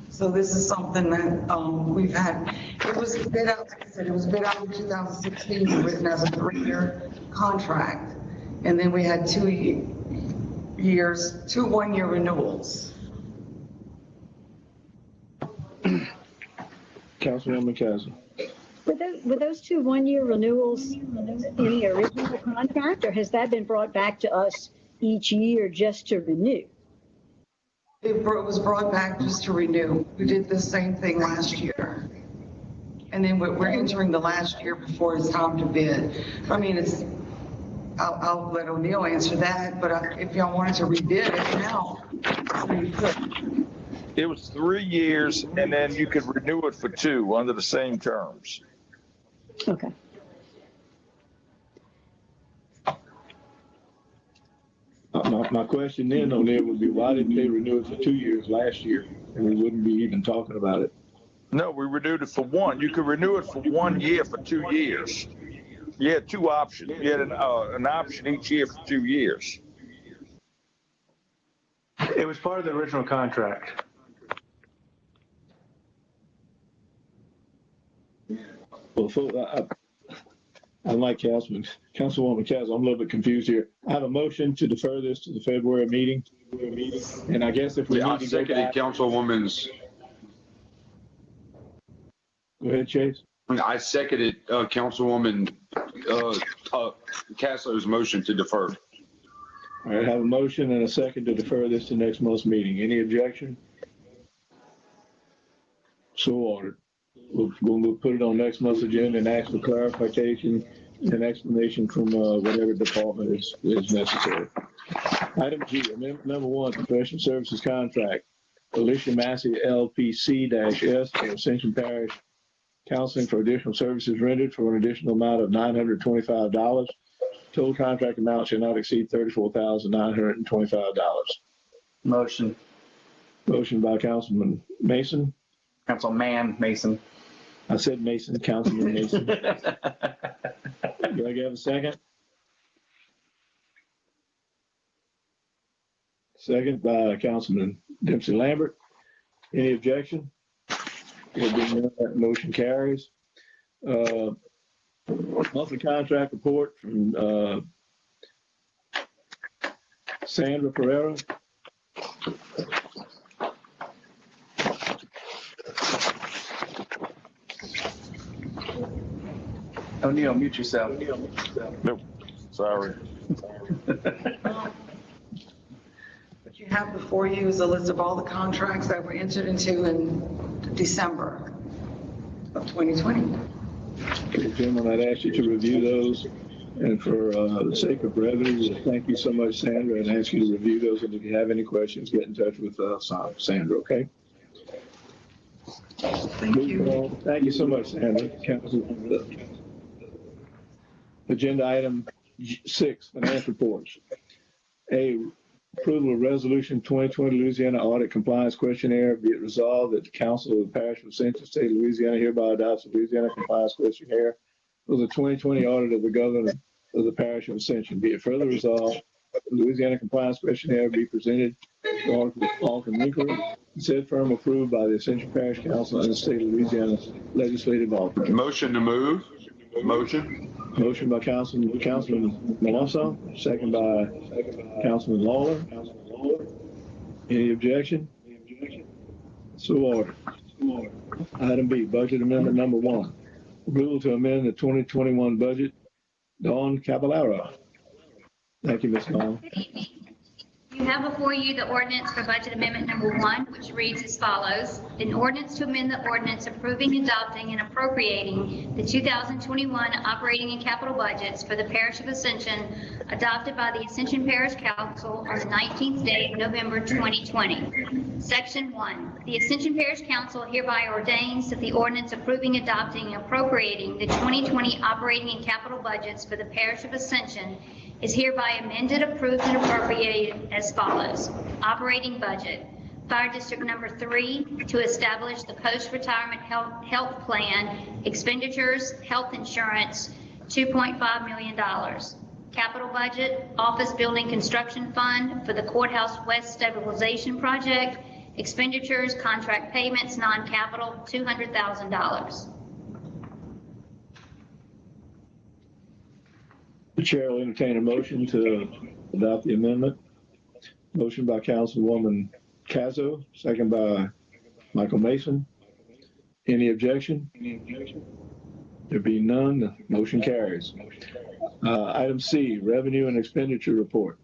So this is something that we've had. It was bid out, like I said, it was bid out in 2016, written as a 3-year contract. And then we had 2 one-year renewals. Councilwoman Cazzo. Were those 2 one-year renewals in the original contract, or has that been brought back to us each year just to renew? It was brought back just to renew. We did the same thing last year. And then we're entering the last year before it's time to bid. I mean, I'll let O'Neill answer that, but if y'all wanted to rebid it now, you could. It was 3 years, and then you could renew it for 2 under the same terms. Okay. My question then, O'Neill, would be why didn't they renew it for 2 years last year? And we wouldn't be even talking about it. No, we renewed it for 1. You could renew it for 1 year for 2 years. You had 2 options. You had an option each year for 2 years. It was part of the original contract. Well, I'm like Councilwoman Cazzo. I'm a little bit confused here. I have a motion to defer this to the February meeting. And I guess if we need to go back. Councilwoman's. Go ahead, Chase. I seconded Councilwoman Casso's motion to defer. All right, I have a motion and a second to defer this to next month's meeting. Any objection? So ordered. We'll put it on next month's agenda and ask for clarification an explanation from whatever department is necessary. Item G, amendment number 1, professional services contract. Alicia Massey, LPC-S, for Ascension Parish counseling for additional services rendered for an additional amount of $925. Total contract amount shall not exceed $34,925. Motion. Motion by Councilman Mason. Councilman Mason. I said Mason, Councilman Mason. Do I have a second? Second by Councilman Dempsey Lambert. Any objection? There being none, that motion carries. Monthly contract report from Sandra Pereira. O'Neill, mute yourself. Nope, sorry. What you have before you is a list of all the contracts that were entered into in December of 2020. Okay, gentlemen, I'd ask you to review those. And for the sake of brevity, thank you so much, Sandra, and ask you to review those. And if you have any questions, get in touch with Sandra, okay? Thank you. Thank you so much, Sandra. Agenda item 6, finance reports. A, approval of resolution 2020 Louisiana audit compliance questionnaire. Be it resolved that the council of the Parish of Ascension, State of Louisiana hereby adopts the Louisiana compliance questionnaire for the 2020 audit of the governor of the Parish of Ascension. Be it further resolved, the Louisiana compliance questionnaire be presented to Alton Winkler, said firm approved by the Ascension Parish Council and the State of Louisiana Legislative Office. Motion to move. Motion. Motion by Councilman Malosso, second by Councilman Lawler. Any objection? So ordered. Item B, budget amendment number 1. Approval to amend the 2021 budget. Dawn Caballero. Thank you, Ms. Dawn. Good evening. You have before you the ordinance for budget amendment number 1, which reads as follows. An ordinance to amend the ordinance approving, adopting, and appropriating the 2021 operating and capital budgets for the Parish of Ascension adopted by the Ascension Parish Council on the 19th day of November 2020. Section 1. The Ascension Parish Council hereby ordains that the ordinance approving, adopting, and appropriating the 2020 operating and capital budgets for the Parish of Ascension is hereby amended, approved, and appropriated as follows. Operating budget. Fire District number 3, to establish the post-retirement health plan, expenditures, health insurance, $2.5 million. Capital budget, office building construction fund for the Courthouse West Stabilization Project, expenditures, contract payments, non-capital, $200,000. The chair will entertain a motion to adopt the amendment. Motion by Councilwoman Cazzo, second by Michael Mason. Any objection? There being none, the motion carries. Item C, revenue and expenditure report.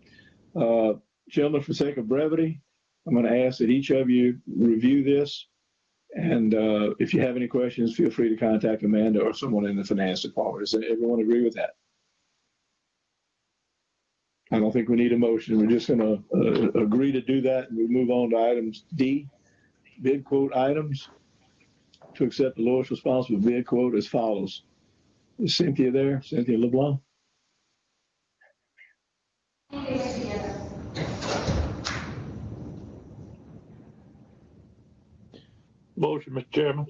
Gentlemen, for sake of brevity, I'm going to ask that each of you review this. And if you have any questions, feel free to contact Amanda or someone in the finance department. Does everyone agree with that? I don't think we need a motion. We're just going to agree to do that, and we'll move on to items D, bid quote items, to accept the lowest responsible bid quote as follows. Is Cynthia there? Cynthia LeBlanc? Motion, Mr. Chairman.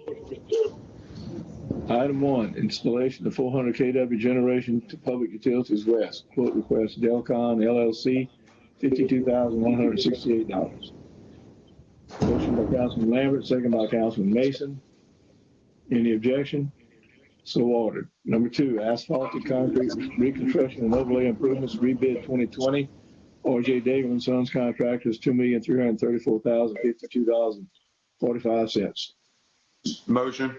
Item 1, installation of 400 kW generation to Public Utilities West. Quote request Delcon LLC, $52,168. Motion by Councilman Lambert, second by Councilman Mason. Any objection? So ordered. Number 2, asphalted concrete reconstruction and overlay improvements, rebid 2020. R.J. Daigle & Sons contractors, $2,334,052.45. Motion.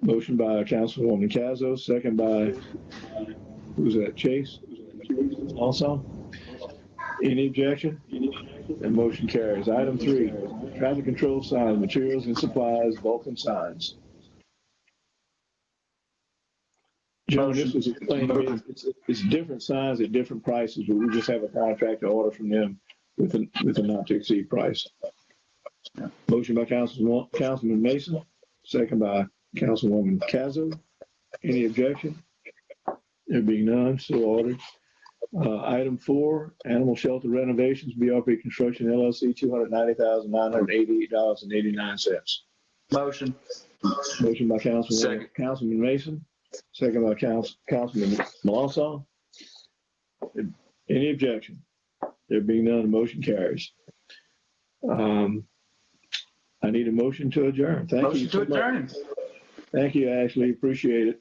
Motion by Councilwoman Cazzo, second by, who's that, Chase? Also? Any objection? And motion carries. Item 3, traffic control signs, materials and supplies, Vulcan signs. John, this was explained to me. It's different size at different prices, but we just have a contract to order from them with a not to exceed price. Motion by Councilman Mason, second by Councilwoman Cazzo. Any objection? There being none, so ordered. Item 4, animal shelter renovations, BRP Construction LLC, $290,988.89. Motion. Motion by Councilman Mason, second by Councilman Malonson. Any objection? There being none, the motion carries. I need a motion to adjourn. Thank you. Motion to adjourn. Thank you, Ashley. Appreciate it.